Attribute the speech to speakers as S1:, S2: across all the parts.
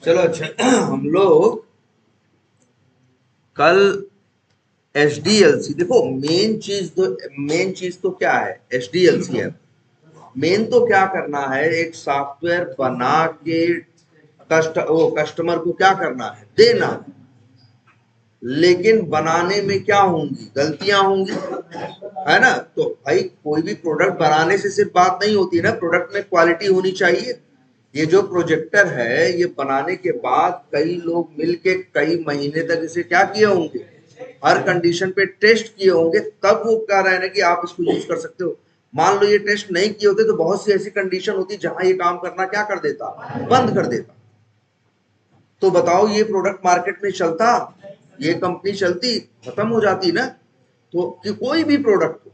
S1: चलो अच्छा, हम लोग कल एचडीएलसी देखो, मेन चीज तो क्या है, एचडीएलसी है। मेन तो क्या करना है, एक सॉफ्टवेयर बना के कस्टमर को क्या करना है, देना है। लेकिन बनाने में क्या होंगी, गलतियां होंगी, है ना। तो भाई कोई भी प्रोडक्ट बनाने से सिर्फ बात नहीं होती ना, प्रोडक्ट में क्वालिटी होनी चाहिए। ये जो प्रोजेक्टर है, ये बनाने के बाद कई लोग मिलके कई महीने तक इसे क्या किए होंगे, हर कंडीशन पे टेस्ट किए होंगे, तब वो कह रहे हैं ना कि आप इसको यूज कर सकते हो। मान लो ये टेस्ट नहीं किए होते तो बहुत सी ऐसी कंडीशन होती जहां ये काम करना क्या कर देता, बंद कर देता। तो बताओ ये प्रोडक्ट मार्केट में चलता, ये कंपनी चलती, खत्म हो जाती ना। तो कि कोई भी प्रोडक्ट हो,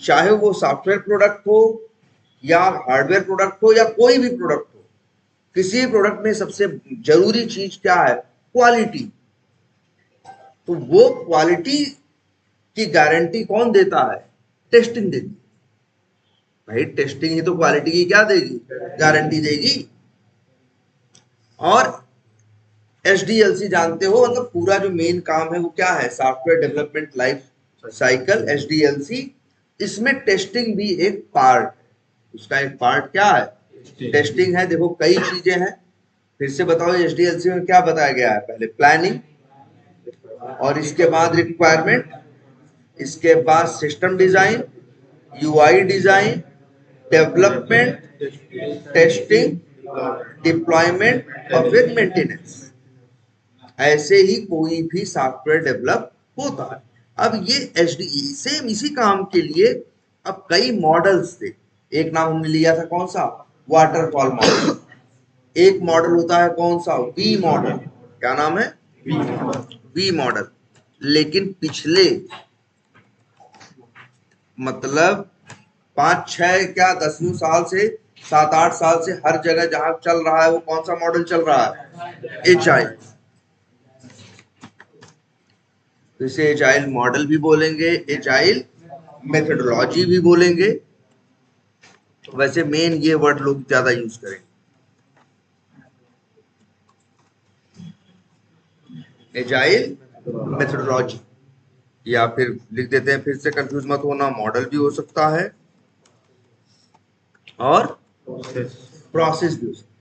S1: चाहे वो सॉफ्टवेयर प्रोडक्ट हो या हार्डवेयर प्रोडक्ट हो या कोई भी प्रोडक्ट हो, किसी प्रोडक्ट में सबसे जरूरी चीज क्या है, क्वालिटी। तो वो क्वालिटी की गारंटी कौन देता है, टेस्टिंग देती है। भाई टेस्टिंग ही तो क्वालिटी की क्या देगी, गारंटी देगी। और एचडीएलसी जानते हो, मतलब पूरा जो मेन काम है वो क्या है, सॉफ्टवेयर डेवलपमेंट लाइफ साइकिल, एचडीएलसी। इसमें टेस्टिंग भी एक पार्ट, उसका एक पार्ट क्या है, टेस्टिंग है। देखो कई चीजें हैं, फिर से बताओ एचडीएलसी में क्या बताया गया है, पहले प्लानिंग, और इसके बाद रिक्वायरमेंट, इसके बाद system design, UI design, development, testing, deployment और फिर मेंटेनेंस। ऐसे ही कोई भी सॉफ्टवेयर डेवलप होता है। अब ये एच डी सेम इसी काम के लिए अब कई मॉडल्स थे। एक नाम हमने लिया था कौन सा, वाटरफॉल मॉडल। एक मॉडल होता है कौन सा, वी मॉडल। क्या नाम है, वी मॉडल। लेकिन पिछले मतलब 5-6 क्या 10 साल से, 7-8 साल से हर जगह जहां चल रहा है वो कौन सा मॉडल चल रहा है, एच आई। तो इसे एजाइल मॉडल भी बोलेंगे, एजाइल मेथोडोलॉजी भी बोलेंगे। वैसे मेन ये वर्ड लोग ज्यादा यूज करेंगे, एजाइल मेथोडोलॉजी। या फिर लिख देते हैं, फिर से कंफ्यूज मत होना, मॉडल भी हो सकता है और प्रोसेस भी हो सकता है।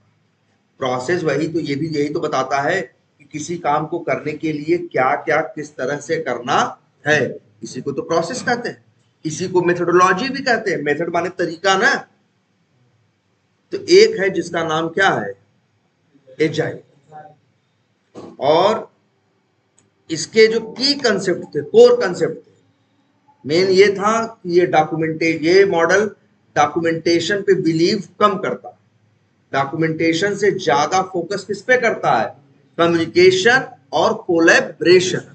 S1: प्रोसेस वही तो, ये भी यही तो बताता है कि किसी काम को करने के लिए क्या क्या किस तरह से करना है। इसी को तो प्रोसेस कहते हैं, इसी को मेथोडोलॉजी भी कहते हैं। मेथड माने तरीका ना। तो एक है जिसका नाम क्या है, एजाइल। और इसके जो की कंसेप्ट थे, कोर कंसेप्ट थे, मेन ये था कि ये मॉडल डॉक्यूमेंटेशन पे बिलीव कम करता है। डॉक्यूमेंटेशन से ज्यादा फोकस किस पे करता है, कम्युनिकेशन और कोलैबोरेशन।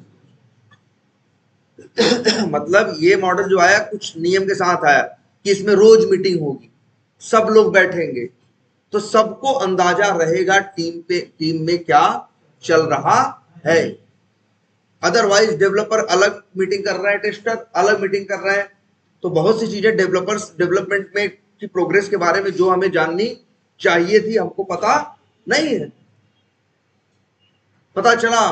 S1: मतलब ये मॉडल जो आया कुछ नियम के साथ आया कि इसमें रोज मीटिंग होगी, सब लोग बैठेंगे, तो सबको अंदाजा रहेगा टीम में क्या चल रहा है। अदरवाइज डेवलपर अलग मीटिंग कर रहा है, टेस्टर अलग मीटिंग कर रहा है। तो बहुत सी चीजें डेवलपर्स डेवलपमेंट में की प्रोग्रेस के बारे में जो हमें जाननी चाहिए थी, हमको पता नहीं है। पता चला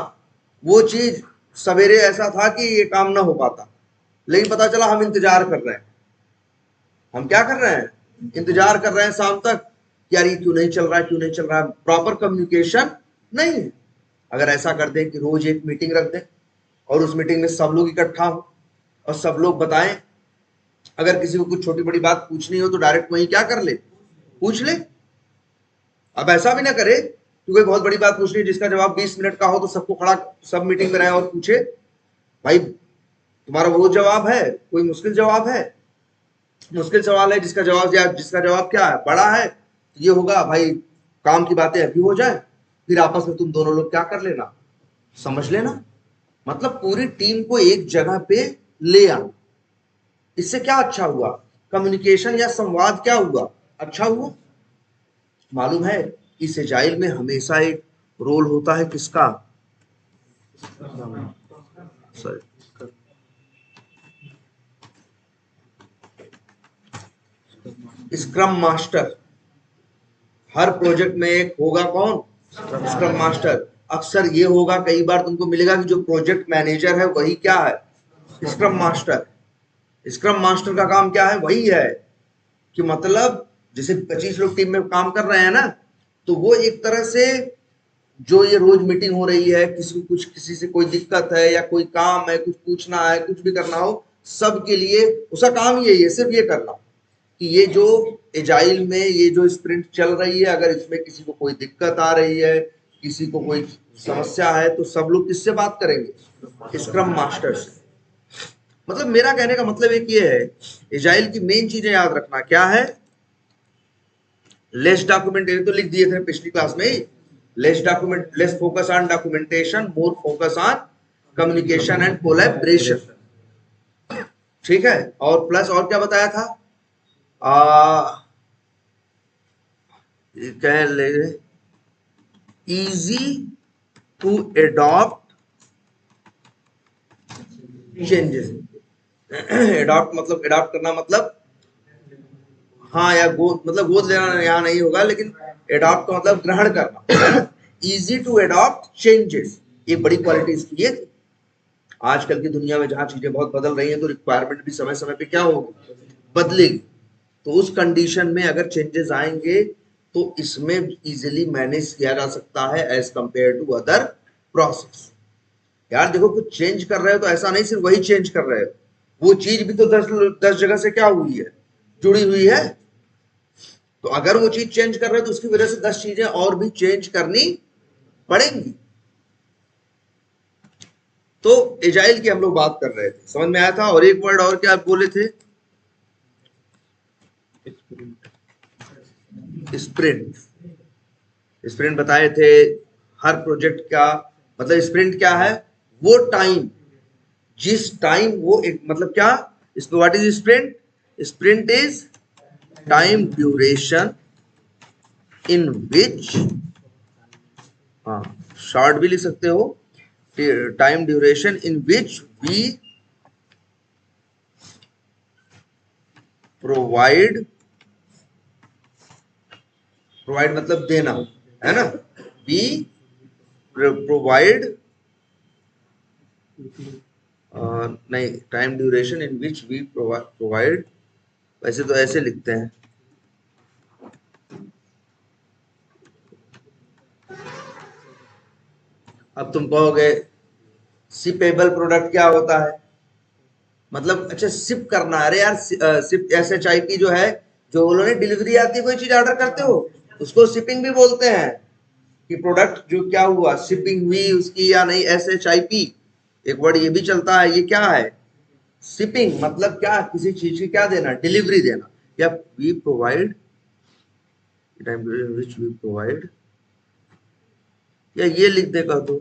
S1: वो चीज सवेरे ऐसा था कि ये काम ना हो पाता, लेकिन पता चला हम इंतजार कर रहे हैं। हम क्या कर रहे हैं, इंतजार कर रहे हैं शाम तक, यार ये क्यों नहीं चल रहा है, क्यों नहीं चल रहा है। प्रॉपर कम्युनिकेशन नहीं है। अगर ऐसा कर दें कि रोज एक मीटिंग रख दें और उस मीटिंग में सब लोग इकट्ठा हो और सब लोग बताएं, अगर किसी को कुछ छोटी बड़ी बात पूछनी हो तो डायरेक्ट वहीं क्या कर ले, पूछ ले। अब ऐसा भी ना करे कि कोई बहुत बड़ी बात पूछनी है जिसका जवाब 20 मिनट का हो तो सबको खड़ा, सब मीटिंग में रहे और पूछे, भाई तुम्हारा वो जवाब है, कोई मुश्किल जवाब है, मुश्किल सवाल है जिसका जवाब क्या है, बड़ा है, तो ये होगा भाई काम की बातें अभी हो जाए, फिर आपस में तुम दोनों लोग क्या कर लेना, समझ लेना। मतलब पूरी टीम को एक जगह पे ले आना। इससे क्या अच्छा हुआ, कम्युनिकेशन या संवाद क्या हुआ, अच्छा हुआ। मालूम है इस एजाइल में हमेशा एक रोल होता है किसका, सॉरी स्क्रम मास्टर। हर प्रोजेक्ट में एक होगा कौन? Scrum master. अक्सर ये होगा, कई बार तुमको मिलेगा कि जो प्रोजेक्ट मैनेजर है वही क्या है? Scrum master. स्क्रम मास्टर का काम क्या है? वही है कि मतलब जैसे 25 लोग टीम में काम कर रहे हैं ना, तो वो एक तरह से जो ये रोज मीटिंग हो रही है, किसी से कोई दिक्कत है या कोई काम है, कुछ पूछना है, कुछ भी करना हो, सबके लिए उसका काम ही यही है, सिर्फ ये करना कि ये जो एजाइल में ये जो स्प्रिंट चल रही है, अगर इसमें किसी को कोई दिक्कत आ रही है, किसी को कोई समस्या है, तो सब लोग किससे बात करेंगे? स्क्रम मास्टर से। मतलब मेरा कहने का मतलब एक ये है, एजाइल की मेन चीजें याद रखना क्या है? लेस डॉक्यूमेंटेशन तो लिख दिए थे पिछली क्लास में ही। Less focus on documentation, more focus on communication and collaboration. ठीक है, और प्लस और क्या बताया था? कह ले easy to adopt changes. Adopt मतलब एडॉप्ट करना, मतलब हाँ, या गोद मतलब गोद लेना यहाँ नहीं होगा, लेकिन एडॉप्ट का मतलब ग्रहण करना। इजी टू एडॉप्ट चेंजेस, ये बड़ी क्वालिटी इसकी है। आजकल की दुनिया में जहां चीजें बहुत बदल रही हैं, तो रिक्वायरमेंट भी समय समय पे क्या होगी? बदलेगी। तो उस कंडीशन में अगर चेंजेस आएंगे तो इसमें इजीली मैनेज किया जा सकता है as compare to other process. यार देखो, कुछ चेंज कर रहे हो तो ऐसा नहीं सिर्फ वही चेंज कर रहे हो, वो चीज भी तो 10 जगह से क्या हुई है? जुड़ी हुई है। तो अगर वो चीज चेंज कर रहे हो तो उसकी वजह से 10 चीजें और भी चेंज करनी पड़ेंगी। तो एजाइल की हम लोग बात कर रहे थे, समझ में आया था? और एक वर्ड और क्या आप बोले थे? स्प्रिंट। स्प्रिंट बताए थे। हर प्रोजेक्ट का मतलब स्प्रिंट क्या है? वो टाइम, जिस टाइम वो एक मतलब क्या? इसमें what is sprint? Sprint is time duration in which, हाँ शॉर्ट भी लिख सकते हो, time duration in which we provide, provide मतलब देना, है ना? वी प्रोवाइड, नहीं, time duration in which we provide, वैसे तो ऐसे लिखते हैं। अब तुम कहोगे सिपेबल प्रोडक्ट क्या होता है? मतलब अच्छा, सिप करना। अरे यार, सिप SHIP जो है, जो उन्होंने डिलीवरी आती है, कोई चीज ऑर्डर करते हो, उसको शिपिंग भी बोलते हैं। कि प्रोडक्ट जो क्या हुआ, शिपिंग हुई उसकी या नहीं, SHIP एक वर्ड ये भी चलता है। ये क्या है? शिपिंग मतलब क्या? किसी चीज की क्या देना? डिलीवरी देना। या we provide, time which we provide, या ये लिख दे कर दो,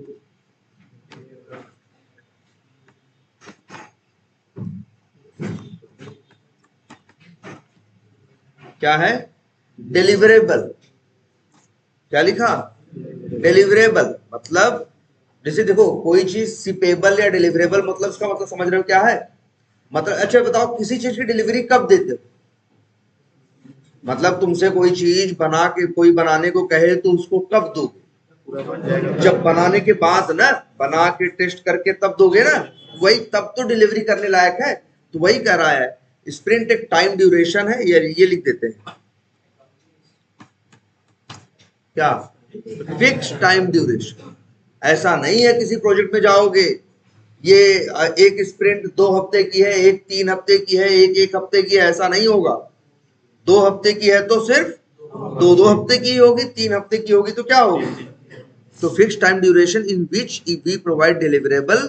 S1: क्या है? डिलीवरेबल। क्या लिखा? डिलीवरेबल। मतलब जैसे देखो, कोई चीज सिपेबल या डिलीवरेबल, मतलब उसका मतलब समझ रहे हो क्या है? मतलब अच्छा बताओ, किसी चीज की डिलीवरी कब देते हो? मतलब तुमसे कोई चीज बना के कोई बनाने को कहे तो उसको कब दोगे? जब बनाने के बाद ना, बना के टेस्ट करके तब दोगे ना, वही तब तो डिलीवरी करने लायक है। तो वही कह रहा है, स्प्रिंट एक टाइम ड्यूरेशन है। ये लिख देते हैं क्या? Fix time duration. ऐसा नहीं है किसी प्रोजेक्ट में जाओगे, ये एक स्प्रिंट 2 हफ्ते की है, एक 3 हफ्ते की है, एक 1 हफ्ते की है, ऐसा नहीं होगा। 2 हफ्ते की है तो सिर्फ 2 2 हफ्ते की होगी, 3 हफ्ते की होगी तो क्या होगी? तो fix time duration in which we provide deliverable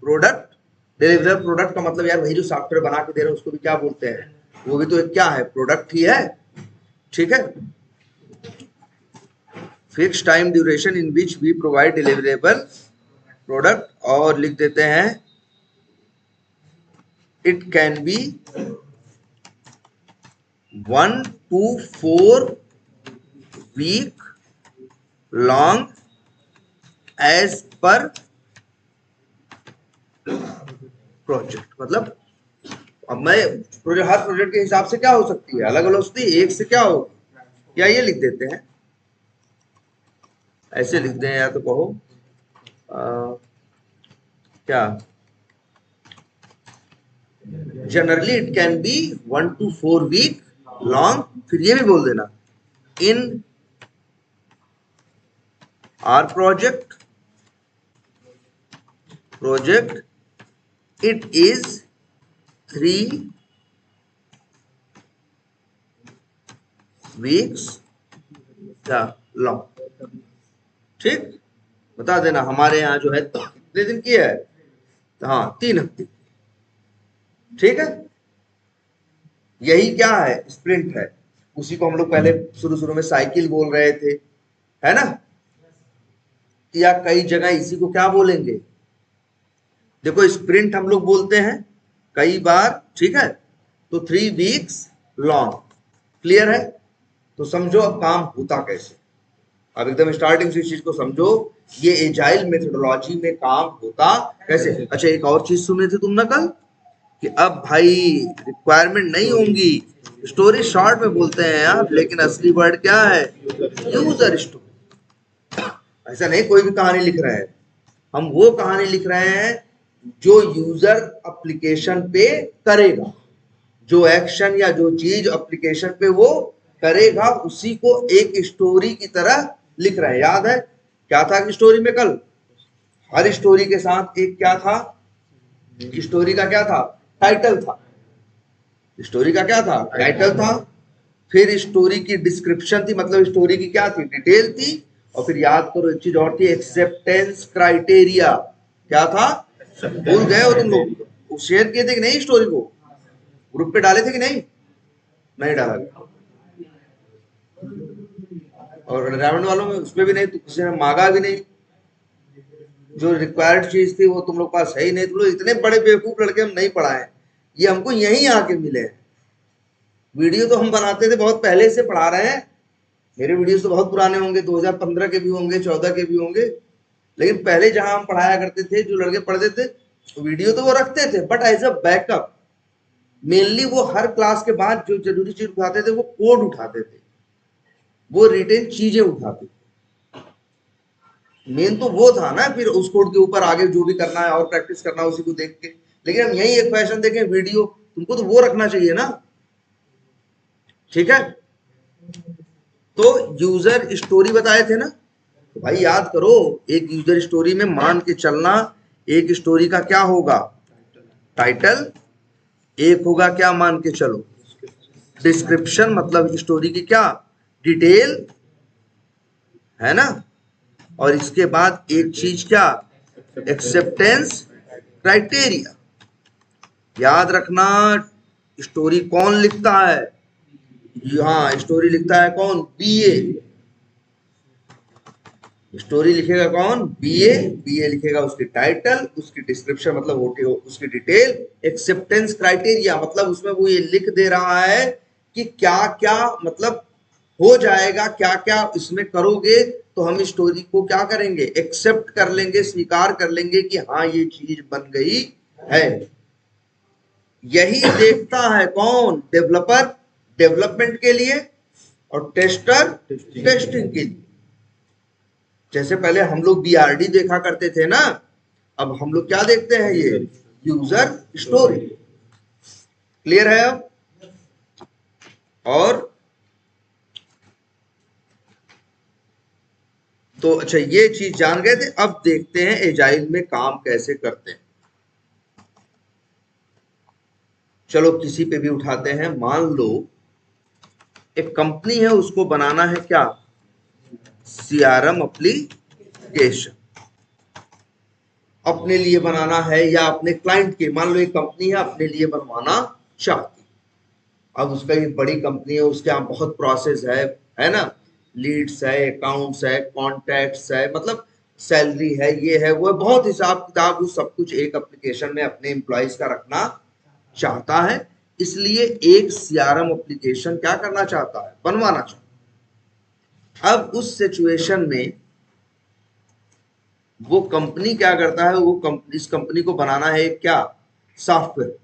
S1: product. Deliverable product का मतलब यार वही जो सॉफ्टवेयर बना के दे रहे हैं उसको भी क्या बोलते हैं? वो भी तो एक क्या है? प्रोडक्ट ही है। ठीक है, fix time duration in which we provide deliverable product. और लिख देते हैं it can be 1 to 4 week long as per project. मतलब अब मैं प्रोजेक्ट, हर प्रोजेक्ट के हिसाब से क्या हो सकती है, अलग अलग होती है, एक से क्या होगी, या ये लिख देते हैं, ऐसे लिखते हैं, या तो कहो क्या, generally it can be 1 to 4 week long, फिर ये भी बोल देना इन are project it is 3 weeks क्या लॉन्ग। ठीक, बता देना हमारे यहाँ जो है कितने दिन की है, हाँ 3 हफ्ते। ठीक है, यही क्या है, स्प्रिंट है। उसी को हम लोग पहले शुरू शुरू में साइकिल बोल रहे थे, है ना, या कई जगह इसी को क्या बोलेंगे, देखो स्प्रिंट हम लोग बोलते हैं कई बार, ठीक है, तो 3 weeks लॉन्ग। क्लियर है, तो समझो अब काम होता कैसे, अब एकदम स्टार्टिंग से इस चीज को समझो, ये एजाइल मेथोडोलॉजी में काम होता कैसे। अच्छा, एक और चीज सुने थे तुम ना कल, कि अब भाई रिक्वायरमेंट नहीं होंगी, स्टोरी शॉर्ट में बोलते हैं आप, लेकिन असली वर्ड क्या है, यूजर स्टोरी। ऐसा नहीं कोई भी कहानी लिख रहे हैं, हम वो कहानी लिख रहे हैं जो यूजर एप्लीकेशन पे करेगा, जो एक्शन या जो चीज एप्लीकेशन पे वो करेगा, उसी को एक स्टोरी की तरह लिख रहे हैं। याद है क्या था कि स्टोरी में कल, हर स्टोरी के साथ एक क्या था, स्टोरी का क्या था, टाइटल था। स्टोरी का क्या था, टाइटल था। फिर स्टोरी की डिस्क्रिप्शन थी, मतलब स्टोरी की क्या थी, डिटेल थी। और फिर याद करो एक चीज और थी, एक्सेप्टेंस क्राइटेरिया। क्या था, भूल गए हो तुम लोग, वो शेयर किए थे कि नहीं, स्टोरी को ग्रुप पे डाले थे कि नहीं, नहीं डाला। और रावण वालों में उसमें भी नहीं, तो किसी ने मांगा भी नहीं, जो रिक्वायर्ड चीज थी वो तुम लोग पास है ही नहीं। तुम लोग इतने बड़े बेवकूफ लड़के हम नहीं पढ़ाए, ये हमको यहीं आके मिले हैं। वीडियो तो हम बनाते थे बहुत पहले से पढ़ा रहे हैं, मेरे वीडियोस तो बहुत पुराने होंगे, 2015 के भी होंगे, 14 के भी होंगे, लेकिन पहले जहां हम पढ़ाया करते थे, जो लड़के पढ़ते थे, वीडियो तो वो रखते थे, but as a backup. Mainly वो हर क्लास के बाद जो जरूरी चीज उठाते थे, वो कोड उठाते थे, वो रिटेन चीजें उठाते थे। मेन तो वो था ना, फिर उस कोड के ऊपर आगे जो भी करना है और प्रैक्टिस करना है उसी को देख के। लेकिन हम यही एक फैशन देखें वीडियो, तुमको तो वो रखना चाहिए ना। ठीक है, तो यूजर स्टोरी बताए थे ना, तो भाई याद करो, एक यूजर स्टोरी में मान के चलना, एक स्टोरी का क्या होगा, टाइटल, एक होगा क्या मान के चलो, डिस्क्रिप्शन, मतलब स्टोरी की क्या, डिटेल, है ना, और इसके बाद एक चीज क्या, एक्सेप्टेंस क्राइटेरिया। याद रखना, स्टोरी कौन लिखता है, हाँ स्टोरी लिखता है कौन, बीए। स्टोरी लिखेगा कौन, बीए। बीए लिखेगा उसकी टाइटल, उसकी डिस्क्रिप्शन मतलब उसकी डिटेल, एक्सेप्टेंस क्राइटेरिया, मतलब उसमें वो ये लिख दे रहा है कि क्या क्या मतलब हो जाएगा, क्या क्या इसमें करोगे तो हम स्टोरी को क्या करेंगे, एक्सेप्ट कर लेंगे, स्वीकार कर लेंगे कि हाँ ये चीज बन गई है। यही देखता है कौन, डेवलपर डेवलपमेंट के लिए, और टेस्टर टेस्टिंग के लिए। जैसे पहले हम लोग बीआरडी देखा करते थे ना, अब हम लोग क्या देखते हैं, ये यूजर स्टोरी। क्लियर है अब, और तो अच्छा ये चीज जान गए थे। अब देखते हैं एजाइल में काम कैसे करते हैं। चलो किसी पे भी उठाते हैं, मान लो एक कंपनी है, उसको बनाना है क्या, सीआरएम एप्लीकेशन, अपने लिए बनाना है या अपने क्लाइंट के, मान लो एक कंपनी है अपने लिए बनवाना चाहती, अब उसका ये बड़ी कंपनी है, उसके यहाँ बहुत प्रोसेस है ना, लीड्स है, अकाउंट्स है, कॉन्टैक्ट्स है, मतलब सैलरी है, ये है वो है, बहुत हिसाब किताब, वो सब कुछ एक एप्लीकेशन में अपने एम्प्लॉयज का रखना चाहता है। इसलिए एक सीआरएम एप्लीकेशन क्या करना चाहता है, बनवाना चाहता है। अब उस सिचुएशन में वो कंपनी क्या करता है, वो कंपनी, इस कंपनी को बनाना है क्या, सॉफ्टवेयर।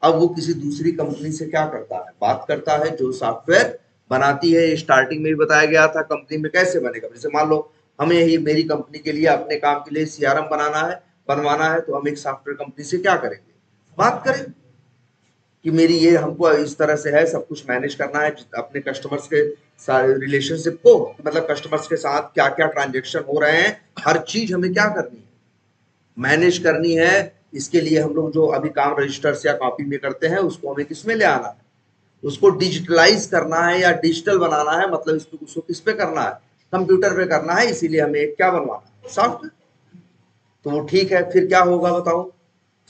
S1: अब वो किसी दूसरी कंपनी से क्या करता है, बात करता है, जो सॉफ्टवेयर बनाती है। स्टार्टिंग में भी बताया गया था कंपनी में कैसे बनेगा। जैसे मान लो हमें ही मेरी कंपनी के लिए अपने काम के लिए सीआरएम बनवाना है, तो हम एक सॉफ्टवेयर कंपनी से क्या करेंगे, बात करें कि मेरी ये हमको इस तरह से है, सब कुछ मैनेज करना है अपने कस्टमर्स के सारे रिलेशनशिप को, मतलब कस्टमर्स के साथ क्या क्या ट्रांजेक्शन हो रहे हैं, हर चीज हमें क्या करनी है, मैनेज करनी है। इसके लिए हम लोग जो अभी काम रजिस्टर या कॉपी में करते हैं, उसको हमें किस में ले आना है, उसको डिजिटलाइज करना है या डिजिटल बनाना है, मतलब इसको उसको किस पे करना है, कंप्यूटर पे करना है। इसीलिए हमें एक क्या बनवाना है, सॉफ्टवेयर। तो वो ठीक है, फिर क्या होगा बताओ,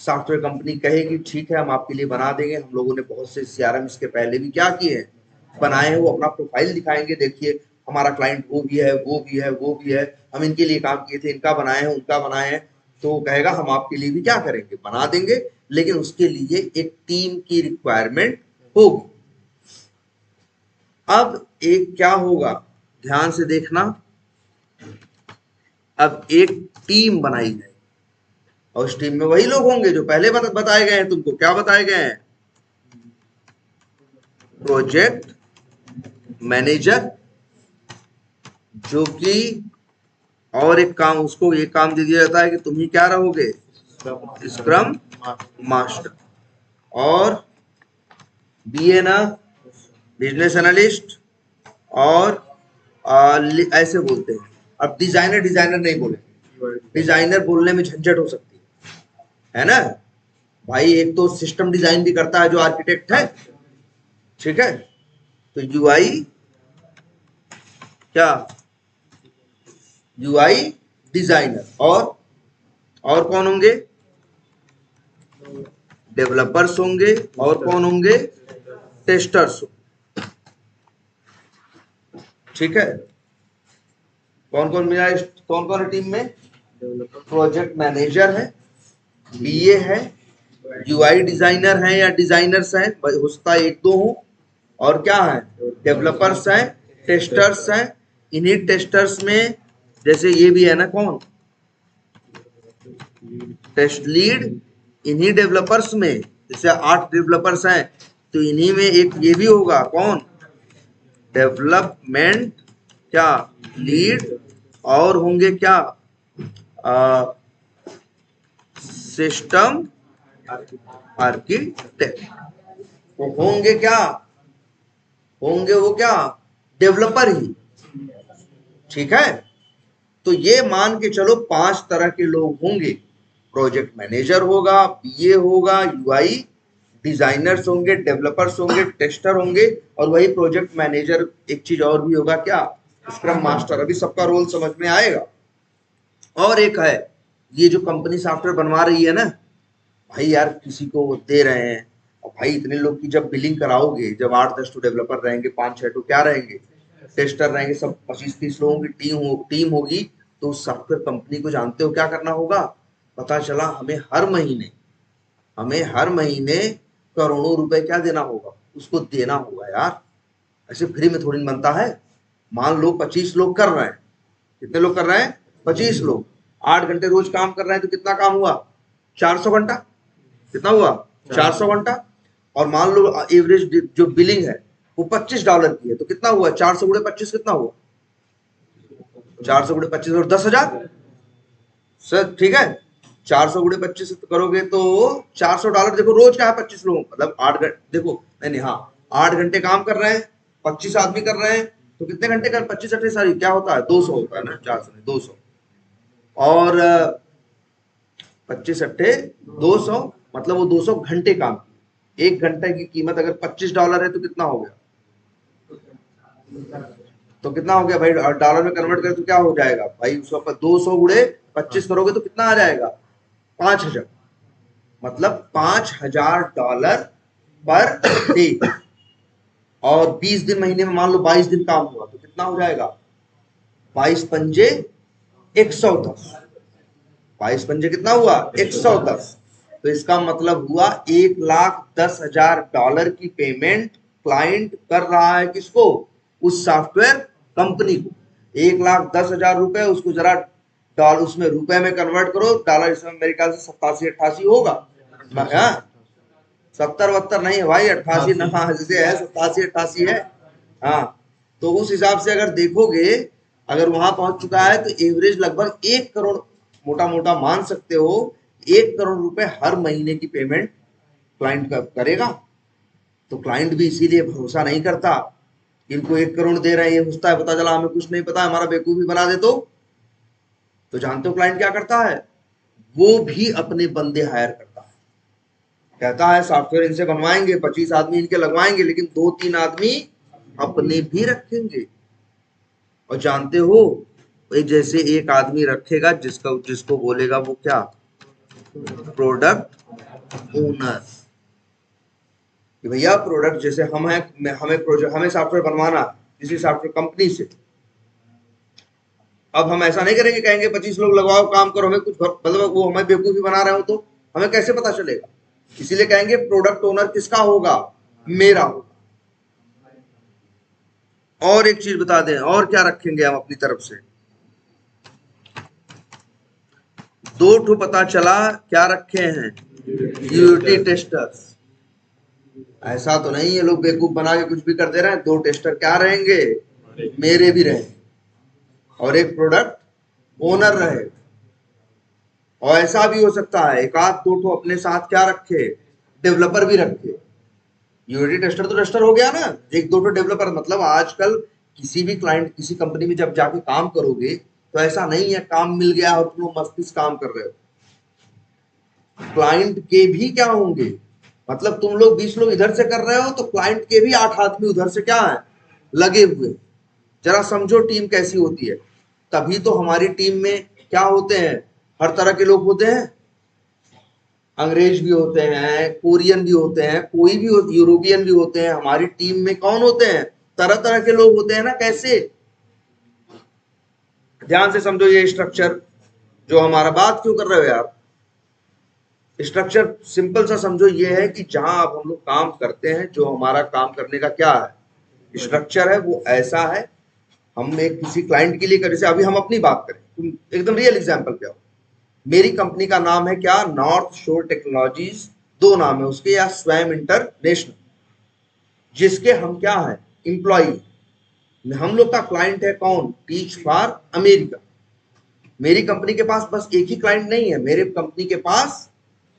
S1: सॉफ्टवेयर कंपनी कहेगी ठीक है हम आपके लिए बना देंगे। हम लोगों ने बहुत से सीआरएम इसके पहले भी क्या किए हैं, बनाए हैं। वो अपना प्रोफाइल दिखाएंगे, देखिए हमारा क्लाइंट वो भी है, वो भी है, वो भी है, हम इनके लिए काम किए थे, इनका बनाए हैं, उनका बनाए हैं। तो वो कहेगा हम आपके लिए भी क्या करेंगे, बना देंगे, लेकिन उसके लिए एक टीम की रिक्वायरमेंट होगी। अब एक क्या होगा, ध्यान से देखना, अब एक टीम बनाई जाए और उस टीम में वही लोग होंगे जो पहले बताए गए हैं। तुमको क्या बताए गए हैं, प्रोजेक्ट मैनेजर, जो कि और एक काम, उसको ये काम दे दिया जाता है कि तुम ही क्या रहोगे, स्क्रम मास्टर, और बीए ना बिजनेस एनालिस्ट, और ऐसे बोलते हैं। अब डिजाइनर नहीं बोले, डिजाइनर बोलने में झंझट हो सकती है ना भाई। एक तो सिस्टम डिजाइन भी करता है जो आर्किटेक्ट है, ठीक है। तो यूआई क्या, यूआई डिजाइनर, और कौन होंगे, डेवलपर्स होंगे, और कौन होंगे, टेस्टर्स, ठीक है। कौन कौन मिला, कौन कौन है टीम में, प्रोजेक्ट मैनेजर है, बीए है, यूआई डिजाइनर है या डिजाइनर्स हैं, हो सकता है एक दो हो, और क्या है, डेवलपर्स हैं, टेस्टर्स हैं। इन्हीं टेस्टर्स में जैसे ये भी है ना, कौन, टेस्ट लीड। इन्हीं डेवलपर्स में जैसे 8 डेवलपर्स हैं, तो इन्हीं में एक ये भी होगा, कौन, डेवलपमेंट क्या, लीड, और होंगे क्या, सिस्टम आर्किटेक्ट। वो होंगे क्या, होंगे वो क्या, डेवलपर ही, ठीक है। तो ये मान के चलो 5 तरह के लोग होंगे, प्रोजेक्ट मैनेजर होगा, बीए होगा, यूआई डिजाइनर्स होंगे, डेवलपर्स होंगे, टेस्टर होंगे, और वही प्रोजेक्ट मैनेजर एक चीज और भी होगा, क्या, स्क्रम मास्टर। अभी सबका रोल समझ में आएगा। और एक है, ये जो कंपनी सॉफ्टवेयर बनवा रही है ना भाई, यार किसी को वो दे रहे हैं, और भाई इतने लोग की जब बिलिंग कराओगे, जब 8-10 तो डेवलपर रहेंगे, 5-6 तो क्या रहेंगे, टेस्टर रहेंगे, सब 25-30 लोगों की टीम होगी। तो उस सॉफ्टवेयर कंपनी को जानते हो क्या करना होगा, पता चला हमें हर महीने करोड़ों रुपए क्या देना होगा, उसको देना होगा यार। ऐसे फ्री में थोड़ी बनता है। मान लो 25 लोग कर रहे हैं, कितने लोग कर रहे हैं, 25 लोग, 8 घंटे रोज काम कर रहे हैं, तो कितना काम हुआ, 400 घंटा। कितना हुआ, 400 घंटा। और मान लो एवरेज जो बिलिंग है वो $25 की है, तो कितना हुआ, 400 गुणे 25 कितना हुआ, 400 गुणे 25 और 10,000 सर, ठीक है। 400 गुणे 25 करोगे तो $400। देखो रोज क्या है, 25 लोग, मतलब 8 घंटे, देखो नहीं नहीं, हाँ 8 घंटे काम कर रहे हैं, 25 आदमी कर रहे हैं, तो कितने घंटे कर, 25 सारी क्या होता है, 200 होता है ना, 400 नहीं 200, और 25 × 200, मतलब वो 200 घंटे काम किए। 1 घंटे की कीमत अगर $25 है, तो कितना हो गया, तो कितना हो गया भाई, डॉलर में कन्वर्ट करें तो क्या हो जाएगा भाई, उसको 200 गुणे 25 करोगे तो कितना आ जाएगा, 5,000, मतलब $5,000 पर डे। और 20 दिन महीने में मान लो 22 दिन काम हुआ, तो कितना हो जाएगा, 22×5 = 110। 22×5 कितना हुआ, 110। तो इसका मतलब हुआ $1,10,000 की पेमेंट क्लाइंट कर रहा है, किसको, उस सॉफ्टवेयर कंपनी को। 1,10,000 रुपए, उसको जरा डॉलर उसमें रुपए में कन्वर्ट करो, डॉलर इसमें मेरे ख्याल से 87-88 होगा, हाँ 70-72 नहीं है भाई, 88 जैसे है, 87-88 है। हाँ, तो उस हिसाब से अगर देखोगे, अगर वहां पहुंच चुका है तो एवरेज लगभग 1 करोड़, मोटा मोटा मान सकते हो 1 करोड़ रुपए हर महीने की पेमेंट क्लाइंट का करेगा। तो क्लाइंट भी इसीलिए भरोसा नहीं करता, इनको 1 करोड़ दे रहे हैं, ये सोचता है पता चला हमें कुछ नहीं पता, हमारा बेवकूफी बना दे। तो जानते हो क्लाइंट क्या करता है, वो भी अपने बंदे हायर करता है, कहता है सॉफ्टवेयर इनसे बनवाएंगे, 25 आदमी इनके लगवाएंगे, लेकिन 2-3 आदमी अपने भी रखेंगे। और जानते हो, जैसे एक आदमी रखेगा जिसको बोलेगा वो क्या, प्रोडक्ट ओनर। कि भैया प्रोडक्ट, जैसे हम हैं, हमें प्रोजेक्ट, हमें सॉफ्टवेयर बनवाना किसी सॉफ्टवेयर कंपनी से। अब हम ऐसा नहीं करेंगे, कहेंगे 25 लोग लगवाओ, काम करो, हमें कुछ मतलब वो हमें बेवकूफी बना रहे हो तो हमें कैसे पता चलेगा। इसीलिए कहेंगे प्रोडक्ट ओनर किसका होगा, मेरा होगा। और एक चीज बता दें, और क्या रखेंगे हम अपनी तरफ से, 2 पता चला क्या रखे हैं, यूनिटी टेस्टर्स। ऐसा तो नहीं है लोग बेवकूफ बना के कुछ भी कर दे रहे हैं। 2 टेस्टर क्या रहेंगे, मेरे भी रहेंगे, और एक प्रोडक्ट ओनर रहे। और ऐसा भी हो सकता है एक आध 2 अपने साथ क्या रखे, डेवलपर भी रखे। यूनिटी टेस्टर तो टेस्टर हो गया ना, 1-2 डेवलपर। मतलब आजकल किसी भी क्लाइंट, किसी कंपनी में जब जाके काम करोगे तो ऐसा नहीं है काम मिल गया और तुम लोग मस्ती से काम कर रहे हो। क्लाइंट के भी क्या होंगे, मतलब तुम लोग 20 लोग इधर से कर रहे हो तो क्लाइंट के भी 8 आदमी उधर से क्या है, लगे हुए। जरा समझो टीम कैसी होती है। तभी तो हमारी टीम में क्या होते हैं, हर तरह के लोग होते हैं। अंग्रेज भी होते हैं, कोरियन भी होते हैं, कोई भी यूरोपियन भी होते हैं। हमारी टीम में कौन होते हैं, तरह तरह के लोग होते हैं ना। कैसे, ध्यान से समझो ये स्ट्रक्चर जो हमारा, बात क्यों कर रहे हो यार। स्ट्रक्चर सिंपल सा समझो, ये है कि जहां अब हम लोग काम करते हैं, जो हमारा काम करने का क्या है स्ट्रक्चर है, वो ऐसा है। हम एक किसी क्लाइंट के लिए करें, जैसे अभी हम अपनी बात करें, तुम एकदम रियल एग्जांपल क्या हो, मेरी कंपनी का नाम है क्या, नॉर्थ शोर टेक्नोलॉजीज। 2 नाम है उसके, या स्वयं इंटरनेशनल, जिसके हम क्या है, एम्प्लॉई। हम लोग का क्लाइंट है कौन, टीच फॉर अमेरिका। मेरी कंपनी के पास बस एक ही क्लाइंट नहीं है, मेरे कंपनी के पास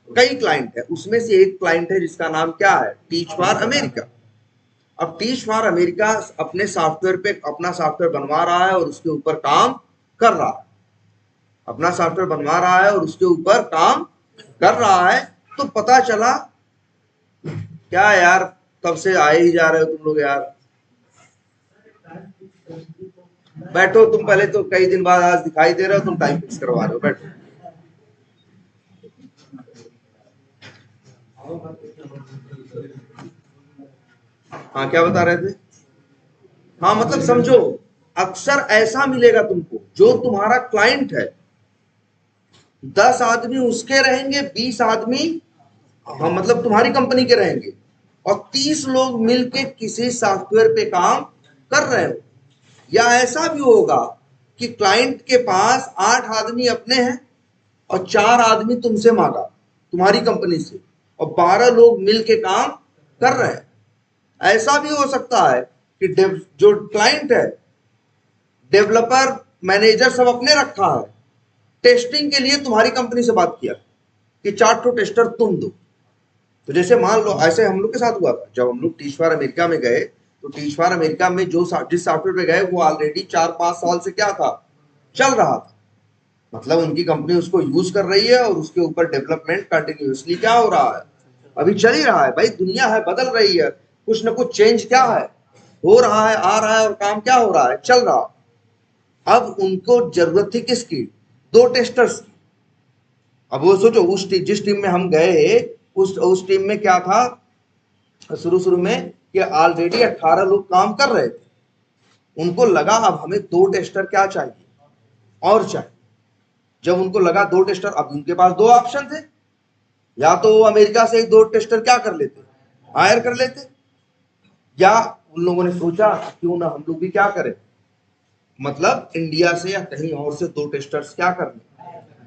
S1: कई क्लाइंट है। उसमें से एक क्लाइंट है जिसका नाम क्या है, टीच फॉर अमेरिका। अब टीच फॉर अमेरिका अपने सॉफ्टवेयर पे अपना सॉफ्टवेयर बनवा रहा है और उसके ऊपर काम कर रहा है, अपना सॉफ्टवेयर बनवा रहा है और उसके ऊपर काम कर रहा है। तो पता चला क्या यार, तब से आए ही जा रहे हो तुम लोग यार। बैठो तुम, पहले तो कई दिन बाद आज दिखाई दे रहे हो, तुम टाइम फिक्स करवा रहे हो, बैठो। हाँ क्या बता रहे थे, हाँ मतलब समझो, अक्सर ऐसा मिलेगा तुमको, जो तुम्हारा क्लाइंट है 10 आदमी उसके रहेंगे, 20 आदमी हाँ मतलब तुम्हारी कंपनी के रहेंगे, और 30 लोग मिलके किसी सॉफ्टवेयर पे काम कर रहे हो। या ऐसा भी होगा कि क्लाइंट के पास 8 आदमी अपने हैं और 4 आदमी तुमसे मांगा, तुम्हारी कंपनी से, और 12 लोग मिलके काम कर रहे हैं। ऐसा भी हो सकता है कि जो क्लाइंट है, डेवलपर मैनेजर सब अपने रखा है, टेस्टिंग के लिए तुम्हारी कंपनी से बात किया कि 4 टेस्टर तुम दो। तो जैसे मान लो, ऐसे हम लोग के साथ हुआ था जब हम लोग टीच फॉर अमेरिका में गए। तो टीच फॉर अमेरिका में जिस सॉफ्टवेयर पे गए वो ऑलरेडी 4-5 साल से क्या था, चल रहा था। मतलब उनकी कंपनी उसको यूज कर रही है और उसके ऊपर डेवलपमेंट कंटिन्यूअसली क्या हो रहा है, अभी चल ही रहा है। भाई दुनिया है, बदल रही है, कुछ ना कुछ चेंज क्या है, हो रहा है, आ रहा है, और काम क्या हो रहा है, चल रहा है। अब उनको जरूरत थी किसकी, 2 टेस्टर्स की। अब वो सोचो, जिस टीम में हम गए, उस टीम में क्या था, शुरू शुरू में कि ऑलरेडी 18 लोग काम कर रहे थे। उनको लगा अब हमें 2 टेस्टर क्या चाहिए, और चाहिए। जब उनको लगा 2 टेस्टर, अब उनके पास 2 ऑप्शन थे, या तो वो अमेरिका से 2 टेस्टर क्या कर लेते, हायर कर लेते, या उन लोगों ने सोचा क्यों ना हम लोग भी क्या करें, मतलब इंडिया से या कहीं और से 2 टेस्टर्स क्या कर लें,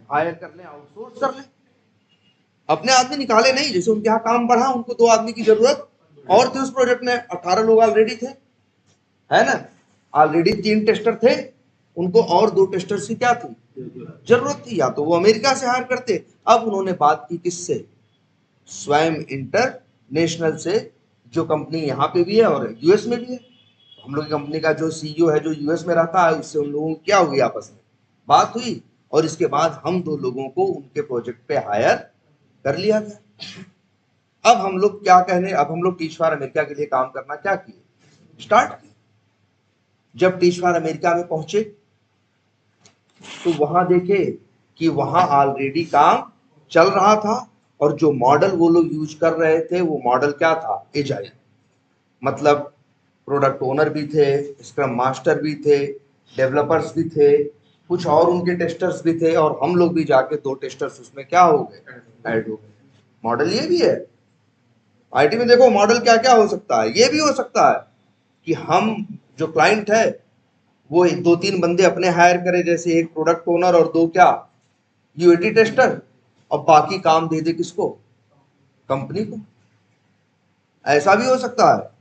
S1: हायर कर लें, आउटसोर्स कर लें। अपने आदमी निकाले नहीं, जैसे उनके यहाँ काम बढ़ा, उनको 2 आदमी की जरूरत और थी उस प्रोजेक्ट में, 18 लोग ऑलरेडी थे, है ना, ऑलरेडी 3 टेस्टर थे, उनको और 2 टेस्टर्स की क्या थी जरूरत थी, या तो वो अमेरिका से हायर करते। अब उन्होंने बात की किससे, स्वयं इंटरनेशनल से, जो कंपनी यहाँ पे भी है और यूएस में भी है। हम लोग की कंपनी का जो सीईओ है जो यूएस में रहता है, उससे उन लोगों की क्या हुई, आपस में बात हुई, और इसके बाद हम 2 लोगों को उनके प्रोजेक्ट पे हायर कर लिया गया। अब हम लोग क्या कहने, अब हम लोग टीच फॉर अमेरिका के लिए काम करना क्या किए, स्टार्ट किए। जब टीच फॉर अमेरिका में पहुंचे तो वहां देखे कि वहां ऑलरेडी काम चल रहा था, और जो मॉडल वो लोग यूज कर रहे थे वो मॉडल क्या था, एजाइल। मतलब प्रोडक्ट ओनर भी थे, स्क्रम मास्टर भी थे, डेवलपर्स भी थे, कुछ और उनके टेस्टर्स भी थे, और हम लोग भी जाके 2 टेस्टर्स उसमें क्या हो गए, ऐड हो गए। मॉडल ये भी है, आईटी में देखो मॉडल क्या क्या हो सकता है, ये भी हो सकता है कि हम जो क्लाइंट है वो 2-3 बंदे अपने हायर करे, जैसे एक प्रोडक्ट ओनर और 2 क्या यूएटी टेस्टर, और बाकी काम दे दे किसको, कंपनी को। ऐसा भी हो सकता है।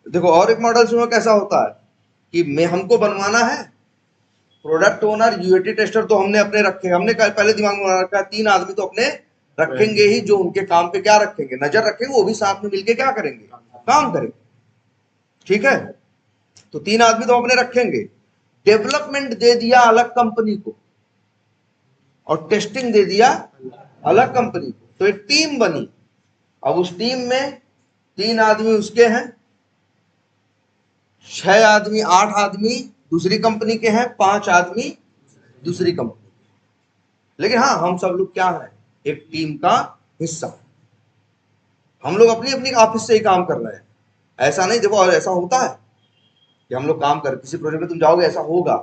S1: देखो और एक मॉडल सुनो कैसा होता है कि मैं हमको बनवाना है, प्रोडक्ट ओनर यूएटी टेस्टर तो हमने अपने रखे, हमने पहले दिमाग में बना रखा है 3 आदमी तो अपने रखेंगे ही, जो उनके काम पे क्या रखेंगे, नजर रखेंगे, वो भी साथ में मिलके क्या करेंगे, काम करेंगे, ठीक है। तो 3 आदमी तो अपने रखेंगे, डेवलपमेंट दे दिया अलग कंपनी को और टेस्टिंग दे दिया अलग कंपनी को, तो एक टीम बनी। अब उस टीम में 3 आदमी उसके हैं, 6 आदमी 8 आदमी दूसरी कंपनी के हैं, 5 आदमी दूसरी कंपनी, लेकिन हाँ हम सब लोग क्या है, एक टीम का हिस्सा। हम लोग अपनी अपनी ऑफिस से ही काम कर रहे हैं, ऐसा नहीं। देखो और ऐसा होता है कि हम लोग काम कर, किसी प्रोजेक्ट में तुम जाओगे, ऐसा होगा,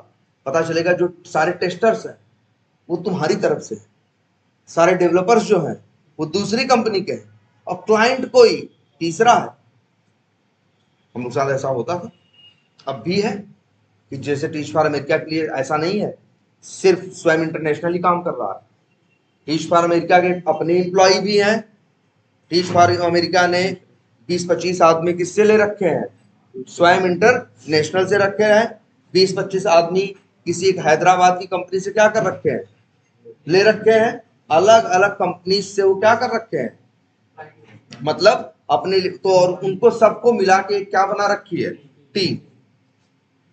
S1: पता चलेगा जो सारे टेस्टर्स हैं वो तुम्हारी तरफ से, सारे डेवलपर्स जो हैं वो दूसरी कंपनी के हैं, और क्लाइंट कोई तीसरा है। हम लोग साथ ऐसा होता था, अब भी है, कि जैसे टीच फॉर अमेरिका के लिए ऐसा नहीं है सिर्फ स्वयं इंटरनेशनल ही काम कर रहा है, टीच फॉर अमेरिका के अपने एम्प्लॉय भी हैं। टीच फॉर अमेरिका ने 20-25 आदमी किससे ले रखे हैं, स्वयं इंटरनेशनल से रखे हैं। 20-25 आदमी किसी एक हैदराबाद की कंपनी से क्या कर रखे हैं, ले रखे हैं। अलग अलग कंपनी से वो क्या कर रखे हैं, मतलब अपने तो, और उनको सबको मिला के क्या बना रखी है, टीम।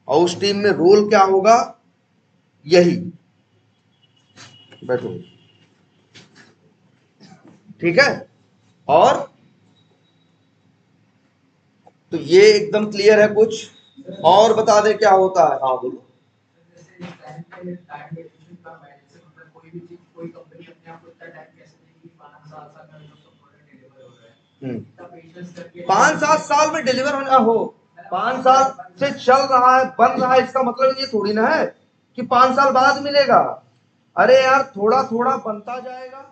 S1: और उस टीम में रोल क्या होगा, यही, बैठो, ठीक है। और तो ये एकदम क्लियर है, कुछ और बता दे क्या होता है, हाँ बोलो। हम्म, 5-7 साल में डिलीवर होना हो, 5 साल से चल रहा है, बन रहा है, इसका मतलब ये थोड़ी ना है कि 5 साल बाद मिलेगा। अरे यार थोड़ा थोड़ा बनता जाएगा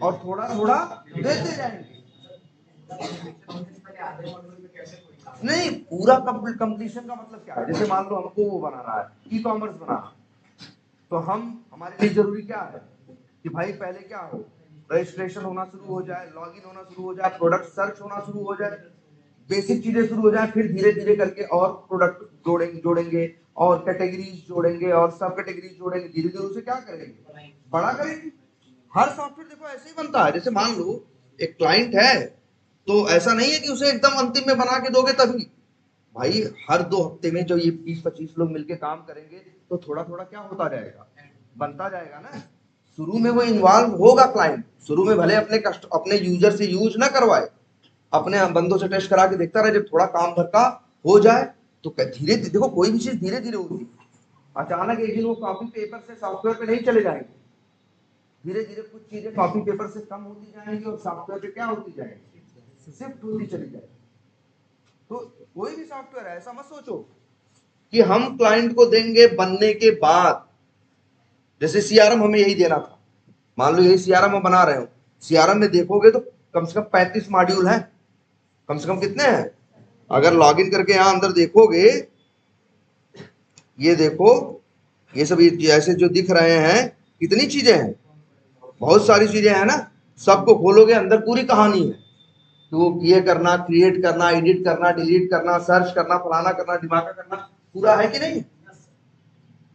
S1: और थोड़ा थोड़ा देते जाएंगे। नहीं, पूरा कंप्लीशन का मतलब क्या है, जैसे मान लो हमको वो बनाना है, ई कॉमर्स बनाना, तो हम, हमारे लिए जरूरी क्या है कि भाई पहले क्या हो, रजिस्ट्रेशन होना शुरू हो जाए, लॉगिन होना शुरू हो जाए, प्रोडक्ट सर्च होना शुरू हो जाए, बेसिक चीजें शुरू हो जाए, फिर धीरे धीरे करके और प्रोडक्ट जोड़ेंगे और कैटेगरीज जोड़ेंगे और सब कैटेगरीज जोड़ेंगे, धीरे धीरे उसे क्या करेंगे, बड़ा करेंगे। हर सॉफ्टवेयर देखो ऐसे ही बनता है। जैसे मान लो एक क्लाइंट है, तो ऐसा नहीं है कि उसे एकदम अंतिम में बना के दोगे तभी, भाई हर 2 हफ्ते में जो ये 20-25 लोग मिलके काम करेंगे तो थोड़ा थोड़ा क्या होता जाएगा, बनता जाएगा ना। शुरू में वो इन्वॉल्व होगा क्लाइंट, शुरू में भले अपने यूजर से यूज ना करवाए, अपने बंदों से टेस्ट करा के देखता रहे, जब थोड़ा काम भर का हो जाए तो धीरे धीरे, देखो कोई भी चीज धीरे धीरे होती है, अचानक एक दिन वो कॉपी पेपर से सॉफ्टवेयर पे नहीं चले जाएंगे, धीरे धीरे कुछ चीजें कॉपी पेपर से कम होती जाएंगी और सॉफ्टवेयर पे क्या होती जाएंगी, शिफ्ट होती चली जाएगी। तो कोई भी सॉफ्टवेयर है, ऐसा मत सोचो कि हम क्लाइंट को देंगे बनने के बाद, जैसे सीआरएम हमें यही देना था, मान लो यही सीआरएम हम बना रहे हो, सीआरएम में देखोगे तो कम से कम 35 मॉड्यूल है, कम से कम कितने हैं, अगर लॉगिन करके यहां अंदर देखोगे, ये देखो, ये सब ऐसे जो दिख रहे हैं, कितनी चीजें हैं, बहुत सारी चीजें हैं ना। सबको खोलोगे अंदर पूरी कहानी है। तो वो ये करना, क्रिएट करना, एडिट करना, डिलीट करना, सर्च करना, फलाना करना, दिमागा करना, पूरा है कि नहीं?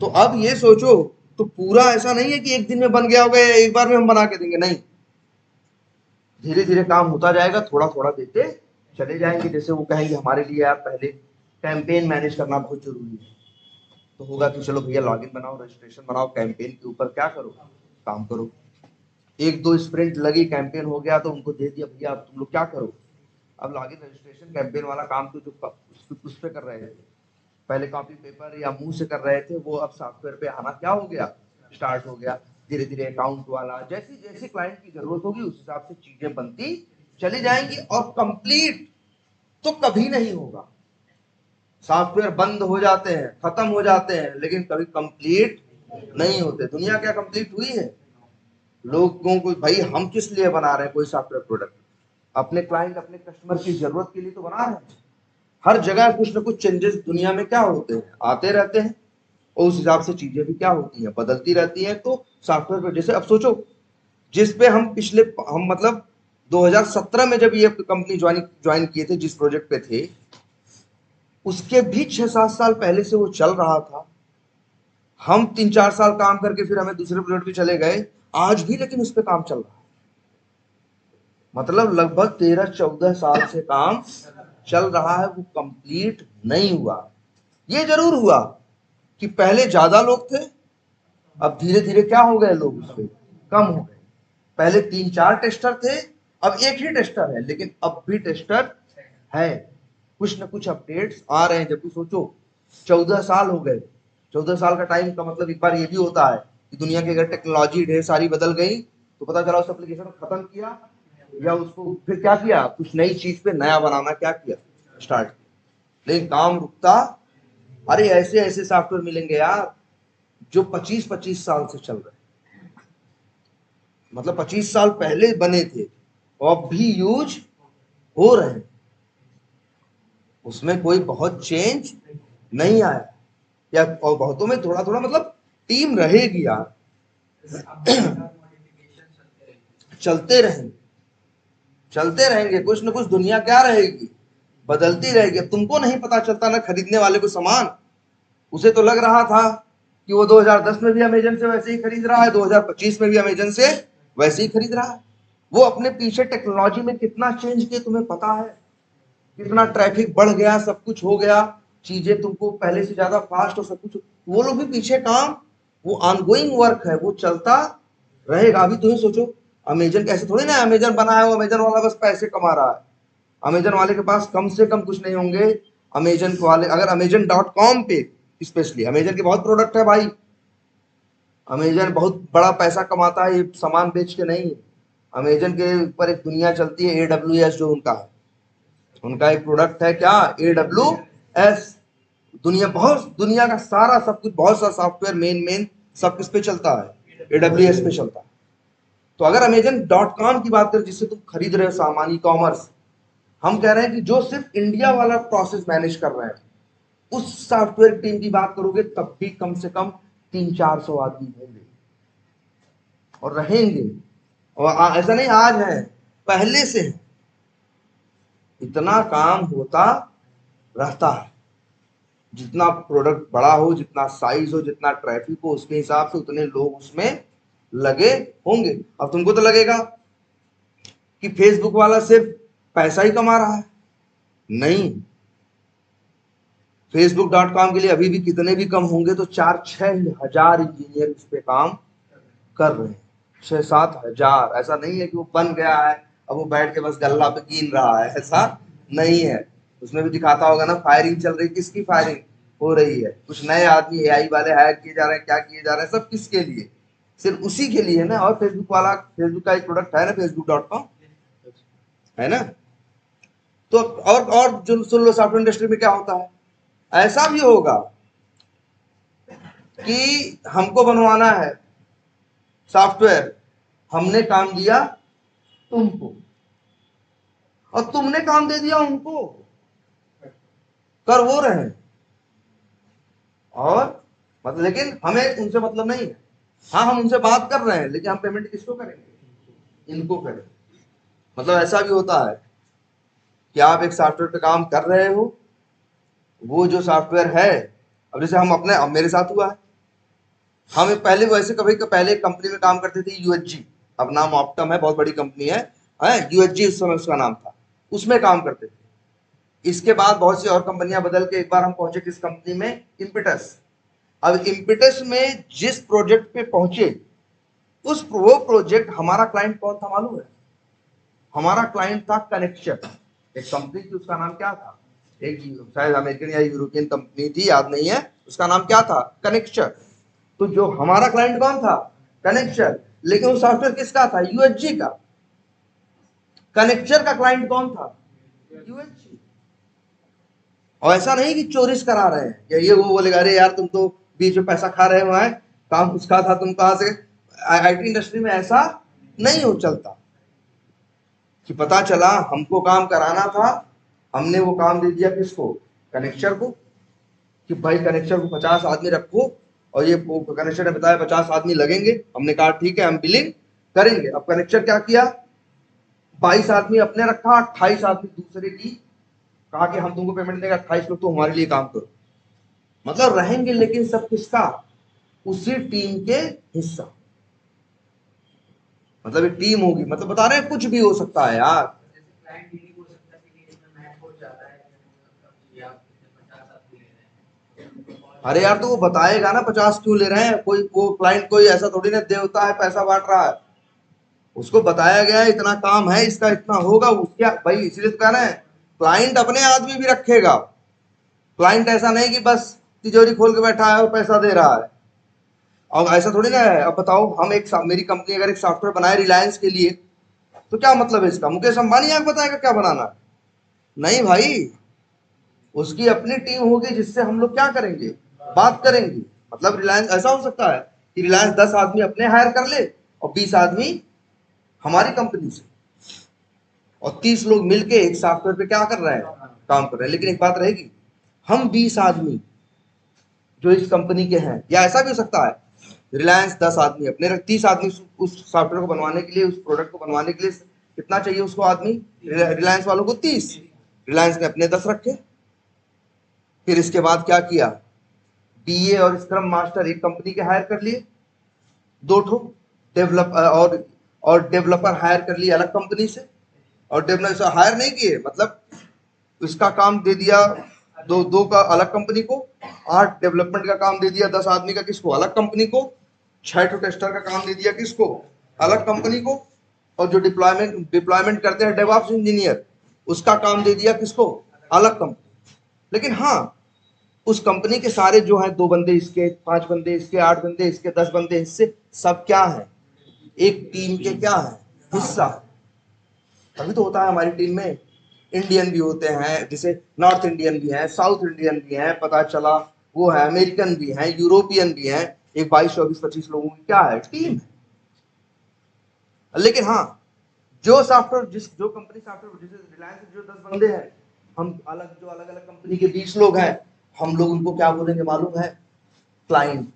S1: तो अब ये सोचो, तो पूरा ऐसा नहीं है कि एक दिन में बन गया होगा या एक बार में हम बना के देंगे, नहीं, धीरे धीरे काम होता जाएगा, थोड़ा थोड़ा देते चले जाएंगे। जैसे वो कहेंगे हमारे लिए यार पहले कैंपेन मैनेज करना बहुत जरूरी है, तो होगा कि चलो भैया लॉगिन बनाओ, रजिस्ट्रेशन बनाओ, कैंपेन के ऊपर क्या करो, काम करो। एक दो स्प्रिंट लगी, कैंपेन हो गया, तो उनको दे दिया भैया अब तुम लोग क्या करो। अब लॉगिन रजिस्ट्रेशन कैंपेन वाला काम तो जो उस पे कर रहे थे, पहले कॉपी पेपर या मुंह से कर रहे थे, वो अब सॉफ्टवेयर पे आना क्या हो गया, स्टार्ट हो गया। धीरे धीरे अकाउंट वाला, जैसी जैसी क्लाइंट की जरूरत होगी उस हिसाब से चीजें बनती चली जाएंगी, और कंप्लीट तो कभी नहीं होगा। सॉफ्टवेयर बंद हो जाते हैं, खत्म हो जाते हैं, लेकिन कभी कंप्लीट नहीं होते। दुनिया क्या कंप्लीट हुई है? लोगों को भाई हम किस लिए बना रहे हैं कोई सॉफ्टवेयर प्रोडक्ट? अपने क्लाइंट, अपने कस्टमर की जरूरत के लिए तो बना रहे हैं। हर जगह कुछ ना कुछ चेंजेस दुनिया में क्या होते हैं, आते रहते हैं, और उस हिसाब से चीजें भी क्या होती हैं, बदलती रहती हैं। तो सॉफ्टवेयर पे जैसे अब सोचो, जिस पे हम पिछले हम मतलब 2017 में जब ये कंपनी ज्वाइन किए थे, जिस प्रोजेक्ट पे थे, उसके भी 6-7 साल पहले से वो चल रहा था। हम 3-4 साल काम करके फिर हमें दूसरे प्रोजेक्ट पे चले गए, आज भी लेकिन उस पे काम चल रहा है। मतलब लगभग 13-14 साल से काम चल रहा है, वो कंप्लीट नहीं हुआ। ये जरूर हुआ कि पहले ज्यादा लोग थे, अब धीरे धीरे क्या हो गए, लोग उसपे कम हो गए। पहले 3-4 टेस्टर थे, अब एक ही टेस्टर है, लेकिन अब भी टेस्टर है। कुछ ना कुछ अपडेट्स आ रहे हैं। जबकि सोचो 14 साल हो गए, 14 साल का टाइम का मतलब एक बार ये भी होता है कि दुनिया की अगर टेक्नोलॉजी ढेर सारी बदल गई, तो पता चला उस एप्लीकेशन को खत्म किया, या उसको फिर क्या किया, कुछ नई चीज पे नया बनाना क्या किया, स्टार्ट किया, लेकिन काम रुकता। अरे ऐसे ऐसे सॉफ्टवेयर मिलेंगे यार जो 25-25 साल से चल रहे हैं, मतलब 25 साल पहले बने थे और अब भी यूज हो रहे हैं, उसमें कोई बहुत चेंज नहीं आया। या और बहुतों में थोड़ा थोड़ा मतलब टीम रहेगी यार, चलते रहेंगे, चलते रहेंगे, कुछ ना कुछ दुनिया क्या रहेगी, बदलती रहेगी। अब तुमको नहीं पता चलता ना खरीदने वाले को सामान, उसे तो लग रहा था कि वो 2010 में भी अमेजन से वैसे ही खरीद रहा है, 2025 में भी अमेजन से वैसे ही खरीद रहा है। वो अपने पीछे टेक्नोलॉजी में कितना चेंज किया तुम्हें पता है, कितना ट्रैफिक बढ़ गया, सब कुछ हो गया, चीजें तुमको पहले से ज्यादा फास्ट और सब कुछ। वो लोग भी पीछे काम, वो ऑनगोइंग वर्क है, वो चलता रहेगा। अभी तुम्हें सोचो, अमेजन कैसे थोड़ी ना अमेजन बना है, वो अमेजन वाला बस पैसे कमा रहा है। अमेजन वाले के पास कम से कम कुछ नहीं होंगे। अमेजन वाले अगर अमेजन.com पे, स्पेशली अमेजन के बहुत प्रोडक्ट है भाई, अमेजन बहुत बड़ा पैसा कमाता है ये सामान बेच के नहीं। अमेजन के ऊपर एक दुनिया चलती है, AWS जो उनका है, उनका एक प्रोडक्ट है क्या, AWS। दुनिया का सारा सब कुछ, बहुत सा सॉफ्टवेयर मेन सब किस पे चलता है, AWS पे चलता है। तो अगर Amazon.com की बात करें, जिससे तुम खरीद रहे हो सामान, ई कॉमर्स, हम कह रहे हैं कि जो सिर्फ इंडिया वाला प्रोसेस मैनेज कर रहे हैं, उस सॉफ्टवेयर टीम की बात करोगे तब भी कम से कम 300-400 आदमी होंगे और रहेंगे। और ऐसा नहीं आज है, पहले से है। इतना काम होता रहता है, जितना प्रोडक्ट बड़ा हो, जितना साइज हो, जितना ट्रैफिक हो, उसके हिसाब से उतने लोग उसमें लगे होंगे। अब तुमको तो लगेगा कि फेसबुक वाला सिर्फ पैसा ही कमा रहा है, नहीं। Facebook.com के लिए अभी भी कितने भी कम होंगे तो 4-6 हजार इंजीनियर उस पे काम कर रहे हैं, 6-7 हजार। ऐसा नहीं है कि वो बन गया है अब वो बैठ के बस गल्ला पे कीन रहा है, ऐसा नहीं है। उसमें भी दिखाता होगा ना, फायरिंग चल रही, किसकी फायरिंग हो रही है, कुछ नए आदमी AI वाले हायर किए जा रहे हैं, क्या किए जा रहे हैं, सब किसके लिए, सिर्फ उसी के लिए ना। और फेसबुक का एक प्रोडक्ट है ना, Facebook.com, है ना। तो और जो सुन लो, सॉफ्टवेयर इंडस्ट्री में क्या होता है, ऐसा भी होगा कि हमको बनवाना है सॉफ्टवेयर, हमने काम दिया तुमको और तुमने काम दे दिया उनको, कर वो रहे हैं। और मतलब लेकिन हमें उनसे मतलब नहीं है। हाँ, हम उनसे बात कर रहे हैं, लेकिन हम पेमेंट किसको करेंगे, इनको करें। मतलब ऐसा भी होता है कि आप एक सॉफ्टवेयर पे काम कर रहे हो, वो जो सॉफ्टवेयर है, अब जैसे हम अपने, अब मेरे साथ हुआ है, हम पहले वैसे कभी पहले एक कंपनी में काम करते थे यूएचजी, अब नाम ऑप्टम है, बहुत बड़ी कंपनी है, यूएचजी उस समय उसका नाम था, उसमें काम करते थे। इसके बाद बहुत सी और कंपनियां बदल के एक बार हम पहुंचे किस कंपनी में, इम्पिटस। अब इम्पिटस में जिस प्रोजेक्ट पे पहुंचे, वो प्रोजेक्ट हमारा क्लाइंट कौन था मालूम है? हमारा क्लाइंट था कनेक्चर, एक कंपनी थी, उसका नाम क्या था, एक शायद अमेरिकन या यूरोपियन कंपनी थी, याद नहीं है, उसका नाम क्या था, कनेक्चर। तो जो हमारा क्लाइंट कौन था, कनेक्चर, लेकिन वो सॉफ्टवेयर किसका था, यूएचजी का। कनेक्चर का क्लाइंट कौन था, यूएचजी। और ऐसा नहीं कि चोरिस करा रहे हैं, या ये वो बोलेगा अरे यार तुम तो बीच में पैसा खा रहे हो, है काम उसका था, तुम कहां से। आईटी इंडस्ट्री में ऐसा नहीं हो चलता कि पता चला हमको काम कराना था, हमने वो काम दे दिया किसको, कनेक्चर को, कि भाई कनेक्चर को 50 आदमी रखो, और ये कनेक्चर ने बताया 50 आदमी लगेंगे, हमने कहा ठीक है हम बिलिंग करेंगे। अब कनेक्चर क्या किया, 22 आदमी अपने रखा, 28 आदमी दूसरे की, कहा कि हम तुमको पेमेंट देंगे 28 लोग, तो हमारे लिए काम करो। मतलब रहेंगे लेकिन सब किसका, उसी टीम के हिस्सा। मतलब एक टीम होगी, मतलब बता रहे हैं कुछ भी हो सकता है यार। अरे यार तो वो बताएगा ना 50 क्यों ले रहे हैं, कोई वो क्लाइंट कोई ऐसा थोड़ी ना देवता है पैसा बांट रहा है, उसको बताया गया है इतना काम है इसका, इतना होगा उसका भाई, इसलिए तो कह रहे हैं क्लाइंट अपने आदमी भी रखेगा। क्लाइंट ऐसा नहीं कि बस तिजोरी खोल के बैठा है और पैसा दे रहा है। अब ऐसा थोड़ी ना है। अब बताओ हम एक मेरी कंपनी अगर एक सॉफ्टवेयर बनाए रिलायंस के लिए, तो क्या मतलब है इसका, मुकेश अंबानी आके बताएगा क्या बनाना है? नहीं भाई, उसकी अपनी टीम होगी जिससे हम लोग क्या करेंगे, बात करेंगे। मतलब रिलायंस ऐसा हो सकता है कि रिलायंस 10 आदमी अपने हायर कर ले और 20 आदमी हमारी कंपनी से, और 30 लोग मिलके एक सॉफ्टवेयर पे क्या कर रहे हैं, काम कर रहे हैं। लेकिन एक बात रहेगी, हम 20 आदमी जो इस कंपनी के हैं, या ऐसा भी हो सकता है रिलायंस 10 आदमी अपने रख, 30 आदमी उस सॉफ्टवेयर को बनवाने के लिए, उस प्रोडक्ट को बनवाने के लिए कितना चाहिए उसको आदमी, रिलायंस वालों को 30, रिलायंस ने अपने 10 रखे। फिर इसके बाद क्या किया, बीए और स्क्रम मास्टर एक कंपनी के हायर कर लिए, 2 ठो डेवलप और डेवलपर हायर कर लिए अलग कंपनी से। और डेवलपर हायर नहीं किए, मतलब इसका काम दे दिया दो दो का अलग कंपनी को, 8 डेवलपमेंट का काम दे दिया 10 आदमी का किसको, अलग कंपनी को, 6 ठो टेस्टर का काम दे दिया किसको, अलग कंपनी को, और जो डिप्लॉयमेंट करते हैं डेवऑप्स इंजीनियर, उसका काम दे दिया किसको, अलग कंपनी। लेकिन हाँ, उस कंपनी के सारे जो है, 2 बंदे इसके, 5 बंदे इसके, 8 बंदे इसके, 10 बंदे इससे, सब क्या है, एक टीम के क्या है, हिस्सा। तभी तो होता है हमारी टीम में इंडियन भी होते हैं, जैसे नॉर्थ इंडियन भी हैं, साउथ इंडियन भी हैं, पता चला वो है अमेरिकन भी हैं, यूरोपियन भी हैं, एक 22 24 25 लोगों की क्या है, टीम है। लेकिन हाँ, जो सॉफ्टवेयर जो कंपनी सॉफ्टवेयर, जैसे रिलायंस जो 10 बंदे हैं, हम अलग जो अलग अलग कंपनी के 20 लोग हैं, हम लोग उनको क्या बोलेंगे मालूम है, क्लाइंट।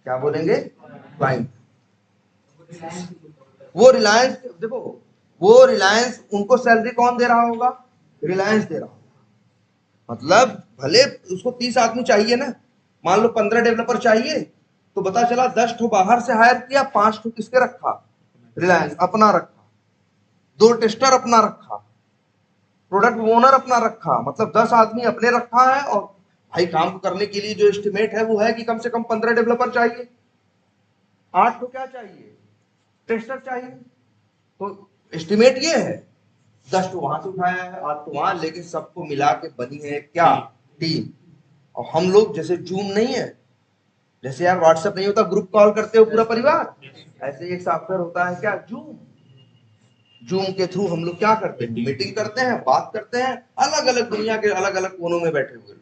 S1: क्या बोलेंगे, क्लाइंट। वो रिलायंस, देखो वो रिलायंस, उनको सैलरी कौन दे रहा होगा, रिलायंस दे रहा होगा। मतलब भले उसको 30 आदमी चाहिए ना, मान लो 15 डेवलपर चाहिए, तो पता चला 10 ठो बाहर से हायर किया, 5 ठो किसके रखा, रिलायंस अपना रखा, 2 टेस्टर अपना रखा, प्रोडक्ट ओनर अपना रखा, मतलब 10 आदमी अपने रखा है। और भाई काम करने के लिए जो एस्टिमेट है वो है कि कम से कम 15 डेवलपर चाहिए, 8 तो क्या चाहिए, टेस्टर चाहिए। तो एस्टिमेट ये है, 10 तो वहां से उठाया है, 8 तो वहां, लेकिन सबको मिला के बनी है क्या, टीम। और हम लोग जैसे जूम नहीं है, जैसे यार व्हाट्सएप नहीं होता, ग्रुप कॉल करते हो पूरा परिवार, ऐसे एक सॉफ्टवेयर होता है क्या, जूम। जूम के थ्रू हम लोग क्या करते हैं, मीटिंग करते हैं, बात करते हैं, अलग अलग दुनिया के अलग अलग कोनों में बैठे हुए,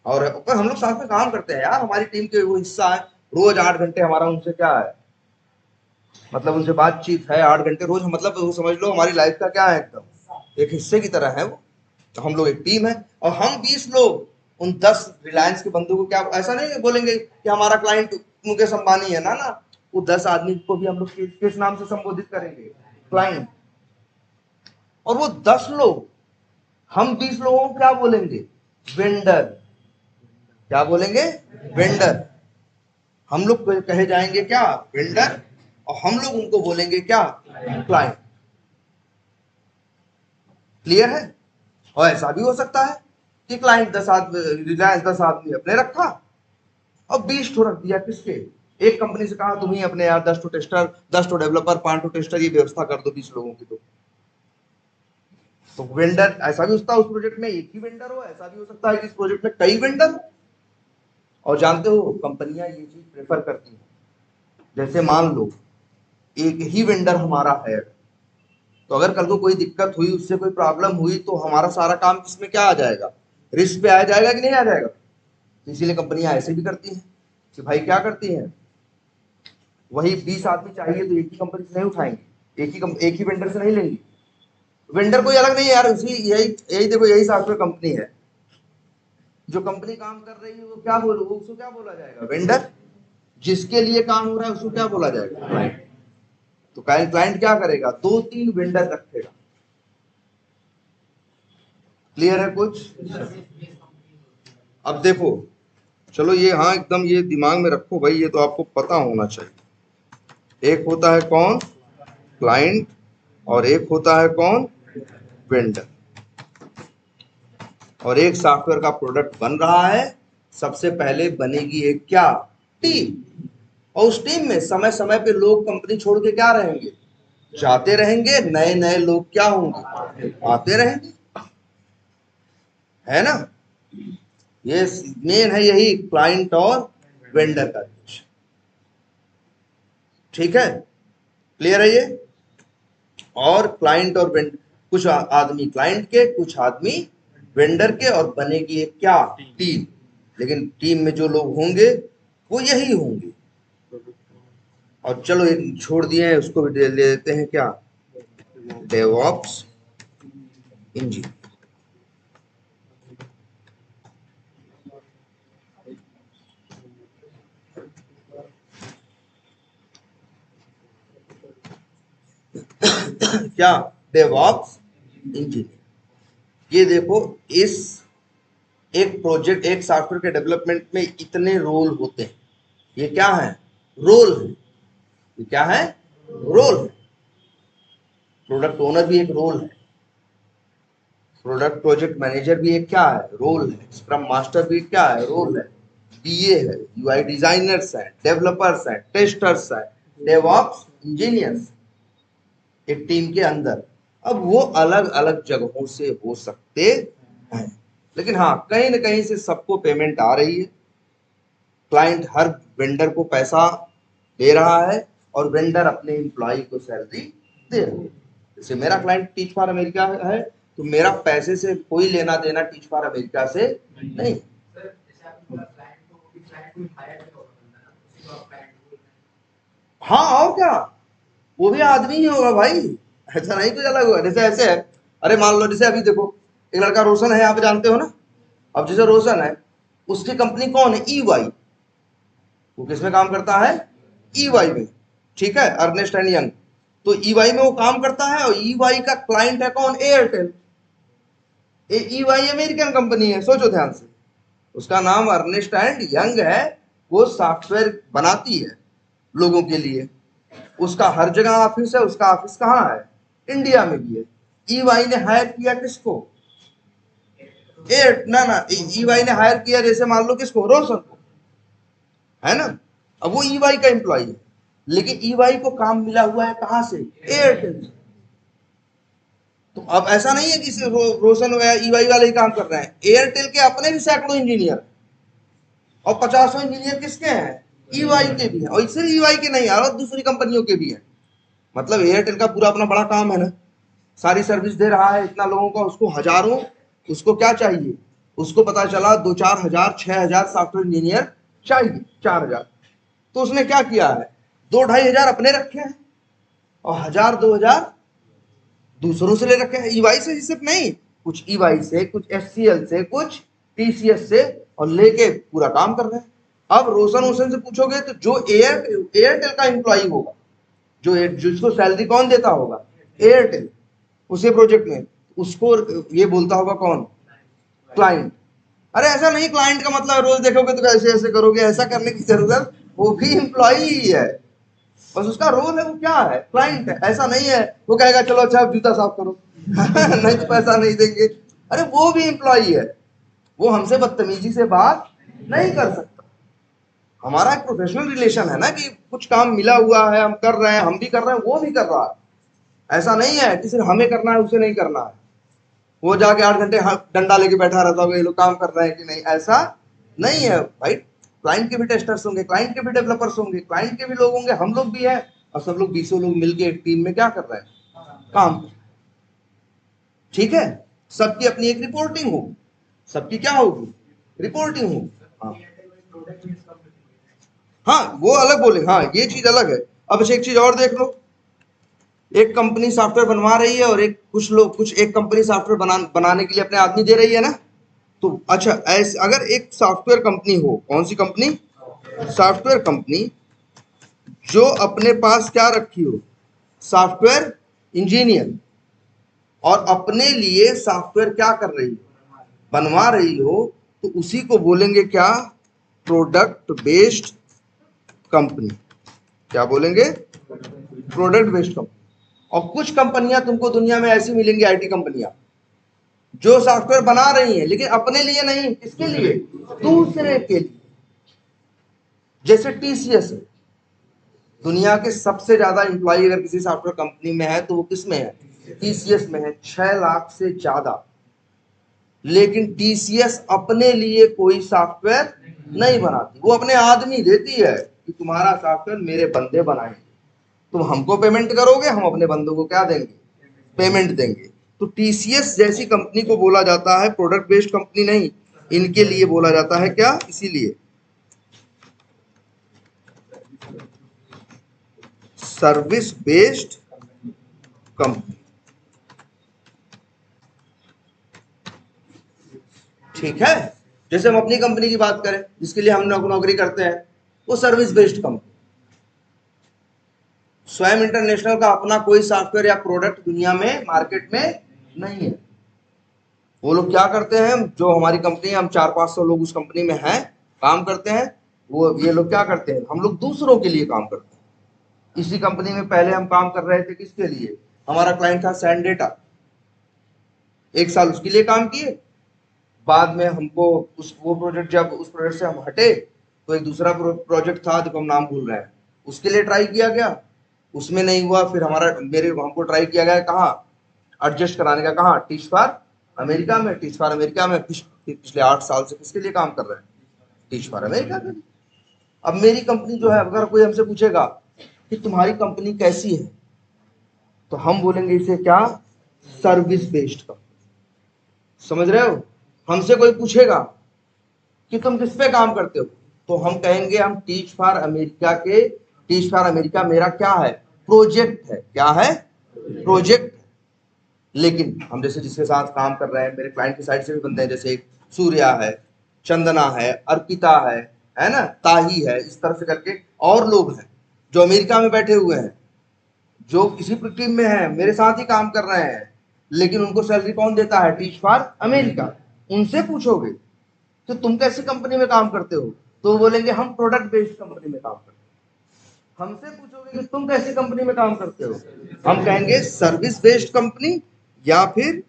S1: और हम लोग साथ में काम करते हैं यार, हमारी टीम के वो हिस्सा है। रोज 8 घंटे हमारा उनसे क्या है, मतलब उनसे बातचीत है 8 घंटे रोज, मतलब वो समझ लो हमारी लाइफ का क्या है, एकदम एक हिस्से की तरह है वो। तो हम लोग एक टीम है, और हम 20 लोग उन 10 रिलायंस के बंदों को क्या ऐसा नहीं बोलेंगे कि हमारा क्लाइंट मुकेश अंबानी है, ना ना, वो 10 आदमी को भी हम लोग किस नाम से संबोधित करेंगे? क्लाइंट। और वो 10 लोग, हम 20 लोगों को क्या बोलेंगे? वेंडर। क्या बोलेंगे? वेंडर। हम लोग कहे जाएंगे क्या? वेंडर। और हम लोग उनको बोलेंगे क्या? क्लाइंट। क्लियर है? और ऐसा भी हो सकता है कि क्लाइंट 10 आदमी, रिलायंस 10 आदमी अपने रखा और 20 ठो रख दिया किसके? एक कंपनी से कहा तुम ही अपने यार 10 ठो टेस्टर, 10 ठो डेवलपर, 5 ठो टेस्टर ये व्यवस्था कर दो 20 लोगों की। तो वेंडर ऐसा भी हो सकता है उस प्रोजेक्ट में एक ही वेंडर हो, ऐसा भी हो सकता है कि इस प्रोजेक्ट में कई वेंडर हो। और जानते हो कंपनियां ये चीज प्रेफर करती हैं। जैसे मान लो एक ही वेंडर हमारा है, तो अगर कल को कोई दिक्कत हुई, उससे कोई प्रॉब्लम हुई, तो हमारा सारा काम किसमें क्या आ जाएगा? रिस्क पे आ जाएगा कि नहीं आ जाएगा? इसीलिए कंपनियां ऐसे भी करती हैं कि भाई क्या करती हैं, वही 20 आदमी चाहिए तो एक ही कंपनी से नहीं उठाएंगे, एक ही वेंडर से नहीं लेंगे। वेंडर कोई अलग नहीं है यार, उसी यही यही देखो, यही सॉफ्टवेयर कंपनी है। जो कंपनी काम कर रही है वो क्या बोलो, उसको क्या बोला जाएगा? वेंडर। जिसके लिए काम हो रहा है उसको क्या बोला जाएगा? तो क्लाइंट क्या करेगा? 2-3 वेंडर रखेगा। क्लियर है कुछ? अब देखो, चलो ये, हाँ एकदम ये दिमाग में रखो भाई, ये तो आपको पता होना चाहिए। एक होता है कौन? क्लाइंट। और एक होता है कौन? वेंडर। और एक सॉफ्टवेयर का प्रोडक्ट बन रहा है, सबसे पहले बनेगी एक क्या? टीम। और उस टीम में समय समय पे लोग कंपनी छोड़ के क्या रहेंगे? जाते रहेंगे। नए नए लोग क्या होंगे? आते रहेंगे। है ना? ये मेन है यही क्लाइंट और वेंडर का रिलेशन। ठीक है? क्लियर है ये? और क्लाइंट और वेंडर, कुछ आदमी क्लाइंट के, कुछ आदमी वेंडर के, और बनेगी एक क्या? टीम। लेकिन टीम में जो लोग होंगे वो यही होंगे। और चलो एक छोड़ दिए हैं, उसको भी ले लेते हैं क्या? DevOps engineer. क्या? DevOps engineer. ये देखो, इस एक प्रोजेक्ट, एक सॉफ्टवेयर के डेवलपमेंट में इतने रोल होते हैं। ये क्या है? रोल है। ये क्या है? रोल है। प्रोडक्ट ओनर भी एक रोल है, प्रोडक्ट प्रोजेक्ट मैनेजर भी एक क्या है? रोल है। स्क्रम मास्टर भी क्या है? रोल है। बीए है, यूआई डिजाइनर्स हैं, डेवलपर्स हैं, टेस्टर्स हैं, डेवऑप्स इंजीनियर्स, एक टीम के अंदर। अब वो अलग अलग जगहों से हो सकते हैं, लेकिन हाँ कहीं ना कहीं से सबको पेमेंट आ रही है। क्लाइंट हर वेंडर को पैसा दे रहा है और वेंडर अपने एम्प्लॉय को सैलरी दे रहा है। जैसे मेरा क्लाइंट टीच फॉर अमेरिका है, तो मेरा पैसे से कोई लेना देना टीच फॉर अमेरिका से नहीं। हाँ और क्या, वो भी आदमी ही होगा भाई, ऐसा नहीं कुछ अलग होगा। जैसे ऐसे है, अरे मान लो जैसे अभी देखो, एक लड़का रोशन है, आप जानते हो ना। अब जैसे रोशन है, उसकी कंपनी कौन है? ईवाई। वो किसमें काम करता है? ईवाई में। ठीक है, अर्नेस्ट एंड यंग। तो ईवाई में वो काम करता है, और ईवाई का क्लाइंट है कौन? एयरटेल। ईवाई अमेरिकन कंपनी है, सोचो ध्यान से। उसका नाम अर्नेस्ट एंड यंग है, वो सॉफ्टवेयर बनाती है लोगों के लिए। उसका हर जगह ऑफिस है। उसका ऑफिस कहाँ है? इंडिया में भी है। ईवाई ने हायर किया किसको? एयर ना ना, ईवाई ने हायर किया जैसे मान लो किसको? रोशन को। है ना? अब वो ईवाई का एम्प्लॉय है, लेकिन ईवाई को काम मिला हुआ है कहां से? एयरटेल से। तो अब ऐसा नहीं है कि रोशन या ईवाई वाले ही काम कर रहे हैं, एयरटेल के अपने भी सैकड़ों इंजीनियर और 50 इंजीनियर किसके हैं? ईवाई के भी हैं। और सिर्फ ईवाई के नहीं यार, और दूसरी कंपनियों के भी हैं। मतलब एयरटेल का पूरा अपना बड़ा काम है ना, सारी सर्विस दे रहा है इतना लोगों को, उसको हजारों, उसको क्या चाहिए? उसको पता चला 2-4 हजार 6 हजार सॉफ्टवेयर इंजीनियर चाहिए, 4 हजार। तो उसने क्या किया है? 2-2.5 हजार अपने रखे हैं और 1-2 हजार दूसरों से ले रखे हैं। ईवाई से सिर्फ नहीं, कुछ ईवाई से, कुछ एचसीएल से, कुछ टीसीएस से, और लेके पूरा काम कर रहे हैं। अब रोशन ओशन से पूछोगे तो जो एयरटेल का एम्प्लॉई होगा, जिसको सैलरी कौन देता होगा, एयरटेल, उसी प्रोजेक्ट में, उसको ये बोलता होगा कौन, क्लाइंट। अरे ऐसा नहीं, क्लाइंट का मतलब रोज देखोगे तो ऐसे ऐसे करोगे, ऐसा करने की जरूरत, वो भी एम्प्लॉय ही है, बस उसका रोल है वो क्या है, क्लाइंट है। ऐसा नहीं है वो कहेगा चलो अच्छा जूता साफ करो नहीं तो पैसा नहीं देंगे। अरे वो भी एम्प्लॉय है, वो हमसे बदतमीजी से बात नहीं कर सकता। हमारा एक प्रोफेशनल रिलेशन है ना, कि कुछ काम मिला हुआ है, हम कर रहे हैं, हम भी कर रहे हैं, वो भी कर रहा है। ऐसा नहीं है कि सिर्फ हमें करना है उसे नहीं करना है, वो जाके 8 घंटे डंडा लेके बैठा रहता होगा ये लोग काम कर रहे हैं कि नहीं, ऐसा नहीं है भाई। क्लाइंट के भी टेस्टर्स होंगे, क्लाइंट के भी डेवलपर्स होंगे, क्लाइंट के भी लोग होंगे, हम लोग भी हैं, और सब लोग 20 लोग मिलके एक टीम में क्या कर रहे हैं, काम। ठीक है, सबकी अपनी एक रिपोर्टिंग होगी, सबकी क्या होगी, रिपोर्टिंग होगी। हाँ हाँ, वो अलग बोले, हाँ ये चीज अलग है। अब एक चीज और देख लो, एक कंपनी सॉफ्टवेयर बनवा रही है और एक कंपनी सॉफ्टवेयर बनाने के लिए अपने आदमी दे रही है ना। तो अच्छा, ऐसे अगर एक सॉफ्टवेयर कंपनी हो, कौन सी कंपनी, सॉफ्टवेयर कंपनी, जो अपने पास क्या रखी हो, सॉफ्टवेयर इंजीनियर, और अपने लिए सॉफ्टवेयर क्या कर रही हो, बनवा रही हो, तो उसी को बोलेंगे क्या, प्रोडक्ट बेस्ड कंपनी। क्या बोलेंगे, प्रोडक्ट बेस्ड कंपनी। और कुछ कंपनियां तुमको दुनिया में ऐसी मिलेंगी, आईटी कंपनियां, जो सॉफ्टवेयर बना रही हैं लेकिन अपने लिए नहीं, किसके लिए, दूसरे के लिए। जैसे टीसीएस है, दुनिया के सबसे ज्यादा एम्प्लॉय अगर किसी सॉफ्टवेयर कंपनी में है तो वो किस में है, टीसीएस में है, 6 लाख से ज्यादा। लेकिन टीसीएस अपने लिए कोई सॉफ्टवेयर नहीं बनाती, वो अपने आदमी देती है कि तुम्हारा सॉफ्टवेयर मेरे बंदे बनाएंगे, तुम हमको पेमेंट करोगे, हम अपने बंदों को क्या देंगे, पेमेंट देंगे। तो टीसीएस जैसी कंपनी को बोला जाता है प्रोडक्ट बेस्ड कंपनी, नहीं, इनके लिए बोला जाता है क्या, इसीलिए सर्विस बेस्ड कंपनी। ठीक है, जैसे हम अपनी कंपनी की बात करें जिसके लिए हम नौकरी करते हैं, वो सर्विस बेस्ड कंपनी। स्वयं इंटरनेशनल का अपना कोई सॉफ्टवेयर या प्रोडक्ट दुनिया में मार्केट में नहीं है। वो लोग क्या करते हैं, जो हमारी कंपनी, हम 400-500 लोग उस कंपनी में हैं, काम करते हैं, वो ये लोग क्या करते हैं, हम लोग दूसरों के लिए काम करते हैं। इसी कंपनी में पहले हम काम कर रहे थे किसके लिए, हमारा क्लाइंट था सैनडेटा, 1 साल उसके लिए काम किए। बाद में हमको वो प्रोजेक्ट, जब उस प्रोजेक्ट से हम हटे तो एक दूसरा प्रोजेक्ट था, जो हम नाम भूल रहे हैं, उसके लिए ट्राई किया गया, उसमें नहीं हुआ, फिर हमको ट्राई किया गया कहाँ, एडजस्ट कराने का, कहाँ, टीच फॉर अमेरिका में। टीच फॉर अमेरिका में पिछले 8 साल से किसके लिए काम कर रहे हैं, टीच फॉर अमेरिका के लिए। अब मेरी कंपनी जो है, अगर कोई हमसे पूछेगा कि तुम्हारी कंपनी कैसी है, तो हम बोलेंगे इसे क्या, सर्विस बेस्ड कंपनी। समझ रहे हो, हमसे कोई पूछेगा कि तुम किस पे काम करते हो, तो हम कहेंगे हम टीच फॉर अमेरिका के, टीच फॉर अमेरिका मेरा क्या है, प्रोजेक्ट है। क्या है, प्रोजेक्ट। लेकिन हम जैसे जिसके साथ काम कर रहे हैं, मेरे क्लाइंट की साइड से भी बंदे हैं, जैसे एक सूर्या है, चंदना है, अर्पिता है ना, ताही है, इस तरह से करके और लोग हैं जो अमेरिका में बैठे हुए हैं, जो किसी टीम में है, मेरे साथ ही काम कर रहे हैं, लेकिन उनको सैलरी कौन देता है, टीच फॉर अमेरिका। उनसे पूछोगे तो तुम कैसी कंपनी में काम करते हो, तो बोलेंगे हम प्रोडक्ट बेस्ड कंपनी में काम करते हैं। हमसे पूछोगे कि तुम कैसी कंपनी में काम करते हो, हम कहेंगे सर्विस बेस्ड कंपनी, या फिर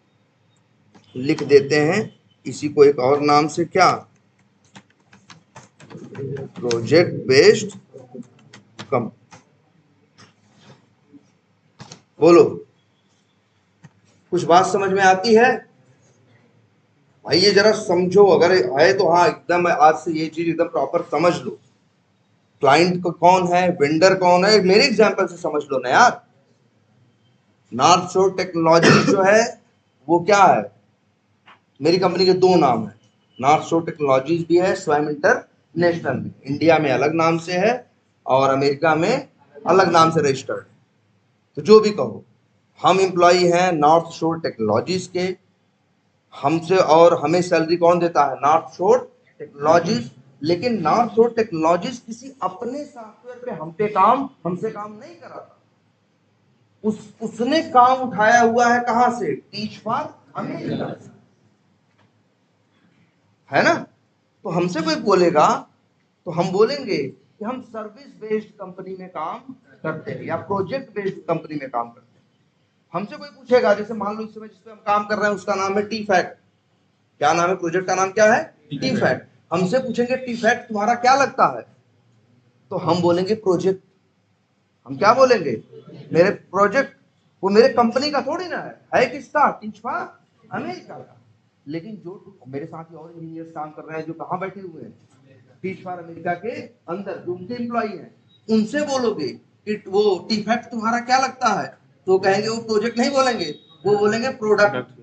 S1: लिख देते हैं इसी को एक और नाम से, क्या, प्रोजेक्ट बेस्ड कंपनी। बोलो, कुछ बात समझ में आती है भाई, ये जरा समझो, अगर है तो हाँ एकदम आज से ये चीज एकदम प्रॉपर समझ लो। क्लाइंट को कौन है, वेंडर कौन है, मेरे एग्जांपल से समझ लो ना यार। नॉर्थ शोर टेक्नोलॉजी जो है वो क्या है, मेरी कंपनी के 2 नाम है, नॉर्थ शोर टेक्नोलॉजीज भी है, स्वयं इंटरनेशनल भी, इंडिया में अलग नाम से है और अमेरिका में अलग नाम से रजिस्टर्ड। तो जो भी कहो, हम एम्प्लॉई हैं नॉर्थ शोर टेक्नोलॉजीज के, हमसे, और हमें सैलरी कौन देता है, नॉर्थ शोर टेक्नोलॉजीज। लेकिन नॉर्थ शोर टेक्नोलॉजीज किसी अपने सॉफ्टवेयर पे हमसे काम नहीं कर रहा था। उसने काम उठाया हुआ है कहां से? टीच फॉर अमेरिका, है ना। तो हमसे कोई बोलेगा तो हम बोलेंगे कि हम सर्विस बेस्ड कंपनी में काम करते हैं या प्रोजेक्ट बेस्ड कंपनी में काम करते हैं। हमसे कोई पूछेगा, जैसे मान लो इस समय जिस पे हम काम कर रहे हैं उसका नाम है टी फैक्ट। क्या नाम है? प्रोजेक्ट का नाम क्या है? T fact. हमसे पूछेंगे टी फैक्ट तुम्हारा क्या लगता है, तो हम बोलेंगे प्रोजेक्ट। हम क्या बोलेंगे? मेरे प्रोजेक्ट। वो मेरे कंपनी का थोड़ी ना है किसका? टीच फॉर अमेरिका का। लेकिन जो मेरे साथ और इंजीनियर्स काम कर रहे हैं जो कहाँ बैठे हुए हैं? टीच फॉर अमेरिका के अंदर, जो उनके एम्प्लॉई हैं, उनसे बोलोगे कि वो टी फैक्ट तुम्हारा क्या लगता है, तो कहेंगे, वो प्रोजेक्ट नहीं बोलेंगे, वो बोलेंगे प्रोडक्ट।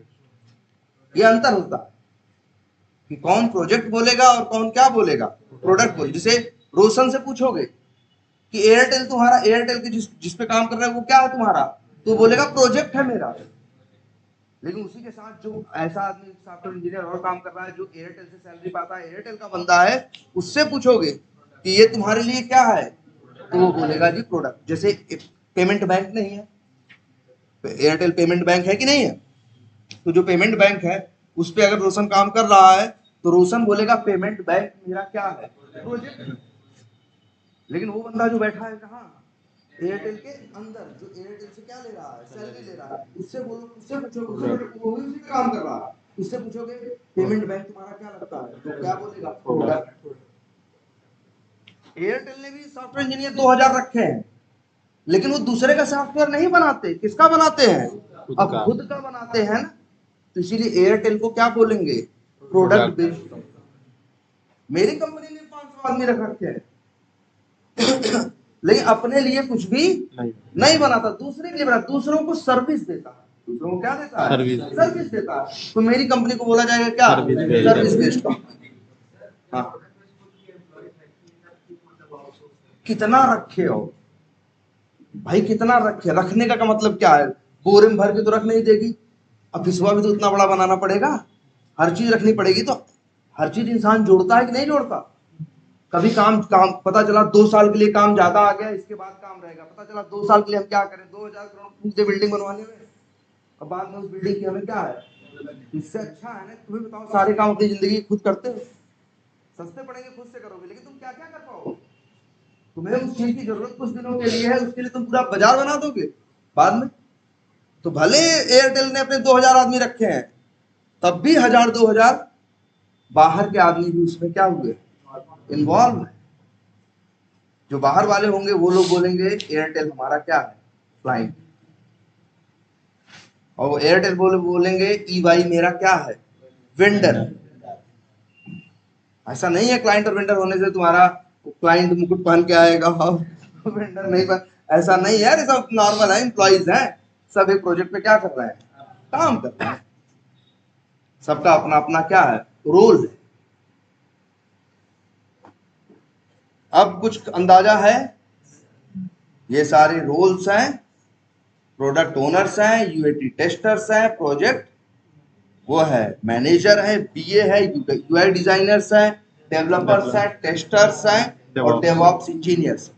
S1: ये अंतर होता है कि कौन प्रोजेक्ट बोलेगा और कौन क्या बोलेगा, प्रोडक्ट बोले। जिसे रोशन से पूछोगे कि एयरटेल तुम्हारा, एयरटेल के जिस पे काम कर रहा है वो क्या है तुम्हारा, तो बोलेगा प्रोजेक्ट है मेरा। लेकिन उसी के साथ जो ऐसा आदमी सॉफ्टवेयर इंजीनियर और काम कर रहा है जो एयरटेल से सैलरी पाता है, एयरटेल का बंदा है, उससे पूछोगे कि ये तुम्हारे लिए क्या है, तो वो बोलेगा जी प्रोडक्ट। जैसे पेमेंट बैंक नहीं है, एयरटेल पेमेंट बैंक है कि नहीं है, तो जो पेमेंट बैंक है उस पर अगर रोशन काम कर रहा है तो रोशन बोलेगा पेमेंट बैंक मेरा क्या है, प्रोजेक्ट। लेकिन वो बंदा जो बैठा है कहाँ, एयरटेल के अंदर, जो एयरटेल से क्या ले रहा है, सैलरी ले रहा है, उससे बोलो, उससे पूछोगे, वो भी उसी पे काम कर रहा है, उससे पूछोगे पेमेंट बैंक तुम्हारा क्या लगता है, तो क्या बोलेगा, प्रोडक्ट। एयरटेल ने भी सॉफ्टवेयर इंजीनियर 2000 रखे हैं, लेकिन वो दूसरे का सॉफ्टवेयर नहीं बनाते। किसका बनाते हैं? अब खुद का बनाते हैं ना। तो इसीलिए एयरटेल को क्या बोलेंगे, प्रोडक्ट बेस्ड। मेरी कंपनी ने 500 आदमी रख रखे हैं लेकिन अपने लिए कुछ भी नहीं बनाता, दूसरे के लिए बनाता, दूसरों को सर्विस देता है। दूसरों को क्या देता है? सर्विस देता है। तो मेरी कंपनी को बोला जाएगा क्या? Service based company. हाँ, कितना रखे हो भाई, कितना रखे? रखने का मतलब क्या है? बोरे में भर के तो रख नहीं देगी, अब पिछवा भी तो उतना बड़ा बनाना पड़ेगा, हर चीज रखनी पड़ेगी। तो हर चीज इंसान जोड़ता है कि नहीं जोड़ता? कभी काम काम पता चला 2 साल के लिए काम ज्यादा आ गया, इसके बाद काम रहेगा, पता चला 2 साल के लिए हम क्या करें, 2000 करोड़ से बिल्डिंग बनवाने में, अब बाद में उस बिल्डिंग की हमें क्या है। इससे अच्छा है ना, तुम्हें बताओ, सारे काम अपनी जिंदगी खुद करते हो, सस्ते पड़ेंगे खुद से करोगे, लेकिन तुम क्या क्या कर पाओगे? तुम्हें उस चीज की जरूरत कुछ दिनों के लिए है, उसके लिए तुम पूरा बाजार बना दोगे बाद में। तो भले एयरटेल ने अपने 2000 आदमी रखे हैं, तब भी 1000 2000 बाहर के आदमी भी उसमें क्या हुए, इन्वॉल्व है। जो बाहर वाले होंगे वो लोग बोलेंगे एयरटेल हमारा क्या है, क्लाइंट। और वो एयरटेल बोलेंगे ईवाई मेरा क्या है, वेंडर। ऐसा नहीं है क्लाइंट और वेंडर होने से तुम्हारा क्लाइंट मुकुट पहन के आएगा और वेंडर नहीं पहन, ऐसा नहीं है। ये सब नॉर्मल है, एम्प्लॉइज हैं, सब एक प्रोजेक्ट पे क्या कर रहे हैं, काम कर रहे हैं। सबका अपना अपना क्या है, रोल है। अब कुछ अंदाजा है, ये सारे रोल्स हैं, प्रोडक्ट ओनर्स हैं, यूएटी टेस्टर्स हैं, प्रोजेक्ट वो है मैनेजर है, बीए है, यूआई डिजाइनर्स हैं, डेवलपर्स हैं, टेस्टर्स हैं और डेवऑप्स इंजीनियर्स।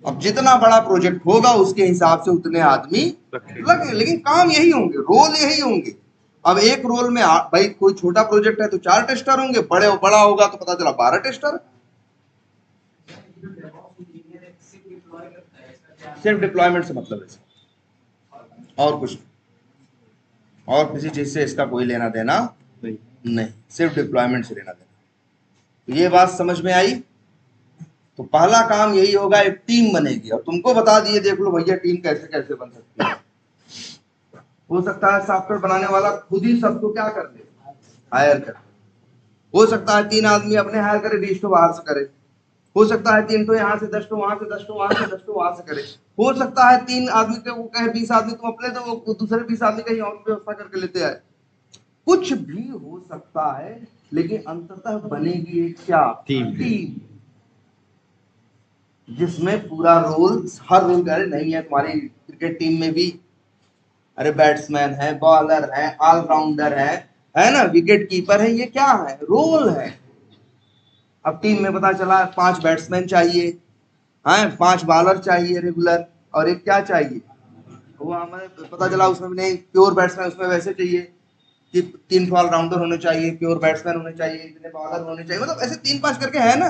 S1: अब जितना बड़ा प्रोजेक्ट होगा उसके हिसाब से उतने आदमी लगे, लेकिन काम यही होंगे, रोल यही होंगे। अब एक रोल में भाई कोई छोटा प्रोजेक्ट है तो 4 टेस्टर होंगे, बड़ा होगा तो पता चला 12 टेस्टर। सिर्फ डिप्लॉयमेंट से मतलब है, और कुछ और किसी चीज से इसका कोई लेना देना नहीं, सिर्फ डिप्लॉयमेंट से लेना देना। तो ये बात समझ में आई। तो पहला काम यही होगा, एक टीम बनेगी, और तुमको बता दिए, देख लो भैया टीम कैसे कैसे बन सकती है। हो सकता है सॉफ्टवेयर बनाने वाला खुद ही सबको क्या कर ले, हायर कर। हो सकता है 3 आदमी अपने हायर करे, 20 तो बाहर से करे। हो सकता है 3 तो यहाँ से, 10 तो वहां से, 10 तो वहां से, 10 तो वहां से करे। हो सकता है 3 आदमी के वो कहे 20 आदमी तुम अपने दो, वो दूसरे 20 आदमी कहीं और व्यवस्था करके लेते आए। कुछ भी हो सकता है, लेकिन अंततः बनेगी एक क्या, टीम। जिसमें पूरा रोल, हर रोल करे नहीं है। तुम्हारी क्रिकेट टीम में भी अरे बैट्समैन है, बॉलर है, ऑलराउंडर है ना, विकेट कीपर है, ये क्या है, रोल है। अब टीम में पता चला 5 बैट्समैन चाहिए, हाँ 5 बॉलर चाहिए रेगुलर, और एक क्या चाहिए, वो हमें पता चला उसमें भी नहीं प्योर बैट्समैन, उसमें वैसे चाहिए कि 3 ऑलराउंडर होने चाहिए, प्योर बैट्समैन होने चाहिए, इतने बॉलर होने चाहिए, मतलब ऐसे 3-5 करके है ना,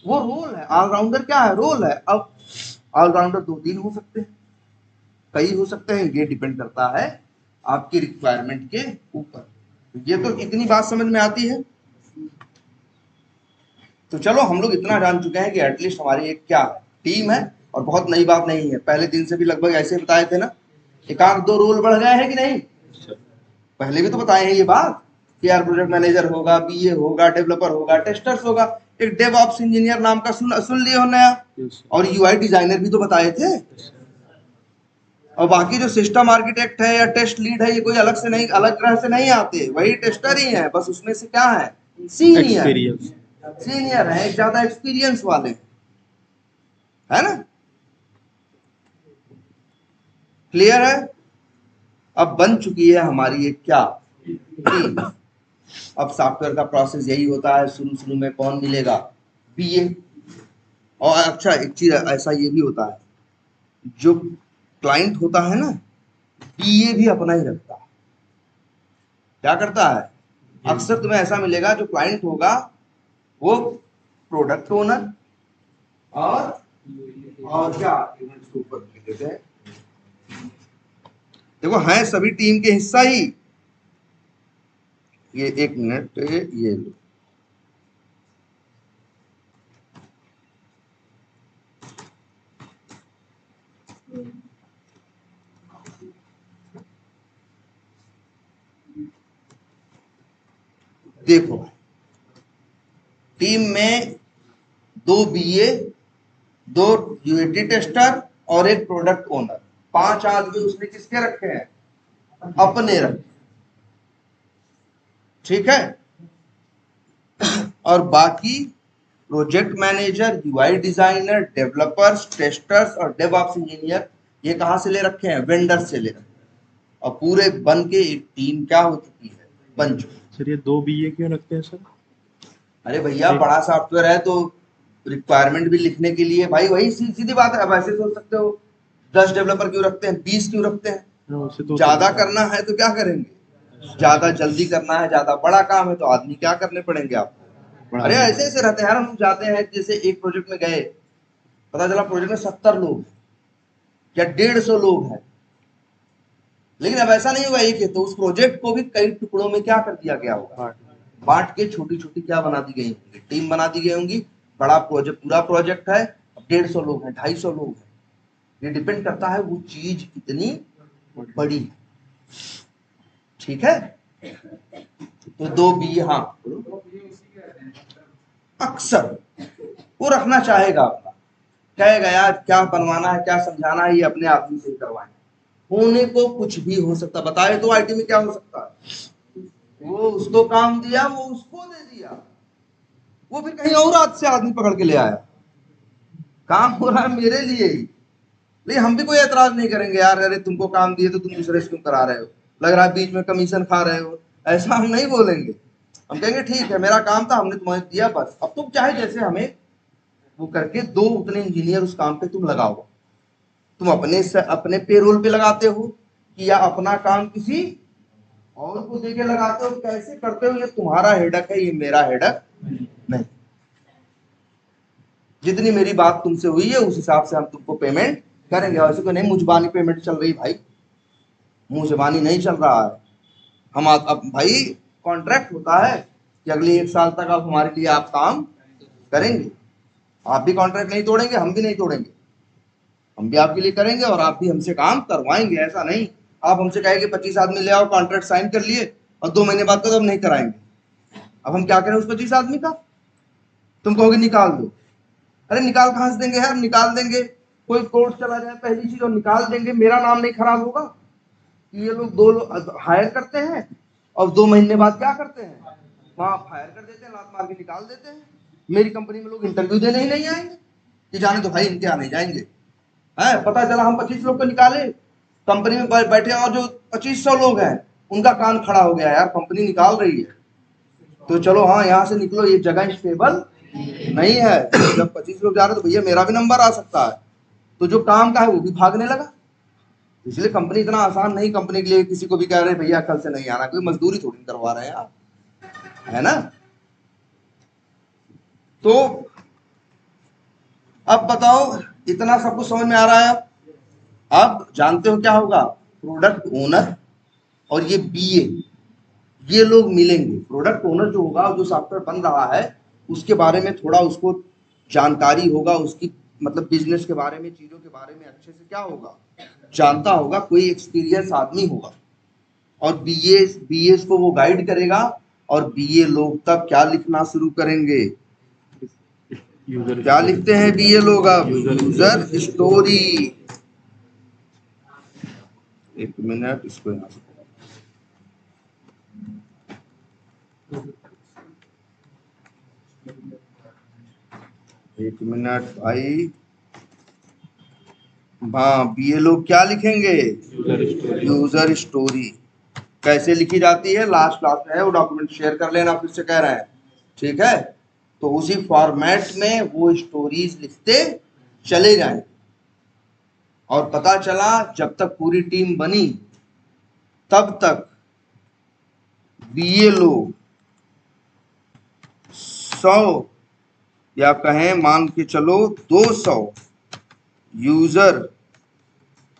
S1: वो रोल है। ऑलराउंडर क्या है, रोल है। अब ऑलराउंडर 2-3 हो सकते हैं, कई हो सकते हैं, ये डिपेंड करता है आपकी रिक्वायरमेंट के ऊपर। ये तो इतनी बात समझ में आती है। तो चलो हम लोग इतना जान चुके हैं कि एटलीस्ट हमारी एक क्या है, टीम है, और बहुत नई बात नहीं है, पहले दिन से भी लगभग ऐसे बताए थे ना। एक आध 2 रोल बढ़ गए हैं कि नहीं, पहले भी तो बताए हैं ये बात कि यार प्रोजेक्ट मैनेजर होगा, बीए होगा, डेवलपर होगा, टेस्टर्स होगा, एक डेवऑप्स इंजीनियर नाम का सुन लिए हो नया, और यूआई डिजाइनर भी तो बताए थे। और बाकी जो सिस्टम आर्किटेक्ट है या टेस्ट लीड है, ये कोई अलग से नहीं, अलग ग्रह से नहीं आते, वही टेस्टर ही है, बस उसमें से क्या है, सीनियर है, ज्यादा एक्सपीरियंस वाले, है ना। क्लियर है। अब बन चुकी है हमारी एक क्या, टीम। अब सॉफ्टवेयर का प्रोसेस यही होता है, शुरू शुरू में कौन मिलेगा, बीए। और अच्छा एक चीज ऐसा ये भी होता है, जो क्लाइंट होता है ना, बीए भी अपना ही रखता है। क्या करता है, अक्सर तुम्हें ऐसा मिलेगा, जो क्लाइंट होगा वो प्रोडक्ट ओनर और क्या, इसके ऊपर लिख देते हैं, देखो है सभी टीम के हिस्सा ही। ये 1 मिनट, ये लो, देखो टीम में 2 बीए, 2 यूएटी टेस्टर और एक प्रोडक्ट ओनर, 5 आदमी उसने किसके रखे हैं, अपने रखे, ठीक है। और बाकी project manager, UI designer, developers, testers और डेवऑप्स इंजीनियर, ये कहां से ले रखे हैं, वेंडर से ले रखे हैं। और पूरे बन के एक टीम क्या हो चुकी है, बन चुकी है।
S2: सर ये 2 बीए क्यों रखते हैं सर?
S1: अरे भैया बड़ा सॉफ्टवेयर है तो रिक्वायरमेंट भी लिखने के लिए, भाई वही सीधी बात है। अब ऐसे सोच सकते हो 10 डेवलपर क्यों रखते हैं, 20 क्यों रखते हैं,
S2: तो
S1: ज्यादा करना है तो क्या करेंगे, ज्यादा जल्दी करना है, ज्यादा बड़ा काम है तो आदमी क्या करने पड़ेंगे आपको। अरे ऐसे ऐसे रहते हैं यार, हम जाते हैं, जैसे एक प्रोजेक्ट में गए, पता चला प्रोजेक्ट में 70 लोग या 150 लोग हैं, लेकिन अब ऐसा नहीं होगा एक है, तो उस प्रोजेक्ट को भी कई टुकड़ों में क्या कर दिया गया होगा, बांट के छोटी छोटी क्या बना दी गई होंगी, टीम बना दी गई होंगी। बड़ा प्रोजेक्ट, पूरा प्रोजेक्ट है, 150 लोग हैं, 250 लोग हैं, ये डिपेंड करता है वो चीज कितनी बड़ी है, ठीक है। तो 2 बी, हाँ अक्सर वो रखना चाहेगा अपना, कहेगा यार क्या बनवाना है, क्या समझाना है, ये अपने आदमी से करवाएं। होने को कुछ भी हो सकता, बताए तो आईटी में क्या हो सकता है, वो उसको काम दिया, वो उसको दे दिया, वो फिर कहीं और हाथ से आदमी पकड़ के ले आया, काम हो रहा है मेरे लिए ही। लेकिन हम भी कोई एतराज नहीं करेंगे यार, अरे तुमको काम दिए तो तुम दूसरे से क्यों करा रहे हो, लग रहा है बीच में कमीशन खा रहे हो, ऐसा हम नहीं बोलेंगे। हम कहेंगे ठीक है मेरा काम था, हमने तुम्हें दिया, बस अब तुम चाहे जैसे हमें वो करके दो, उतने इंजीनियर उस काम पे तुम लगाओ। तुम अपने पेरोल पे लगाते हो कि या अपना काम किसी और को देके लगाते हो, कैसे करते हो, ये तुम्हारा हेडक है, ये मेरा हेडक नहीं। जितनी मेरी बात तुमसे हुई है उस हिसाब से हम तुमको पेमेंट करेंगे, वैसे तो नहीं मुझबानी पेमेंट चल रही भाई, मुंह जबानी नहीं चल रहा है। हम अब भाई कॉन्ट्रैक्ट होता है कि अगले 1 साल तक आप हमारे लिए आप काम करेंगे, आप भी कॉन्ट्रैक्ट नहीं तोड़ेंगे, हम भी नहीं तोड़ेंगे, हम भी आपके लिए करेंगे और आप भी हमसे काम करवाएंगे। ऐसा नहीं आप हमसे कहेंगे 25 आदमी ले आओ, कॉन्ट्रैक्ट साइन कर लिए और 2 महीने बाद तो हम नहीं कराएंगे। अब हम क्या करें उस 25 आदमी का, तुम कहोगे निकाल दो, अरे निकाल कहां से देंगे यार, निकाल देंगे कोई कोर्ट चला जाए पहली चीज, और निकाल देंगे, मेरा नाम नहीं खराब होगा कि ये लोग 2 लोग हायर करते हैं और 2 महीने बाद क्या करते हैं, वहां फायर कर देते हैं, लात मार के निकाल देते हैं। मेरी कंपनी में लोग इंटरव्यू देने ही नहीं आएंगे कि जाने तो भाई इनके यहाँ नहीं जाएंगे, है पता चला हम 25 लोग को निकाले, कंपनी में बैठे और जो 2500 लोग हैं उनका कान खड़ा हो गया, यार कंपनी निकाल रही है तो चलो हाँ यहाँ से निकलो, ये जगह स्टेबल नहीं है। जब 25 लोग जा रहे हैं तो भैया मेरा भी नंबर आ सकता है, तो जो काम का है वो भी भागने लगा। इसलिए कंपनी इतना आसान नहीं, कंपनी के लिए किसी को भी कह रहे भैया कल से नहीं आना, कोई मजदूरी थोड़ी करवा रहे हैं आप, है ना। तो अब बताओ, इतना सब कुछ समझ में आ रहा है। अब जानते हो क्या होगा, प्रोडक्ट ओनर और ये बीए, ये लोग मिलेंगे। प्रोडक्ट ओनर जो होगा, जो सॉफ्टवेयर बन रहा है उसके बारे में थोड़ा उसको जानकारी होगा, उसकी मतलब बिजनेस के बारे में, चीजों के बारे में अच्छे से क्या होगा, जानता होगा, कोई एक्सपीरियंस आदमी होगा। और बीए को वो गाइड करेगा, और बीए लोग तब क्या लिखना शुरू करेंगे। क्या लिखते हैं बीए लोग अब, यूजर स्टोरी। एक मिनट, इसको यहाँ से एक मिनट भाई। हाँ, बीए लोग क्या लिखेंगे, यूजर स्टोरी। कैसे लिखी जाती है लास्ट क्लास में है, वो डॉक्यूमेंट शेयर कर लेना, फिर से कह रहे हैं, ठीक है। तो उसी फॉर्मेट में वो स्टोरीज लिखते चले जाएं। और पता चला जब तक पूरी टीम बनी तब तक बीए लोग 100 या कहें मान के चलो 200 यूजर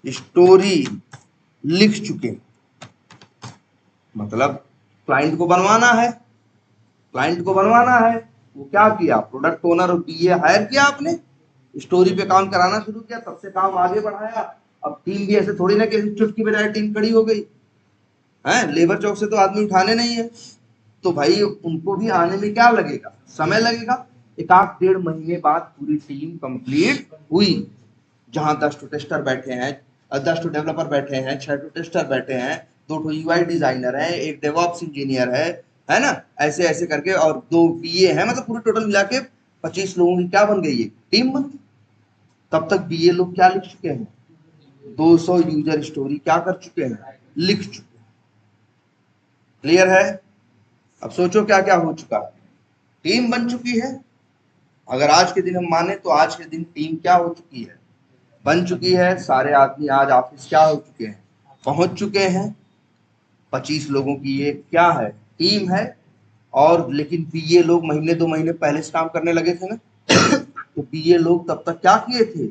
S1: स्टोरी लिख चुके। मतलब क्लाइंट को बनवाना है, क्लाइंट को बनवाना है, वो क्या किया, प्रोडक्ट ओनर और बीए हायर किया आपने, स्टोरी पे काम कराना शुरू किया, तब से काम आगे बढ़ाया। अब टीम भी ऐसे थोड़ी ना कि चुटकी बजाय टीम खड़ी हो गई है, लेबर चौक से तो आदमी उठाने नहीं है। तो भाई उनको भी आने में क्या लगेगा, समय लगेगा। एक आध 1.5 महीने बाद पूरी टीम कंप्लीट हुई, जहां 10 टेस्टर बैठे हैं, 10 डेवलपर बैठे हैं, 6 टेस्टर बैठे हैं, 2 यूआई डिजाइनर है, एक डेवऑप्स इंजीनियर है ना, ऐसे ऐसे करके, और 2 बीए हैं। मतलब पूरे टोटल मिला के 25 लोगों की क्या बन गई है, टीम बन गई। तब तक बीए लोग क्या लिख चुके हैं, 200 यूजर स्टोरी क्या कर चुके हैं, लिख चुके। क्लियर है। अब सोचो क्या क्या हो चुका है, टीम बन चुकी है। अगर आज के दिन हम माने तो आज के दिन टीम क्या हो चुकी है, बन चुकी है। सारे आदमी आज ऑफिस क्या हो चुके हैं, पहुंच चुके हैं। 25 लोगों की ये क्या है, टीम है। और लेकिन बीए लोग महीने 2 महीने पहले से काम करने लगे थे ना, तो बीए लोग तब तक क्या किए थे,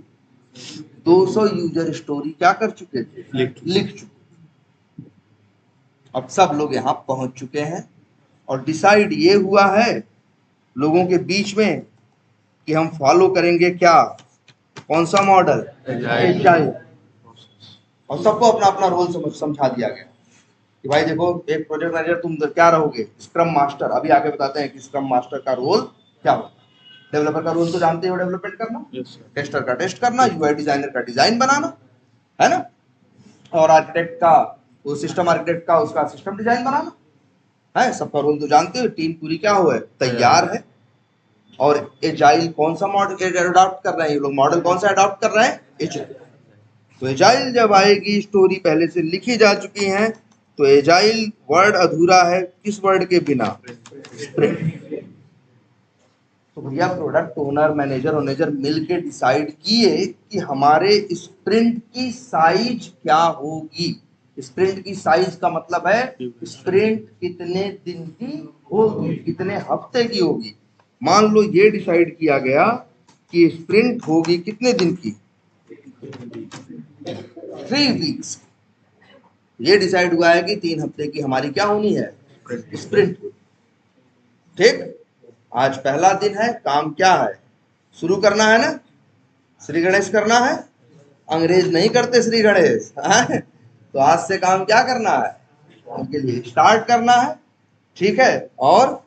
S1: 200 यूजर स्टोरी क्या कर चुके थे, लिख चुके। अब सब लोग यहाँ पहुंच चुके हैं, और डिसाइड ये हुआ है लोगों के बीच में कि हम फॉलो करेंगे क्या, कौन सा मॉडल, एजाइल। और सबको अपना अपना रोल समझा दिया गया कि भाई देखो, एक प्रोजेक्ट मैनेजर तुम क्या रहोगे, स्क्रम मास्टर। अभी आगे बताते हैं कि स्क्रम मास्टर का रोल क्या होता है। डेवलपर का रोल तो जानते हो, डेवलपमेंट करना, टेस्टर का टेस्ट करना, यूआई डिजाइनर का डिजाइन बनाना, है ना। और आर्किटेक्ट का, वो सिस्टम आर्किटेक्ट का, उसका सिस्टम डिजाइन बनाना है। सबका रोल तो जानते हो। टीम पूरी क्या हुआ है, तैयार है। और एजाइल कौन सा मॉडल अडॉप्ट कर रहे हैं ये लोग, मॉडल कौन सा अडॉप्ट कर रहे हैं, एजाइल। तो एजाइल जब आएगी, स्टोरी पहले से लिखी जा चुकी है, तो एजाइल वर्ड अधूरा है किस वर्ड के बिना, स्प्रिंट। तो भैया प्रोडक्ट ओनर, मैनेजर मिलके डिसाइड किए कि हमारे स्प्रिंट की साइज क्या होगी। स्प्रिंट की साइज का मतलब है स्प्रिंट कितने दिन की होगी, कितने हफ्ते की होगी। मान लो ये डिसाइड किया गया कि स्प्रिंट होगी कितने दिन की, 3 वीक्स। ये डिसाइड हुआ है कि 3 हफ्ते की हमारी क्या होनी है, स्प्रिंट। ठीक, आज पहला दिन है, काम क्या है, शुरू करना है ना, श्री गणेश करना है। अंग्रेज नहीं करते श्री गणेश, हाँ? तो आज से काम क्या करना है, उनके लिए स्टार्ट करना है। ठीक है, और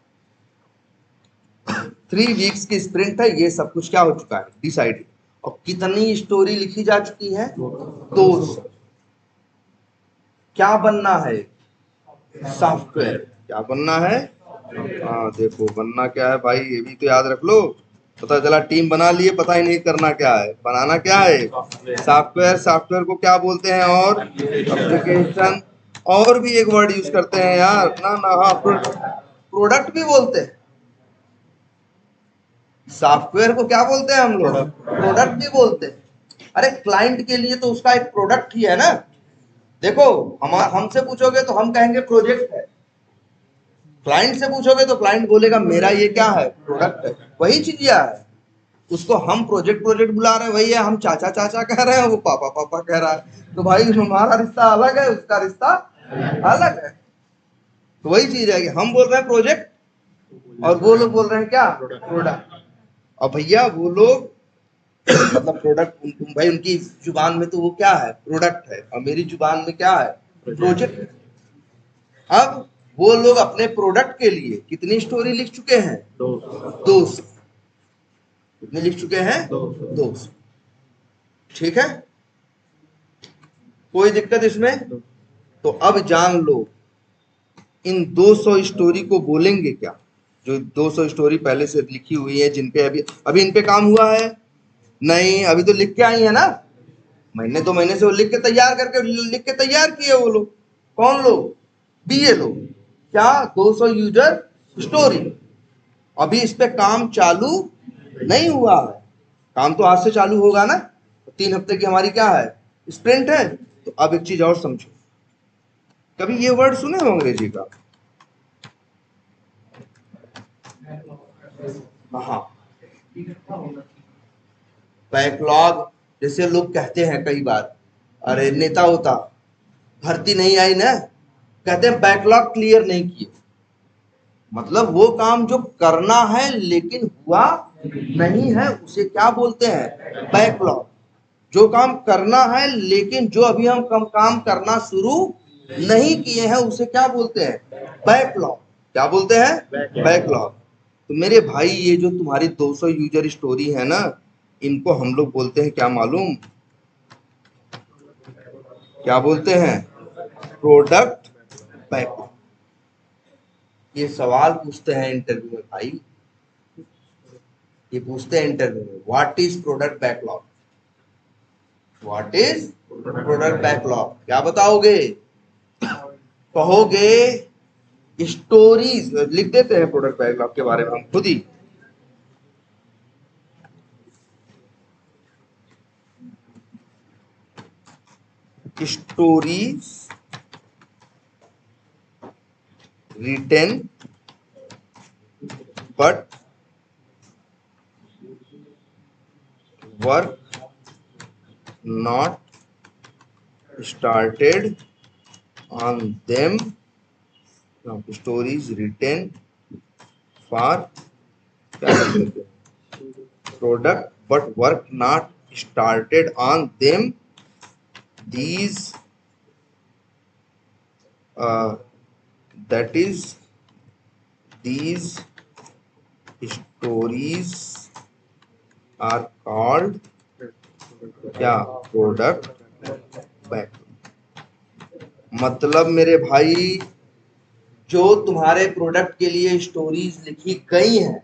S1: 3 वीक्स की स्प्रिंट है। ये सब कुछ क्या हो चुका है, डिसाइड। और कितनी स्टोरी लिखी जा चुकी है, 200। क्या बनना है, सॉफ्टवेयर। क्या बनना है, हाँ देखो बनना क्या है भाई, ये भी तो याद रख लो। पता चला टीम बना लिए, पता ही नहीं करना क्या है, बनाना क्या है, सॉफ्टवेयर। सॉफ्टवेयर को क्या बोलते हैं, और एप्लीकेशन। और भी एक वर्ड यूज करते हैं यार, ना ना, हाँ, प्रोडक्ट भी बोलते हैं। सॉफ्टवेयर को क्या बोलते हैं हम लोग? प्रोडक्ट भी बोलते हैं। अरे क्लाइंट के लिए तो उसका एक प्रोडक्ट ही है ना। देखो, हम हमसे पूछोगे तो हम कहेंगे प्रोजेक्ट है, क्लाइंट से पूछोगे तो क्लाइंट बोलेगा मेरा ये क्या है? प्रोडक्ट है। वही चीज यह है, उसको हम प्रोजेक्ट प्रोजेक्ट बुला रहे हैं, वही है हम चाचा चाचा कह रहे हैं, वो पापा पापा कह रहा है। तो भाई हमारा रिश्ता अलग है, उसका रिश्ता अलग है। तो वही चीज है कि हम बोल रहे हैं प्रोजेक्ट और वो लोग बोल रहे हैं क्या? प्रोडक्ट। और भैया वो लोग मतलब प्रोडक्ट भाई उनकी जुबान में तो वो क्या है? प्रोडक्ट है, और मेरी जुबान में क्या है? प्रोजेक्ट। अब वो लोग अपने प्रोडक्ट के लिए कितनी स्टोरी लिख चुके हैं? 200। कितने लिख चुके हैं? 200। ठीक है, कोई दिक्कत इसमें? तो अब जान लो इन 200 स्टोरी को बोलेंगे क्या? जो 200 स्टोरी पहले से लिखी हुई है, जिनपे अभी अभी इन पे काम हुआ है नहीं, अभी तो लिख के आई है ना, महीने 2 महीने से वो लिख के तैयार किए वो लोग। कौन लोग? बीए लोग। क्या? 200 यूजर स्टोरी। अभी इस पे काम चालू नहीं हुआ है, काम तो आज से चालू होगा ना। 3 हफ्ते की हमारी क्या है? स्प्रिंट है। तो अब एक चीज और समझो, कभी ये वर्ड सुने हो अंग्रेजी का? हाँ, बैकलॉग। जैसे लोग कहते हैं कई बार, अरे नेता होता भर्ती नहीं आई ना, कहते हैं बैकलॉग क्लियर नहीं किए। मतलब वो काम जो करना है लेकिन हुआ नहीं है उसे क्या बोलते हैं? बैकलॉग। जो काम करना है लेकिन जो अभी हम काम करना शुरू नहीं किए हैं उसे क्या बोलते हैं? बैकलॉग। क्या बोलते हैं? बैकलॉग। तो मेरे भाई ये जो तुम्हारी 200 यूजर स्टोरी है ना, इनको हम लोग बोलते हैं क्या मालूम? क्या बोलते हैं? Product backlog. ये सवाल पूछते हैं इंटरव्यू में भाई, ये पूछते हैं इंटरव्यू में, what is product backlog? What is product backlog? क्या बताओगे? कहोगे स्टोरीज। लिख देते हैं प्रोडक्ट बैकलॉग के बारे में हम खुद ही। Stories written but work not started on them. Now, stories written for product but work not started on them. These that is these stories are called क्या? Product back. मतलब मेरे भाई जो तुम्हारे प्रोडक्ट के लिए स्टोरीज लिखी गई हैं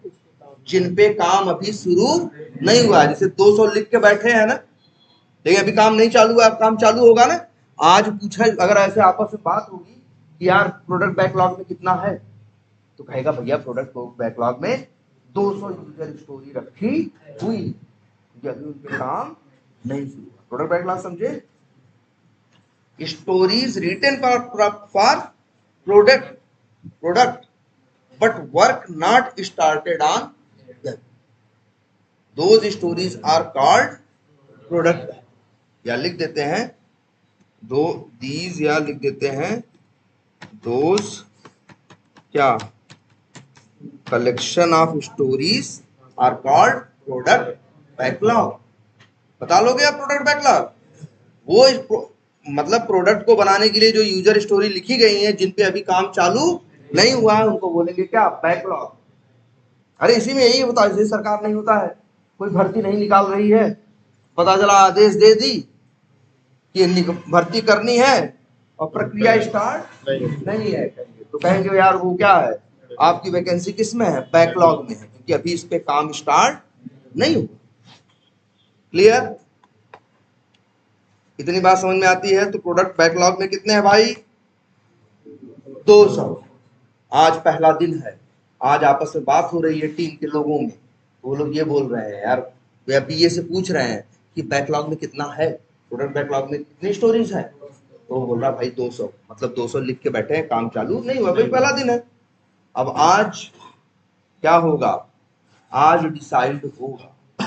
S1: जिन पे काम अभी शुरू नहीं हुआ, जैसे 200 लिख के बैठे हैं ना, लेकिन अभी काम नहीं चालू हुआ, अब काम चालू होगा ना। आज पूछा अगर ऐसे आपस में बात होगी कि यार प्रोडक्ट बैकलॉग में कितना है, तो कहेगा भैया प्रोडक्ट बैकलॉग में 200 यूजर स्टोरी रखी हुई, अभी उनके काम नहीं शुरू हुआ। प्रोडक्ट बैकलॉग समझे? Stories written for product but work not started on them. Those stories are called product। या लिख देते हैं दो these, या लिख देते हैं those क्या? collection of stories are called product backlog। बता लोगे आप प्रोडक्ट बैकलॉग? वो मतलब प्रोडक्ट को बनाने के लिए जो यूजर स्टोरी लिखी गई है जिन पे अभी काम चालू नहीं हुआ है उनको बोलेंगे क्या? बैकलॉग। अरे इसी में यही होता है, जैसे सरकार नहीं होता है, कोई भर्ती नहीं निकाल रही है, पता चला आदेश दे दी कि भर्ती करनी है और प्रक्रिया स्टार्ट नहीं है, तो कहेंगे यार वो क्या है? आपकी वैकेंसी किस में है? बैकलॉग में है, क्योंकि अभी इस पे काम स्टार्ट नहीं हुआ। क्लियर? इतनी बात समझ में आती है? तो प्रोडक्ट बैकलॉग में कितने हैं भाई? 200। आज पहला दिन है, आज आपस में बात हो रही है टीम के लोगों में, वो लोग ये बोल रहे हैं यार, या बीए से पूछ रहे हैं कि बैकलॉग में कितना है, प्रोडक्ट बैकलॉग में कितनी स्टोरीज है, तो वो बोल रहा भाई 200, मतलब 200 लिख के बैठे हैं, काम चालू नहीं हुआ, भाई पहला दिन है। अब आज क्या होगा, आज डिसाइड होगा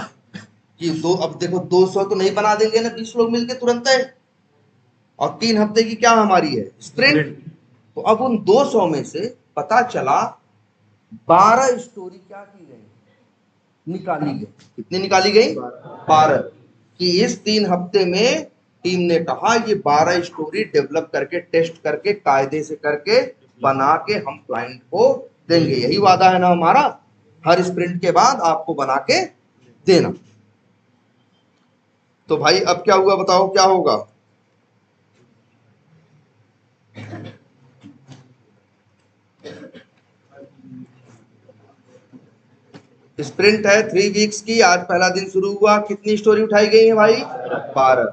S1: कि दो, अब देखो 200 तो नहीं बना देंगे ना 20 लोग मिलके तुरंत है, और 3 हफ्ते की क्या हमारी है स्प्रिंट। तो अब उन 200 में से पता चला 12 स्टोरी क्या की गई, निकाली गई। कितनी निकाली गई, 12। कि इस 3 हफ्ते में टीम ने कहा ये 12 स्टोरी डेवलप करके, टेस्ट करके, कायदे से करके, बना के हम क्लाइंट को देंगे। यही वादा है ना हमारा, हर स्प्रिंट के बाद आपको बना के देना। तो भाई अब क्या हुआ, बताओ क्या होगा। स्प्रिंट है 3 वीक्स की, आज पहला दिन शुरू हुआ। कितनी स्टोरी उठाई गई है भाई, 12।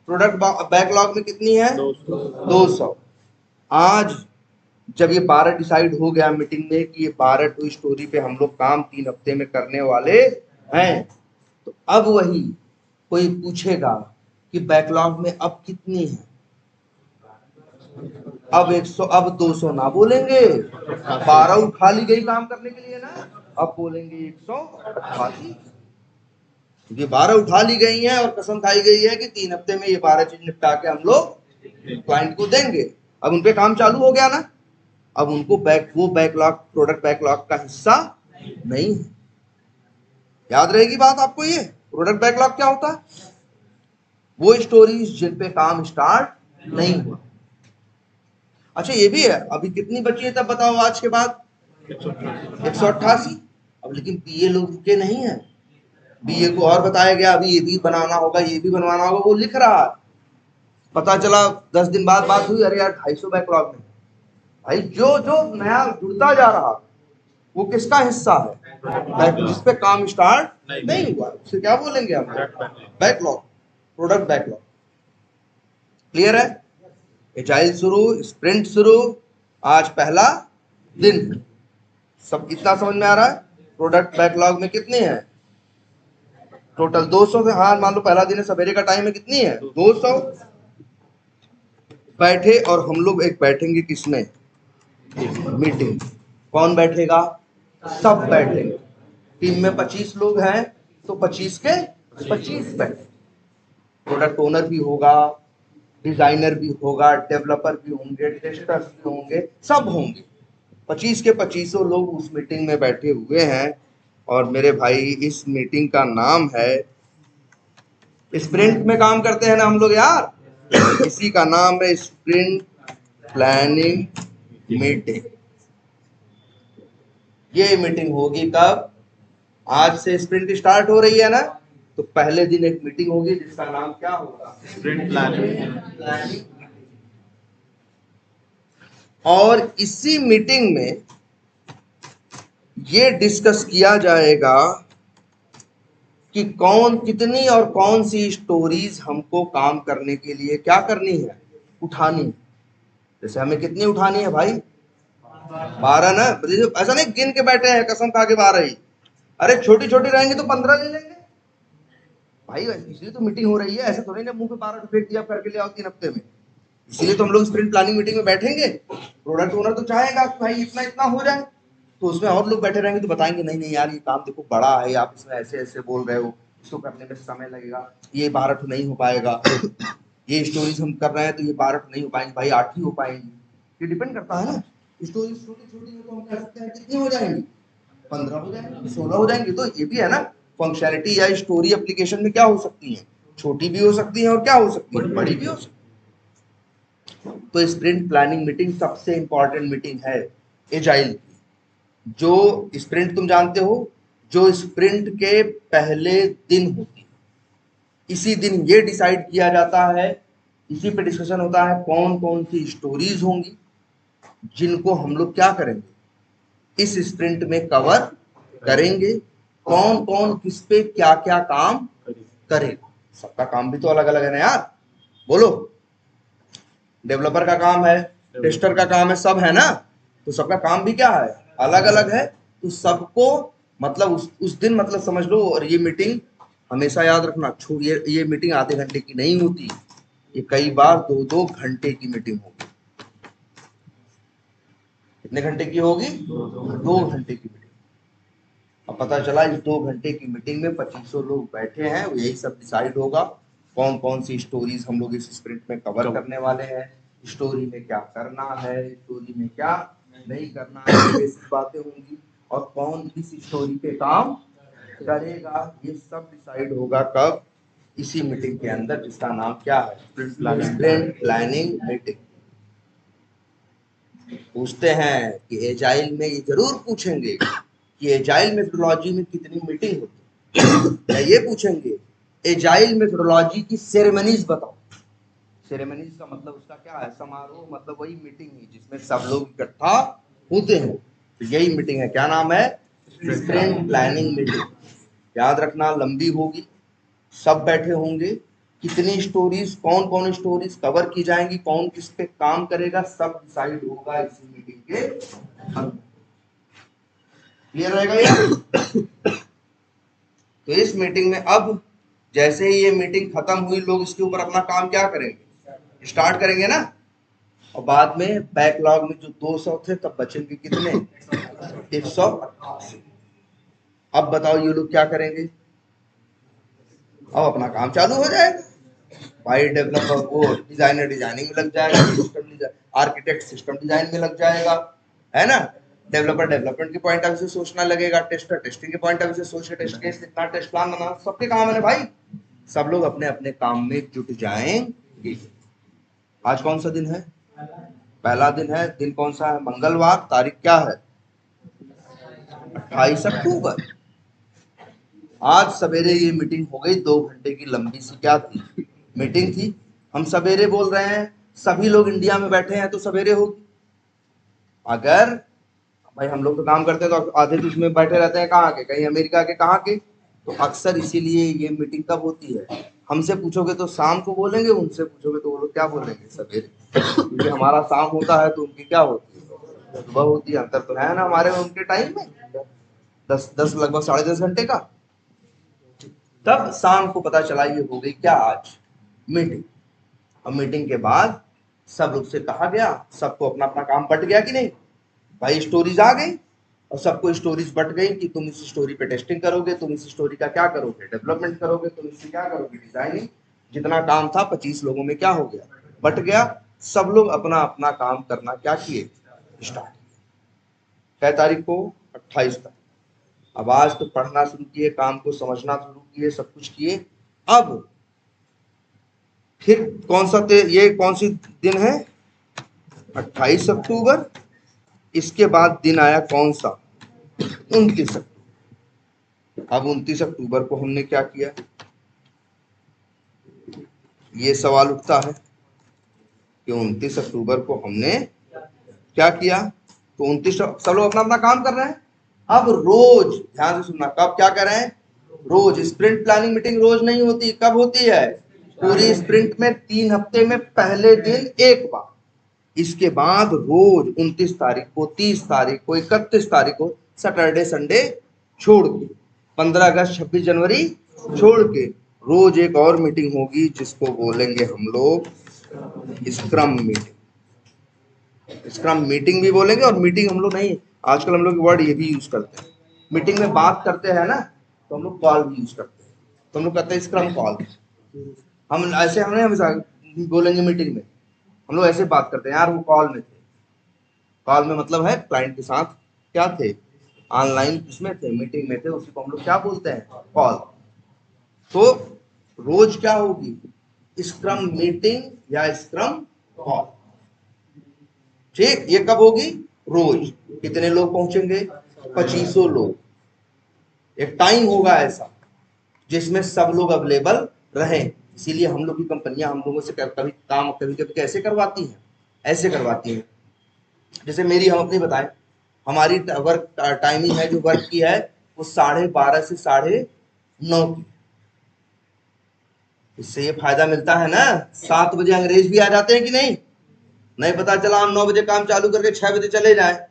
S1: प्रोडक्ट बैकलॉग में कितनी है, 200। आज जब ये 12 डिसाइड हो गया मीटिंग में कि ये 12 टू स्टोरी पे हम लोग काम 3 हफ्ते में करने वाले हैं, तो अब वही कोई पूछेगा कि बैकलॉग में अब कितनी है, अब 100, अब 200 ना बोलेंगे, 12 उठा ली गई काम करने के लिए ना, अब बोलेंगे 188। ये 12 उठा ली गई हैं और कसम खाई गई है कि 3 हफ्ते में ये 12 चीज निपटा के हम लोग क्लाइंट को देंगे। अब उनपे काम चालू हो गया ना, अब उनको वो बैकलॉग, प्रोडक्ट बैकलॉग का हिस्सा नहीं है। याद रहेगी बात आपको, ये प्रोडक्ट बैकलॉग क्या होता है, वो स्टोरीज जिन पे काम स्टार्ट नहीं हुआ। अच्छा ये भी है, अभी कितनी बची है तब बताओ आज के बाद, 188। अब लेकिन बीए लोग रुके नहीं है, बीए को और बताया गया अभी ये भी बनाना होगा, ये भी बनवाना होगा, वो लिख रहा है। पता चला 10 दिन बाद बात हुई, अरे यार 250 बैकलॉग में। भाई जो जो नया जुड़ता जा रहा वो किसका हिस्सा है, जिस पे काम स्टार्ट नहीं हुआ, उसे क्या बोलेंगे हम, बैकलॉग, प्रोडक्ट बैकलॉग। क्लियर है, एजाइल शुरू, स्प्रिंट शुरू, आज पहला दिन। सब इतना समझ में आ रहा है। प्रोडक्ट बैकलॉग में कितनी है टोटल, 200 से, हाँ मान लो पहला दिन है, सवेरे का टाइम है, कितनी है 200। बैठे और हम लोग एक बैठेंगे किसमें, मीटिंग। कौन बैठेगा, सब बैठेंगे। टीम में 25 लोग हैं तो 25 के 25 बैठे। प्रोडक्ट ओनर भी होगा, डिजाइनर भी होगा, डेवलपर भी होंगे, टेस्टर्स भी होंगे, सब होंगे। 25 के 25 लोग उस मीटिंग में बैठे हुए हैं। और मेरे भाई इस मीटिंग का नाम है, स्प्रिंट में काम करते हैं ना हम लोग यार, इसी का नाम है स्प्रिंट प्लानिंग मीटिंग। ये मीटिंग होगी कब, आज से स्प्रिंट स्टार्ट हो रही है ना, तो पहले दिन एक मीटिंग होगी जिसका नाम क्या होगा,
S2: स्प्रिंट प्लानिंग।
S1: और इसी मीटिंग में ये डिस्कस किया जाएगा कि कौन कितनी और कौन सी स्टोरीज हमको काम करने के लिए क्या करनी है, उठानी। जैसे हमें कितनी उठानी है भाई, 12 ना, ऐसा नहीं गिन के बैठे हैं कसम खा के 12 ही। अरे छोटी छोटी रहेंगी तो 15 ले लेंगे भाई, इसलिए तो मीटिंग हो रही है, ऐसे थोड़ी ना मुंह पे 12 फेंक दिया करके ले आओ 3 हफ्ते में। इसीलिए तो हम लोग स्प्रिंट प्लानिंग मीटिंग में बैठेंगे। प्रोडक्ट ओनर तो चाहेगा कि भाई इतना इतना हो जाए, तो उसमें और लोग बैठे रहेंगे तो बताएंगे नहीं नहीं यार ये काम देखो बड़ा है, आप इसमें ऐसे ऐसे बोल रहे हो, इसको करने में समय लगेगा, ये 12 नहीं हो पाएगा, ये स्टोरीज हम कर रहे हैं तो ये 12 नहीं हो पाएंगे भाई, 8 ही हो पाएंगी। ये डिपेंड करता है ना, स्टोरीज छोटी छोटी है तो हम कह सकते हैं कितनी हो जाएंगी, 15 हो जाएंगी, 16 हो जाएंगी। तो ये भी है ना, फंक्शनैलिटी या स्टोरी एप्लीकेशन में क्या हो सकती है, छोटी भी हो सकती है और क्या हो सकती है, बड़ी भी हो सकती है। तो स्प्रिंट प्लानिंग मीटिंग सबसे इंपॉर्टेंट मीटिंग है एजाइल की। जो स्प्रिंट तुम जानते हो, जो स्प्रिंट के पहले दिन होती है, इसी दिन ये डिसाइड किया जाता है, इसी पे डिस्कशन होता है कौन कौन सी स्टोरीज होंगी जिनको हम लोग क्या करेंगे, इस स्प्रिंट में कवर करेंगे, कौन कौन किस पे क्या क्या काम करेगा। सबका काम भी तो अलग अलग है ना यार, बोलो। डेवलपर का काम है, टेस्टर का काम है, सब है ना, तो सबका काम भी क्या है, अलग अलग है। तो सबको मतलब उस दिन मतलब समझ लो। और ये मीटिंग हमेशा याद रखना, ये मीटिंग आधे घंटे की नहीं होती, ये कई बार 2-2 घंटे की मीटिंग होगी। कितने घंटे की होगी? 2 घंटे की मीटिंग। अब पता चला इस 2 घंटे की मीटिंग में 2500 लोग बैठे हैं, यही सब डिसाइड होगा कौन कौन सी स्टोरीज हम लोग इस स्प्रिंट में कवर करने वाले हैं, स्टोरी में क्या करना है, स्टोरी में क्या नहीं करना है, बेसिक बातें होंगी, और कौन किस स्टोरी पे काम करेगा, ये सब डिसाइड होगा कब? इसी मीटिंग के अंदर, जिसका नाम क्या है? Sprint planning meeting. पूछते हैं कि एजाइल में, ये जरूर पूछेंगे कि एजाइल मेथोडोलॉजी में कितनी मीटिंग होती है, या ये पूछेंगे एजाइल मेथोडोलॉजी की सेरेमनीज बताओ। सेरेमनीज का मतलब उसका क्या है? समारोह, मतलब वही मीटिंग है जिसमें सब लोग इकट्ठा होते हैं। तो यही मीटिंग है, क्या नाम है? Sprint planning meeting. याद रखना, लंबी होगी, सब बैठे होंगे, कितनी स्टोरीज, कौन कौन स्टोरीज कवर की जाएंगी, कौन किस पे काम करेगा, सब डिसाइड होगा इसी मीटिंग के अंदर। क्लियर रहेगा ये? तो इस मीटिंग में अब जैसे ही ये मीटिंग खत्म हुई, लोग इसके ऊपर अपना काम क्या करेंगे? स्टार्ट करेंगे ना। और बाद में बैकलॉग में जो 200 थे, तब बचेंगे कितने? 188। अब बताओ ये लोग क्या करेंगे? अब अपना काम चालू हो जाएगा भाई। डेवलपर वो डिजाइनर डिजाइनिंग में लग जाएगा, सिस्टम आर्किटेक्ट सिस्टम डिजाइन में लग जाएगा, है ना। डेवलपर डेवलपमेंट के पॉइंट ऑफ व्यू से सोचना लगेगा, टेस्टर टेस्टिंग के पॉइंट ऑफ व्यू से सोचे, टेस्ट केस लिखना, टेस्ट प्लान बनाना, सबके काम है ना भाई। सब लोग अपने अपने काम में जुट जाएंगे। आज कौन सा दिन है? पहला दिन है। दिन कौन सा है? मंगलवार। तारीख क्या है? 28 अक्टूबर। आज सवेरे ये मीटिंग हो गई, 2 घंटे की लंबी सी क्या थी? मीटिंग थी। हम सवेरे बोल रहे हैं, सभी लोग इंडिया में बैठे हैं तो सवेरे होगी। अगर भाई हम लोग तो काम करते हैं तो आधे तो उसमें बैठे रहते हैं, कहाँ के? कहीं अमेरिका के, कहाँ के। तो अक्सर इसीलिए ये मीटिंग कब होती है? हमसे पूछोगे तो शाम को बोलेंगे, उनसे पूछोगे तो वो लोग क्या बोलेंगे? सवेरे। क्योंकि हमारा शाम होता है तो उनकी क्या होती है? सुबह होती है। अंतर तो है ना हमारे उनके टाइम में, 10 लगभग 10:30 घंटे का। तब शाम को पता चला ये हो गई क्या? आज मीटिंग। और मीटिंग के बाद सब लोग से कहा गया, सबको अपना अपना काम बट गया कि नहीं भाई? स्टोरीज आ गई और सबको स्टोरीज बट गई कि तुम इस स्टोरी पे टेस्टिंग करोगे, तुम इस स्टोरी का क्या करोगे? डेवलपमेंट करोगे, तुम इससे क्या करोगे? डिजाइनिंग। जितना काम था 25 लोगों में क्या हो गया? बट गया। सब लोग अपना अपना काम करना क्या किए? स्टार्ट। कै तारीख को? 28 तारीख। अब आज तो पढ़ना शुरू किए, काम को समझना शुरू किए, सब कुछ किए। अब फिर कौन सा ये कौन सी दिन है? 28 अक्टूबर। इसके बाद दिन आया कौन सा? 29 अक्टूबर। अब 29 अक्टूबर को हमने क्या किया? ये सवाल उठता है कि 29 अक्टूबर को हमने क्या किया? तो 29 सब लोग अपना अपना काम कर रहे हैं। अब रोज ध्यान से सुनना, कब क्या कर रहे हैं? रोज। स्प्रिंट प्लानिंग मीटिंग रोज नहीं होती। कब होती है? पूरी स्प्रिंट में 3 हफ्ते में पहले दिन एक बार। इसके बाद रोज 29 तारीख को, 30 तारीख को, 31 तारीख को, सैटरडे संडे छोड़ के, 15 अगस्त 26 जनवरी छोड़ के, रोज एक और मीटिंग होगी जिसको बोलेंगे हम लोग स्क्रम मीटिंग। स्क्रम मीटिंग भी बोलेंगे, और मीटिंग हम लोग नहीं, आजकल हम लोग वर्ड ये भी यूज करते हैं। मीटिंग में बात करते हैं ना, तो हम लोग कॉल भी यूज करते हैं। तो हम लोग कहते हैं स्क्रम कॉल। हम ऐसे हमने हमेशा बोलेंगे मीटिंग में, हम लोग ऐसे बात करते हैं, यार वो कॉल में थे। कॉल में मतलब है क्लाइंट के साथ क्या थे? ऑनलाइन किसमें थे? मीटिंग में थे। उसी को हम लोग क्या बोलते हैं? कॉल। तो रोज क्या होगी? स्क्रम मीटिंग या स्क्रम कॉल। ठीक, ये कब होगी? रोज। कितने लोग पहुंचेंगे? 2500 लोग। एक टाइम होगा ऐसा जिसमें सब लोग अवेलेबल रहें। इसीलिए हम लोग की कंपनियां हम लोगों से कभी काम कभी कभी कैसे करवाती हैं? ऐसे करवाती हैं। जैसे मेरी हम अपनी बताएं, हमारी वर्क टाइमिंग है जो वर्क की है वो 12:30 से 9:30 की। इससे ये फायदा मिलता है ना, 7 बजे अंग्रेज भी आ जाते हैं कि नहीं? नहीं पता चला हम 9 बजे काम चालू करके 6 बजे चले जाए,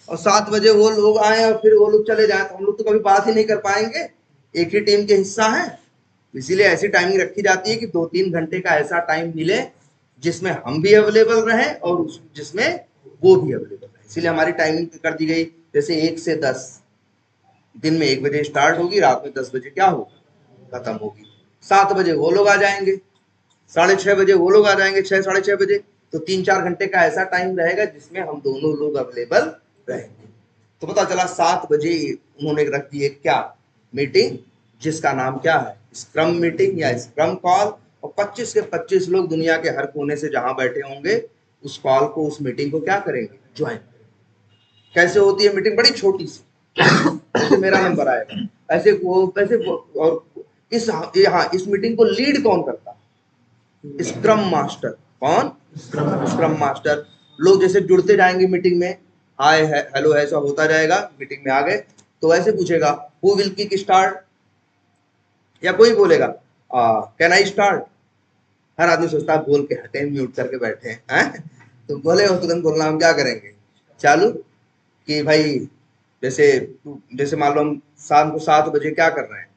S1: और 7 बजे वो लोग आए और फिर वो लोग चले जाए तो हम लोग तो कभी बात ही नहीं कर पाएंगे, एक ही टीम के हिस्सा है। इसीलिए ऐसी टाइमिंग रखी जाती है कि 2-3 घंटे का ऐसा टाइम मिले जिसमें हम भी अवेलेबल रहें और जिसमें वो भी अवेलेबल रहे। इसीलिए हमारी टाइमिंग कर दी गई, जैसे 1 से 10, दिन में 1 बजे स्टार्ट होगी, रात में 10 बजे क्या होगा, खत्म होगी। 7 बजे वो लोग आ जाएंगे, 6:30 बजे वो लोग आ जाएंगे, 6, 6:30 बजे। तो 3-4 घंटे का ऐसा टाइम रहेगा जिसमें हम दोनों लोग अवेलेबल रहेंगे। तो पता चला 7 बजे उन्होंने रख दी एक क्या मीटिंग, जिसका नाम क्या है, स्क्रम मीटिंग या स्क्रम कॉल। और 25 के 25 लोग दुनिया के हर कोने से जहां बैठे होंगे उस कॉल को, उस मीटिंग को क्या करेंगे, ज्वाइन। कैसे होती है मीटिंग, बड़ी छोटी सी, जैसे मेरा नंबर आएगा ऐसे और इस मीटिंग को लीड कौन करता है, स्क्रम मास्टर। कौन, स्क्रम मास्टर। लोग जैसे जुड़ते जाएंगे मीटिंग में, हाय हेलो ऐसा होता जाएगा, मीटिंग में आ गए तो ऐसे पूछेगा हु विल किक स्टार्ट, या कोई बोलेगा कैन आई स्टार्ट। हर आदमी सोचता है बोल के हटे, म्यूट करके बैठे हैं, तो बोले हो तुरंत बोलना, हम क्या करेंगे चालू कि भाई जैसे जैसे मान लो हम शाम को 7 बजे क्या कर रहे हैं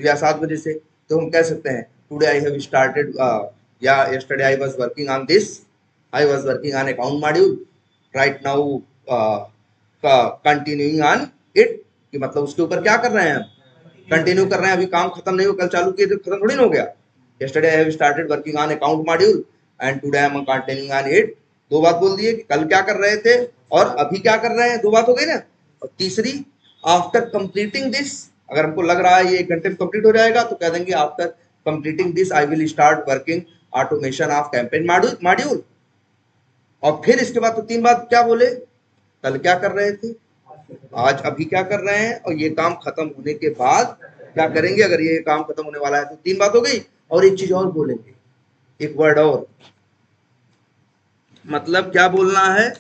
S1: या 7 बजे से, तो हम कह सकते हैं टुडे आई हैव स्टार्टेड या yesterday I was working on this, I was working on account module, right now continuing on it, कि मतलब उसके ऊपर क्या कर रहे हैं हम, कंटिन्यू कर रहे हैं, अभी काम खत्म नहीं हो, कल चालू किए तो खत्म थोड़ी ना हो गया। Yesterday I have started working on account module and today I am continuing on it. दो बात बोल दिए कि कल क्या कर रहे थे और अभी क्या कर रहे हैं, दो बात हो गई ना। और तीसरी, आफ्टर कंप्लीटिंग दिस, अगर हमको लग रहा है ये 1 घंटे में कंप्लीट हो जाएगा तो कह देंगे after completing this I will start working automation of campaign module. और फिर इसके बाद तो 3 बात क्या बोले, कल क्या कर रहे थे, आज अभी क्या कर रहे हैं, और ये काम खत्म होने के बाद क्या करेंगे, अगर ये काम खत्म होने वाला है तो 3 बात हो गई। और एक चीज और बोलेंगे, एक वर्ड और, मतलब क्या बोलना है,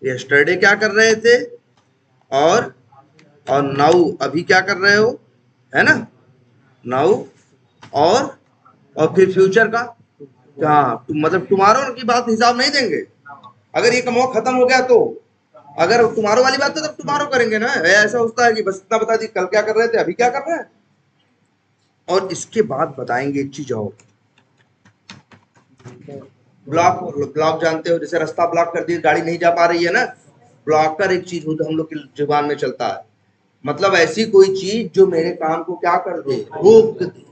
S1: यस्टरडे क्या कर रहे थे और नाउ अभी क्या कर रहे हो, है ना, नाउ और फिर फ्यूचर का क्या, मतलब टुमारो की बात हिसाब नहीं देंगे। अगर ये कमो खत्म हो गया तो, अगर टुमारो वाली बात तो तब टुमारो करेंगे ना, ऐसा होता है कि बस इतना बता दी कल क्या कर रहे थे, अभी क्या कर रहे हैं। और इसके बाद बताएंगे एक चीज और, ब्लॉक जानते हो, जैसे रास्ता ब्लॉक कर दिए, गाड़ी नहीं जा पा रही है ना, ब्लॉकर एक चीज हम लोग की जुबान में चलता है, मतलब ऐसी कोई चीज जो मेरे काम को क्या कर दे, रोक दे।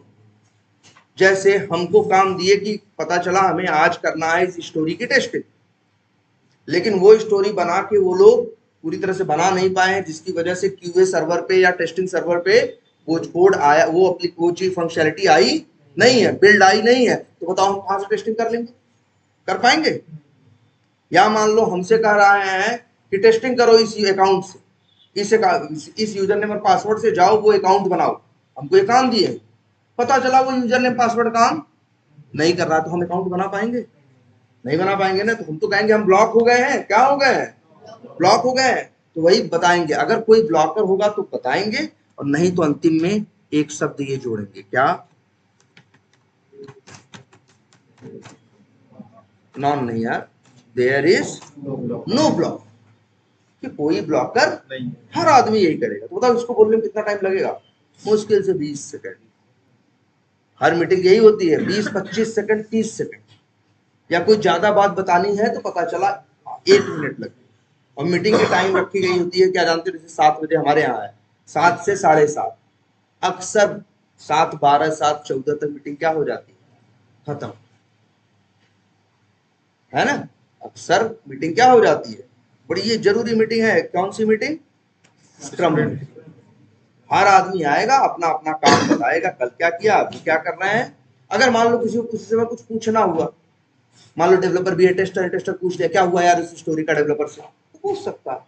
S1: जैसे हमको काम दिए कि पता चला हमें आज करना है इस स्टोरी की टेस्टिंग, लेकिन वो स्टोरी बना के वो लोग पूरी तरह से बना नहीं पाए, जिसकी वजह से क्यूए सर्वर पे या टेस्टिंग सर्वर पे वो कोड आया, वो चीज फंक्शनलिटी आई नहीं है, बिल्ड आई नहीं है, तो बताओ हम कहां से टेस्टिंग कर लेंगे, कर पाएंगे। या मान लो हमसे कह रहे हैं कि टेस्टिंग करो इस अकाउंट से, इस यूजर नेम और पासवर्ड से जाओ वो अकाउंट बनाओ, हमको ये काम दिए, पता चला वो यूजर नेम पासवर्ड काम नहीं कर रहा, तो हम अकाउंट बना पाएंगे, नहीं बना पाएंगे ना, तो हम तो कहेंगे हम ब्लॉक हो गए हैं, क्या हो गए हैं, ब्लॉक हो गए हैं। तो वही बताएंगे, अगर कोई ब्लॉकर होगा तो बताएंगे, और नहीं तो अंतिम में एक शब्द ये जोड़ेंगे, क्या, नॉन नहीं यार, देयर इज नो ब्लॉक, कि कोई ब्लॉकर नहीं, हर आदमी यही करेगा। तो बताओ इसको बोलने में कितना टाइम लगेगा, मुश्किल से 20 सेकंड। हर मीटिंग यही होती है, 20-25 सेकंड, 30 सेकंड, या कोई ज्यादा बात बतानी है तो पता चला 1 मिनट लगे। और मीटिंग की टाइम रखी गई होती है, क्या जानते हो, जैसे 7 बजे हमारे यहाँ है, 7 से 7:30, अक्सर 7:12, 7:14 तक मीटिंग क्या हो जाती है, खत्म, है ना, अक्सर मीटिंग क्या हो जाती है, बड़ी ये जरूरी मीटिंग है, कौन सी मीटिंग, स्क्रम मीटिंग। हर आदमी आएगा, अपना अपना काम बताएगा, कल क्या किया, अभी क्या कर रहे हैं। अगर मान लो किसी को किसी से कुछ पूछना हुआ, मान लो डेवलपर भी है, टेस्टर पूछ लिया क्या हुआ यार इस स्टोरी का डेवलपर से, तो पूछ सकता है।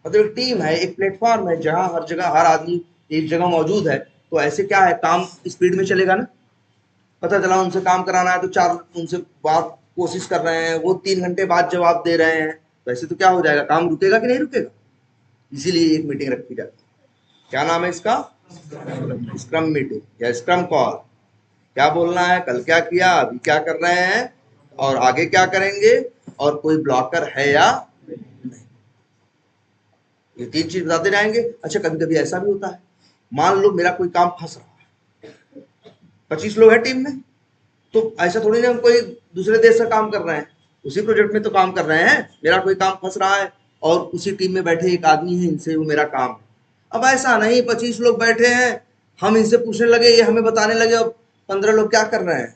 S1: मतलब एक टीम है, एक प्लेटफॉर्म है, जहां हर जगह हर आदमी एक जगह मौजूद है, तो ऐसे क्या है, काम स्पीड में चलेगा ना। पता चला उनसे काम कराना है तो 4 उनसे बात कोशिश कर रहे हैं, वो 3 घंटे बाद जवाब दे रहे हैं, तो ऐसे तो क्या हो जाएगा, काम रुकेगा कि नहीं रुकेगा। इसीलिए एक मीटिंग रखी जाती है, क्या नाम है इसका, स्क्रम मीटिंग या स्क्रम कॉल। क्या बोलना है, कल क्या किया, अभी क्या कर रहे हैं और आगे क्या करेंगे, और कोई ब्लॉकर है या नहीं। ये 3 चीज बताते जाएंगे। अच्छा कभी कभी ऐसा भी होता है, मान लो मेरा कोई काम फंस रहा है, 25 लोग हैं टीम में, तो ऐसा थोड़ी ना हम कोई दूसरे देश से काम कर रहे हैं, उसी प्रोजेक्ट में तो काम कर रहे हैं। मेरा कोई काम फंस रहा है और उसी टीम में बैठे एक आदमी है, इनसे वो मेरा काम है। अब ऐसा नहीं 25 लोग बैठे हैं, हम इनसे पूछने लगे, ये हमें बताने लगे, अब 15 लोग क्या कर रहे हैं,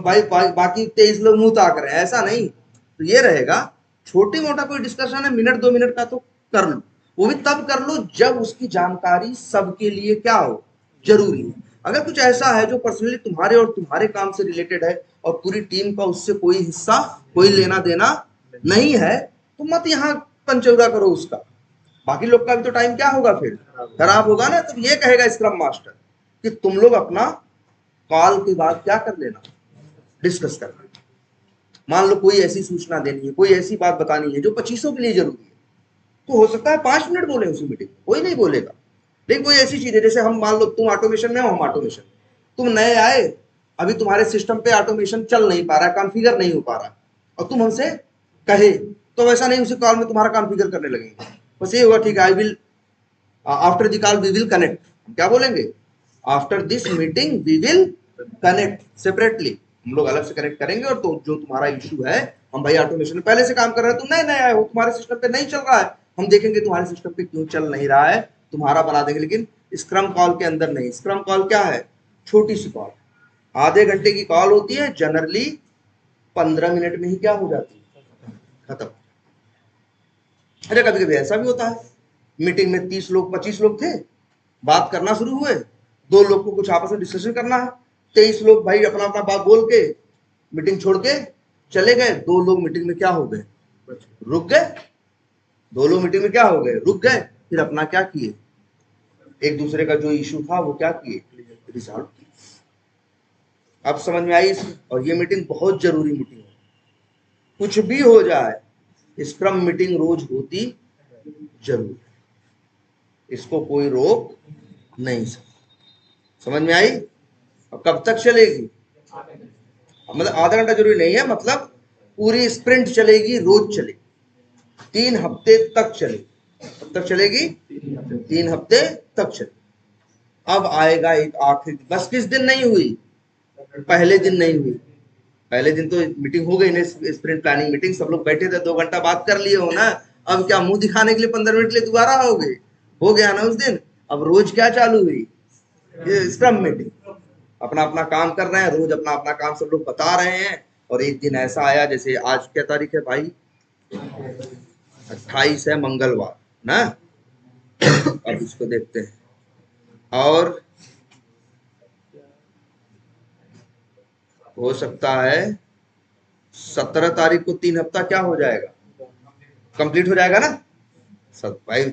S1: भाई बाकी 23 लोग मुंह ताक रहे हैं, ऐसा नहीं। तो ये रहेगा, छोटी मोटा कोई डिस्कशन है 1-2 मिनट का, तो कर लो, वो भी तब कर लो जब उसकी जानकारी सबके लिए क्या हो, जरूरी है। अगर कुछ ऐसा है जो पर्सनली तुम्हारे और तुम्हारे काम से रिलेटेड है और पूरी टीम का उससे कोई हिस्सा, कोई लेना देना नहीं है, तो मत यहाँ पंचौरा करो उसका, बाकी लोग का भी तो टाइम क्या होगा, फिर खराब होगा ना। तो ये कहेगा स्क्रम मास्टर कि तुम लोग अपना कॉल के बाद क्या कर लेना, डिस्कस करना। मान लो कोई ऐसी सूचना देनी है, कोई ऐसी बात बतानी है जो 25 के लिए जरूरी है, तो हो सकता है 5 मिनट बोले उसी मीटिंग में, कोई नहीं बोलेगा। लेकिन कोई ऐसी चीज है, जैसे हम मान लो तुम ऑटोमेशन में हो, हम ऑटोमेशन, तुम नए आए, अभी तुम्हारे सिस्टम पे ऑटोमेशन चल नहीं पा रहा है, कॉन्फ़िगर नहीं हो पा रहा, और तुम हमसे कहे, तो वैसा नहीं उसी कॉल में तुम्हारा कॉन्फ़िगर करने लगेंगे। बस ये होगा, ठीक है, I will after the call we will connect, क्या बोलेंगे, after this meeting we will connect separately, हम लोग अलग से कनेक्ट करेंगे, और तो जो तुम्हारा इशू है, हम भाई ऑटोमेशन में पहले से काम कर रहे हैं, तुम नए नए आए हो, तुम्हारे सिस्टम पे नहीं चल रहा है, हम देखेंगे तुम्हारे सिस्टम पे क्यों चल नहीं रहा है, तुम्हारा बना देंगे। लेकिन स्क्रम कॉल के अंदर नहीं, स्क्रम कॉल क्या है, छोटी सी कॉल, आधे घंटे की कॉल होती है, जनरली 15 मिनट में ही क्या हो जाती है, खत्म। अच्छा कभी कभी ऐसा भी होता है, मीटिंग में 30 लोग 25 लोग थे, बात करना शुरू हुए, 2 लोग को कुछ आपस में डिस्कशन करना है, 23 लोग भाई अपना अपना बात बोल के मीटिंग छोड़ के चले गए, 2 लोग मीटिंग में क्या हो गए, रुक गए, 2 लोग मीटिंग में क्या हो गए, रुक गए, फिर अपना क्या किए, एक दूसरे का जो इशू था वो क्या किए, रिजॉल्व किए। अब समझ में आई। और ये मीटिंग बहुत जरूरी मीटिंग है, कुछ भी हो जाए स्क्रम मीटिंग रोज होती जरूर है, इसको कोई रोक नहीं सकता। समझ में आई। अब कब तक चलेगी, मतलब आधा घंटा जरूरी नहीं है, मतलब पूरी स्प्रिंट चलेगी, रोज चलेगी, 3 हफ्ते तक चलेगी। कब तक चलेगी, 3 हफ्ते तक चलेगी। अब आएगा एक आखिरी, बस किस दिन नहीं हुई, पहले दिन नहीं हुई। पहले दिन तो मीटिंग हो गई ना, स्प्रिंट प्लानिंग मीटिंग, सब लोग बैठे थे, 2 घंटा बात कर लिए हो ना, अब क्या मुंह दिखाने के लिए 15 मिनट के लिए दोबारा आओगे, हो गया ना उस दिन। अब रोज क्या चालू हुई, ये स्क्रम मीटिंग, अपना अपना काम कर रहे हैं, रोज अपना अपना काम सब लोग बता रहे हैं। और एक दिन ऐसा आया, जैसे आज क्या तारीख है भाई, 28 है, मंगलवार ना। अब इसको देखते हैं, और हो सकता है 17 तारीख को 3 हफ्ता क्या हो जाएगा, कंप्लीट हो जाएगा ना। सब भाई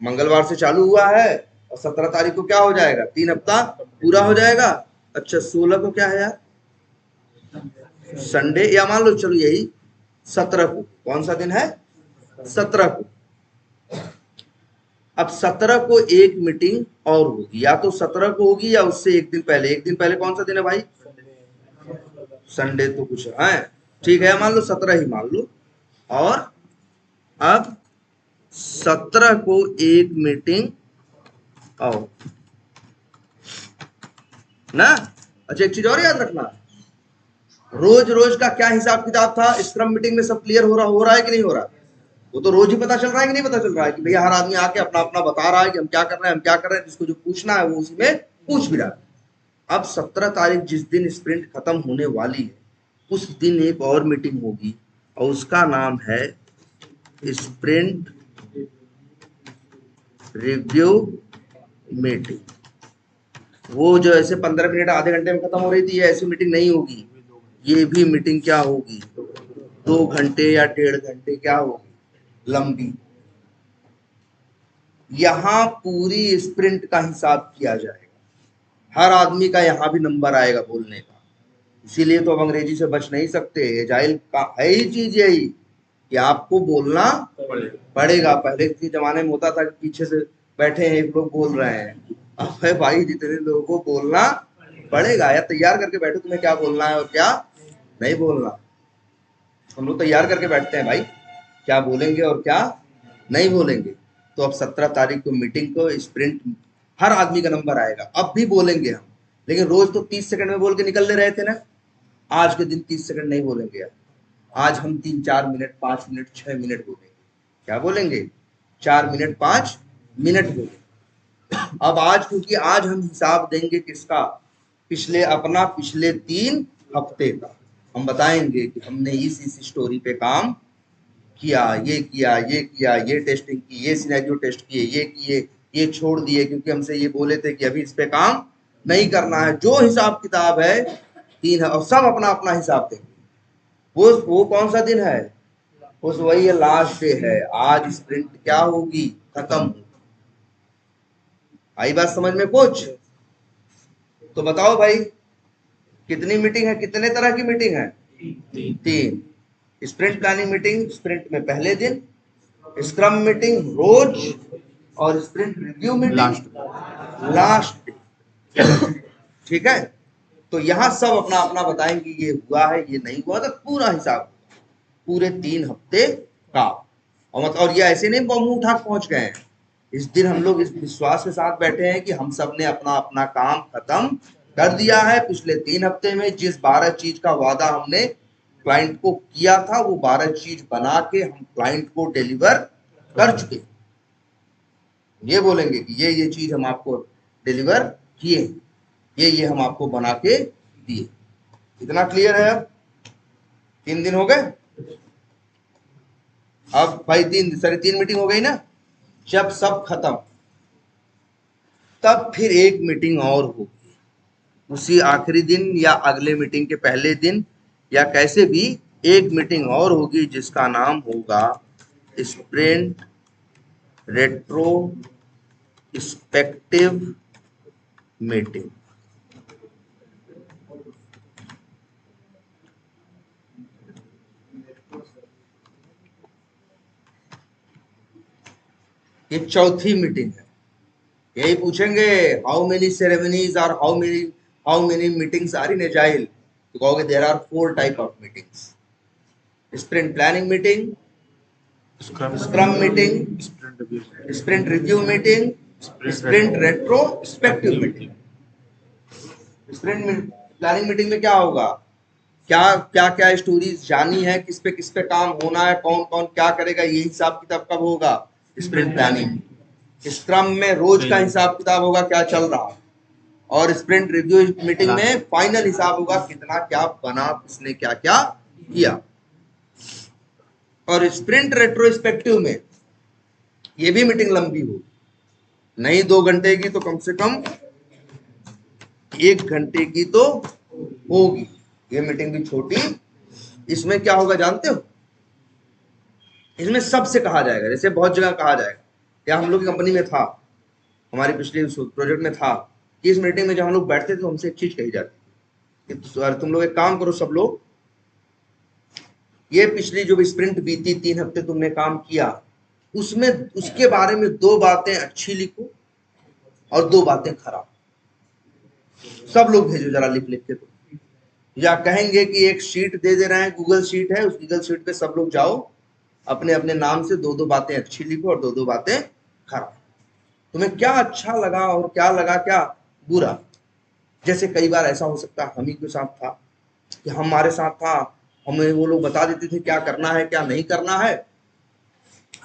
S1: मंगलवार से चालू हुआ है और 17 तारीख को क्या हो जाएगा, 3 हफ्ता पूरा हो जाएगा। अच्छा 16 को क्या है यार, संडे, या मान लो चलो यही 17 को, कौन सा दिन है, 17 को। अब 17 को एक मीटिंग और होगी, या तो 17 को होगी या उससे एक दिन पहले। एक दिन पहले कौन सा दिन है भाई, संडे, तो कुछ है, ठीक है, मान लो 17 ही मान लो। और अब 17 को एक मीटिंग और ना। अच्छा एक चीज और याद रखना, रोज रोज का क्या हिसाब किताब था, स्क्रम मीटिंग में सब क्लियर हो रहा है कि नहीं हो रहा, वो तो रोज ही पता चल रहा है कि नहीं पता चल रहा है, कि भैया हर आदमी आके अपना अपना बता रहा है कि हम क्या कर रहे हैं, हम क्या कर रहे हैं, जिसको जो पूछना है वो उसी में पूछ भी रहा है। अब 17 तारीख जिस दिन स्प्रिंट खत्म होने वाली है, उस दिन एक और मीटिंग होगी, और उसका नाम है स्प्रिंट रिव्यू मीटिंग। वो जो ऐसे 15 मिनट आधे घंटे में खत्म हो रही थी, ये ऐसी मीटिंग नहीं होगी, ये भी मीटिंग क्या होगी, 2 घंटे या 1.5 घंटे क्या होगी, लंबी। यहां पूरी स्प्रिंट का हिसाब किया जाएगा, हर आदमी का यहां भी नंबर आएगा बोलने का। इसीलिए तो अब अंग्रेजी से बच नहीं सकते, एजाइल का है ही चीज यही कि आपको बोलना पड़ेगा। पहले के जमाने में होता था कि पीछे से बैठे हैं एक लोग बोल रहे हैं, अब है भाई जितने लोगों को बोलना पड़ेगा, या तैयार करके बैठो तुम्हें क्या बोलना है और क्या नहीं बोलना। हम लोग तैयार करके बैठते हैं भाई, क्या बोलेंगे और क्या नहीं बोलेंगे। तो अब 17 तारीख को मीटिंग को स्प्रिंट हर आदमी का नंबर आएगा। अब भी बोलेंगे हम, लेकिन रोज तो 30 सेकंड में बोल के निकल ले रहे थे ना। आज के दिन 30 सेकंड नहीं बोलेंगे यार। आज हम 3-4 मिनट, 5 मिनट, 6 मिनट बोलेंगे। क्या बोलेंगे? 4 मिनट, 5 मिनट बोलेंगे। अब आज, क्योंकि आज हम हिसाब देंगे किसका? पिछले 3 हफ्ते का। हम बताएंगे कि हमने इस स्टोरी पे काम किया, ये किया, ये किया, ये टेस्टिंग की, ये सिनेरियो टेस्ट किए, ये किए, ये छोड़ दिए क्योंकि हमसे ये बोले थे कि अभी इस पे काम नहीं करना है। जो हिसाब किताब है 3 है, और सब अपना अपना हिसाब देंगे। वो कौन सा दिन है? उस वही लास्ट डे है। आज स्प्रिंट क्या होगी? खत्म होगी। आई बात समझ में कुछ? तो बताओ भाई, कितनी मीटिंग है? कितने तरह की मीटिंग है? 3। स्प्रिंट प्लानिंग मीटिंग स्प्रिंट में पहले दिन, स्क्रम मीटिंग रोज, और sprint review meeting last day. ठीक है? तो यहां सब अपना अपना बताएंगे, ये हुआ है, ये नहीं हुआ, तो पूरा हिसाब पूरे 3 हफ्ते का। और ये ऐसे नहीं मुंह उठा पहुंच गए हैं। इस दिन हम लोग इस विश्वास के साथ बैठे हैं कि हम सब ने अपना अपना काम खत्म कर दिया है। पिछले 3 हफ्ते में जिस 12 चीज का वादा हमने क्लाइंट को किया था, वो 12 चीज बना के हम क्लाइंट को डिलीवर कर चुके। ये बोलेंगे कि ये चीज हम आपको डिलीवर किए, ये हम आपको बना के दिए। इतना क्लियर है? अब 3 दिन हो गए। अब भाई 3 मीटिंग हो गई ना। जब सब खत्म, तब फिर एक मीटिंग और होगी उसी आखिरी दिन या अगले मीटिंग के पहले दिन, या कैसे भी एक मीटिंग और होगी जिसका नाम होगा स्प्रिंट रेट्रोस्पेक्टिव मीटिंग। ये चौथी मीटिंग है। यही पूछेंगे, हाउ मेनी सेरेमनीज और how many meetings are in agile? तो कहोगे there are 4 type of meetings. Sprint planning meeting, scrum meeting, sprint review meeting, sprint retrospective meeting. Sprint planning meeting में क्या होगा? क्या स्टोरीज जानी है, किस पे काम होना है, कौन कौन क्या करेगा, ये हिसाब किताब कब होगा? Sprint planning. स्क्रम में रोज का हिसाब किताब होगा, क्या चल रहा है। और स्प्रिंट रिव्यू मीटिंग में फाइनल हिसाब होगा, कितना क्या बना, किसने क्या क्या किया। और स्प्रिंट रेट्रोस्पेक्टिव में ये भी मीटिंग लंबी होगी, नहीं 2 घंटे की तो कम से कम 1 घंटे की तो होगी। ये मीटिंग भी छोटी। इसमें क्या होगा जानते हो? इसमें सबसे कहा जाएगा, जैसे बहुत जगह कहा जाएगा, या हम लोग की कंपनी में था, हमारे पिछले प्रोजेक्ट में था कि इस मीटिंग में जब हम लोग बैठते थे तो हमसे एक चीज कही जाती थी कि तुम लोग एक काम करो, सब लोग, ये पिछली जो स्प्रिंट बीती 3 हफ्ते तुमने काम किया, उसमें उसके बारे में 2 बातें अच्छी लिखो और 2 बातें खराब। सब लोग भेजो जरा लिख लिख के। तो या कहेंगे कि एक शीट दे दे रहे हैं, गूगल शीट है, उस गूगल शीट पे सब लोग जाओ, अपने अपने नाम से 2-2 बातें अच्छी लिखो और 2-2 बातें खराब। तुम्हें क्या अच्छा लगा और क्या लगा क्या बुरा। जैसे कई बार ऐसा हो सकता है हम ही के साथ था कि हमारे साथ था, हमें वो लोग बता देते थे क्या करना है क्या नहीं करना है।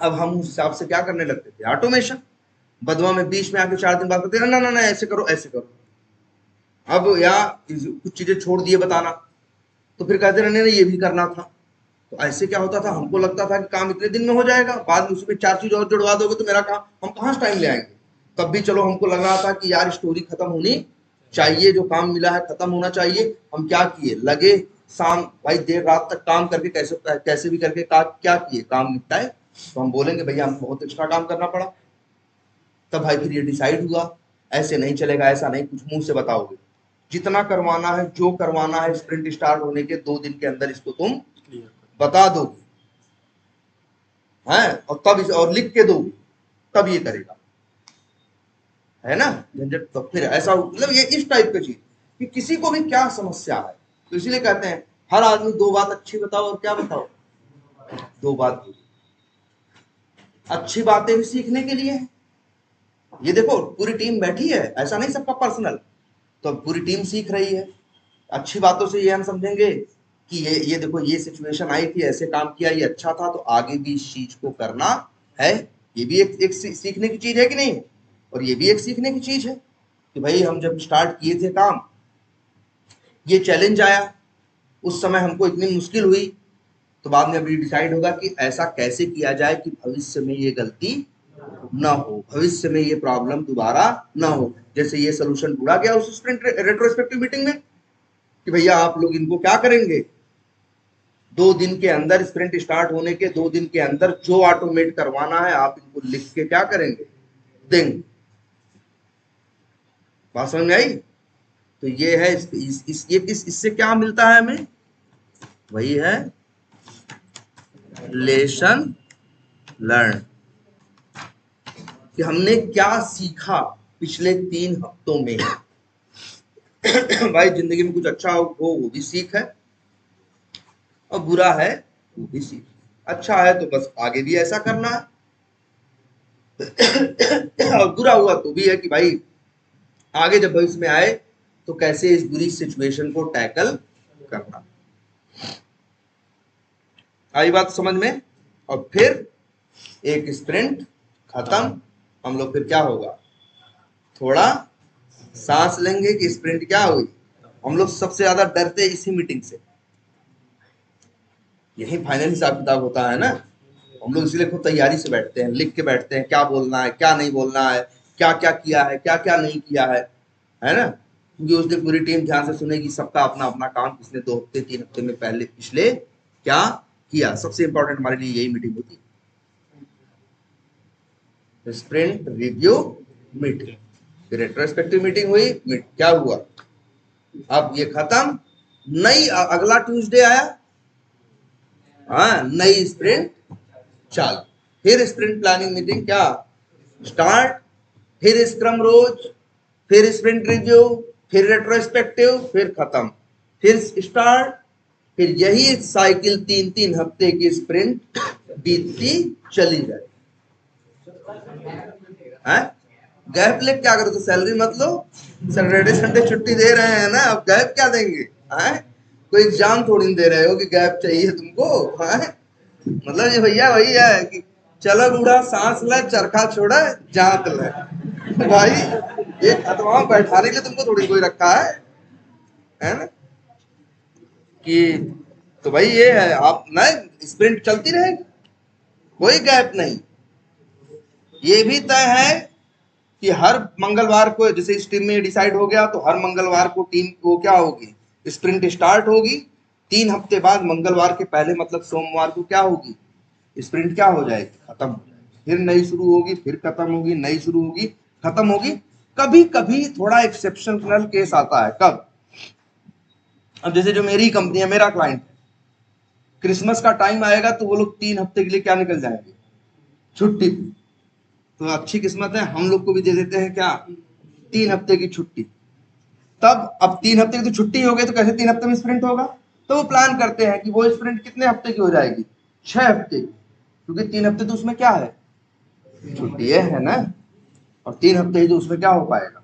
S1: अब हम उस हिसाब से क्या करने लगते थे? ऑटोमेशन। बदवा में बीच में आके 4 दिन बाद कहते ना ना ना ऐसे करो ऐसे करो। अब या कुछ चीजें छोड़ दिए बताना, तो फिर कहते रहने ये भी करना था। तो ऐसे क्या होता था, हमको लगता था कि काम इतने दिन में हो जाएगा, बाद में उसमें 4 चीज और जुड़वा दोगे तो मेरा काम, हम कहाँ से टाइम ले आएंगे। तब भी चलो हमको लग रहा था कि यार स्टोरी खत्म होनी चाहिए, जो काम मिला है खत्म होना चाहिए। हम क्या किए, लगे शाम भाई देर रात तक काम करके कैसे कैसे भी करके क्या किए, काम निपटाए। तो हम बोलेंगे भैया हम बहुत एक्स्ट्रा काम करना पड़ा। तब भाई फिर ये डिसाइड हुआ ऐसे नहीं चलेगा, ऐसा नहीं, कुछ मुंह से बताओगे। जितना करवाना है, जो करवाना है, स्प्रिंट स्टार्ट होने के 2 दिन के अंदर इसको तुम बता दोगे हैं, और तब और लिख के दोगे, तब ये करेगा, है ना झंझट। तो फिर ऐसा मतलब ये इस टाइप की चीज कि किसी को भी क्या समस्या है, तो इसीलिए कहते हैं हर आदमी 2 बात अच्छी बताओ और क्या बताओ, 2 बात बुरी। अच्छी बातें भी सीखने के लिए है। ये देखो पूरी टीम बैठी है, ऐसा नहीं सबका पर्सनल, तो पूरी टीम सीख रही है। अच्छी बातों से ये हम समझेंगे कि ये देखो ये सिचुएशन आई थी, ऐसे काम किया, ये अच्छा था, तो आगे भी इस चीज को करना है। ये भी एक सीखने की चीज है कि नहीं? और ये भी एक सीखने की चीज है कि भाई हम जब स्टार्ट किए थे काम, ये चैलेंज आया, उस समय हमको इतनी मुश्किल हुई, तो बाद में अभी डिसाइड होगा कि ऐसा कैसे किया जाए कि भविष्य में ये गलती ना हो, भविष्य में ये प्रॉब्लम दोबारा ना हो। जैसे ये सोल्यूशन ढूंढा गया उस स्प्रिंट रेट्रोस्पेक्टिव मीटिंग में कि भैया आप लोग इनको क्या करेंगे, 2 दिन के अंदर, स्प्रिंट स्टार्ट होने के 2 दिन के अंदर जो ऑटोमेट करवाना है आप इनको लिख के क्या करेंगे, देंगे। बात समझ में आई? तो ये है इससे क्या मिलता है हमें, वही है लेसन लर्न, कि हमने क्या सीखा पिछले 3 हफ्तों में। भाई जिंदगी में कुछ अच्छा हो वो भी सीख है, और बुरा है वो भी सीख। अच्छा है तो बस आगे भी ऐसा करना है, और बुरा हुआ तो भी है कि भाई आगे जब भविष्य में आए तो कैसे इस बुरी सिचुएशन को टैकल करना। आई बात समझ में? और फिर एक स्प्रिंट खत्म, हम लोग फिर क्या होगा, थोड़ा सांस लेंगे कि स्प्रिंट क्या हुई। हम लोग सबसे ज्यादा डरते इसी मीटिंग से, यही फाइनल हिसाब किताब होता है ना। हम लोग इसलिए खुद तैयारी से बैठते हैं, लिख के बैठते हैं क्या बोलना है क्या नहीं बोलना है, क्या क्या किया है क्या क्या नहीं किया है ना। क्योंकि उस दिन पूरी टीम ध्यान से सुनेगी, सबका अपना अपना काम, किसने 2 हफ्ते 3 हफ्ते में पहले पिछले क्या किया। सबसे इंपॉर्टेंट हमारे लिए यही मीटिंग होती है, स्प्रिंट रिव्यू मीटिंग। फिर रेट्रोस्पेक्टिव मीटिंग हुई, क्या हुआ, अब ये खत्म, नई अगला ट्यूसडे आया, हाँ नई स्प्रिंट चालू। फिर स्प्रिंट प्लानिंग मीटिंग क्या स्टार्ट, फिर स्क्रम रोज, फिर स्प्रिंट रिव्यू, फिर रेट्रोस्पेक्टिव, फिर खत्म, फिर स्टार्ट, फिर यही साइकिल 3-3 हफ्ते की स्प्रिंट बीतती चली जाए। गैप ले क्या करो, तो सैलरी मत लो, सैटरडे संडे छुट्टी दे रहे हैं ना, अब गैप क्या देंगे? कोई एग्जाम थोड़ी दे रहे हो कि गैप चाहिए तुमको। मतलब ये भैया वही है कि चलो बूढ़ा सांस ले, चरखा छोड़ा जात ले। भाई ये खतवा बैठाने के लिए तुमको थोड़ी कोई रखा है ना, कि तो भाई ये है, आप ना स्प्रिंट चलती रहेगी, कोई गैप नहीं। ये भी तय है कि हर मंगलवार को, जैसे इस टीम में डिसाइड हो गया, तो हर मंगलवार को टीम को क्या होगी, स्प्रिंट स्टार्ट होगी। 3 हफ्ते बाद मंगलवार के पहले मतलब सोमवार को क्या होगी, स्प्रिंट क्या हो जाएगी, खत्म हो जाएगी। फिर नई शुरू होगी, फिर खत्म होगी, नई शुरू होगी, खत्म होगी। कभी कभी थोड़ा एक्सेप्शनल केस आता है, कब, अब जैसे जो मेरी कंपनी है, मेरा क्लाइंट, क्रिसमस का टाइम आएगा तो वो लोग 3 हफ्ते के लिए क्या निकल जाएंगे, छुट्टी। तो अच्छी किस्मत है, हम लोग को भी दे देते हैं क्या, 3 हफ्ते की छुट्टी। तब अब 3 हफ्ते की तो छुट्टी हो गई, तो कैसे 3 हफ्ते में स्प्रिंट होगा, तो वो प्लान करते हैं कि वो स्प्रिंट कितने हफ्ते की हो जाएगी, 6 हफ्ते, क्योंकि 3 हफ्ते तो उसमें क्या है, छुट्टी है ना। और 3 हफ्ते ही तो उसमें क्या हो पाएगा,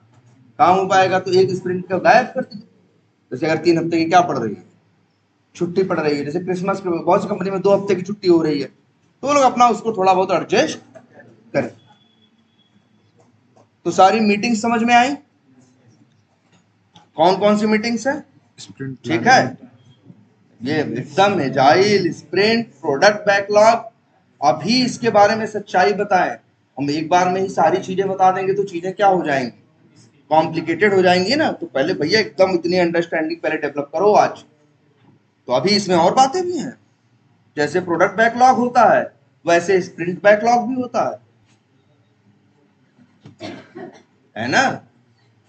S1: काम हो पाएगा, तो एक स्प्रिंट का गायब कर दीजिए। जैसे अगर 3 हफ्ते की क्या पड़ रही है, छुट्टी पड़ रही है, जैसे क्रिसमस के बहुत सी कंपनी में 2 हफ्ते की छुट्टी हो रही है, तो वो लोग अपना उसको थोड़ा बहुत एडजस्ट करें। तो सारी मीटिंग समझ में आई, कौन कौन सी मीटिंग्स है, ठीक है। ये एकदम एजाइल, स्प्रिंट, प्रोडक्ट बैकलॉग। अभी इसके बारे में सच्चाई बताएं, हम एक बार में ही सारी चीजें बता देंगे तो चीजें क्या हो जाएंगी, कॉम्प्लिकेटेड हो जाएंगी ना। तो पहले भैया एकदम इतनी अंडरस्टैंडिंग पहले डेवलप करो आज। तो अभी इसमें और बातें भी हैं, जैसे प्रोडक्ट बैकलॉग होता है वैसे स्प्रिंट बैकलॉग भी होता है ना।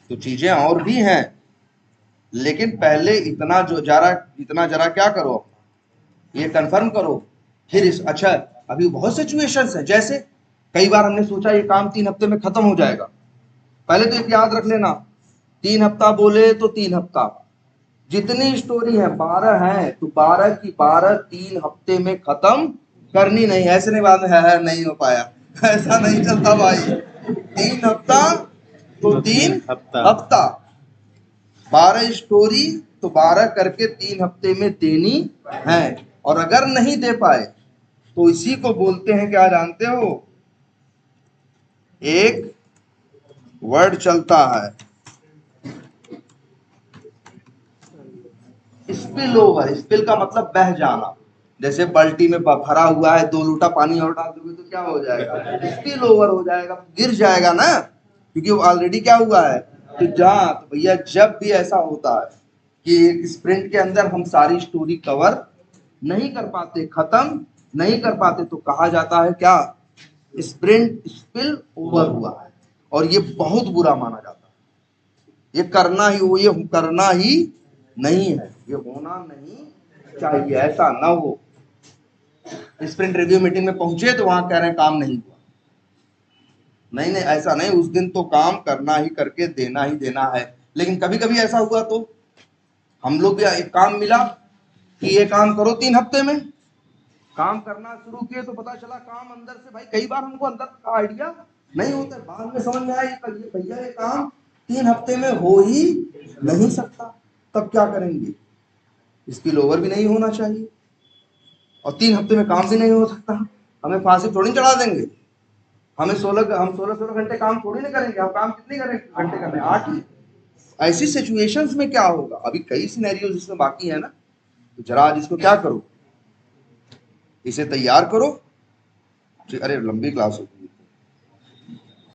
S1: तो चीजें और भी हैं, लेकिन पहले इतना जरा क्या करो, ये कंफर्म करो। फिर अच्छा, अभी बहुत सिचुएशंस हैं, जैसे कई बार हमने सोचा ये काम 3 हफ्ते में खत्म हो जाएगा। पहले तो एक याद रख लेना, 3 हफ्ता बोले तो 3 हफ्ता, जितनी स्टोरी है 12 है, तो 12 की 12 3 हफ्ते में खत्म करनी नहीं, ऐसे नहीं बाद में है नहीं हो पाया, ऐसा नहीं चलता भाई। 3 हफ्ता तो 3
S2: हफ्ता।
S1: हफ्ता, 12 स्टोरी तो 12 करके 3 हफ्ते में देनी है। और अगर नहीं दे पाए तो इसी को बोलते हैं, क्या जानते हो, एक वर्ड चलता है स्पिल ओवर। स्पिल का मतलब बह जाना। जैसे बाल्टी में भरा हुआ है, 2 लोटा पानी और डाल दोगे तो क्या हो जाएगा, स्पिल ओवर हो जाएगा, गिर जाएगा ना, क्योंकि वो ऑलरेडी क्या हुआ है। तो भैया जब भी ऐसा होता है कि एक स्प्रिंट के अंदर हम सारी स्टोरी कवर नहीं कर पाते, खत्म नहीं कर पाते, तो कहा जाता है क्या, स्प्रिंट स्पिल ओवर हुआ है। और ये बहुत बुरा माना जाता है। ये करना ही नहीं है, ये होना नहीं चाहिए, ऐसा ना हो। स्प्रिंट रिव्यू मीटिंग में पहुंचे तो वहां कह रहे हैं काम नहीं हुआ। नहीं नहीं, ऐसा नहीं, उस दिन तो काम करना ही करके देना ही देना है। लेकिन कभी कभी ऐसा हुआ तो हम लोग भी एक काम मिला कि ये काम करो 3 हफ्ते में, काम करना शुरू किए तो पता चला काम अंदर से, भाई कई बार हमको अंदर का आइडिया नहीं होता है, बाद में समझ में आया भैया ये काम 3 हफ्ते में हो ही नहीं सकता। तब क्या करेंगे, स्पिल ओवर भी नहीं होना चाहिए और 3 हफ्ते में काम भी नहीं हो सकता। हमें फांसी थोड़ी चढ़ा देंगे। हम 16 घंटे काम थोड़ी नहीं करेंगे। हम काम कितने घंटे करने, 8 ही। ऐसी सिचुएशंस में क्या होगा, अभी कई सिनेरियोज इसमें बाकी है ना। तो जरा आज इसको क्या करो, इसे तैयार करो। अरे लंबी क्लास होगी।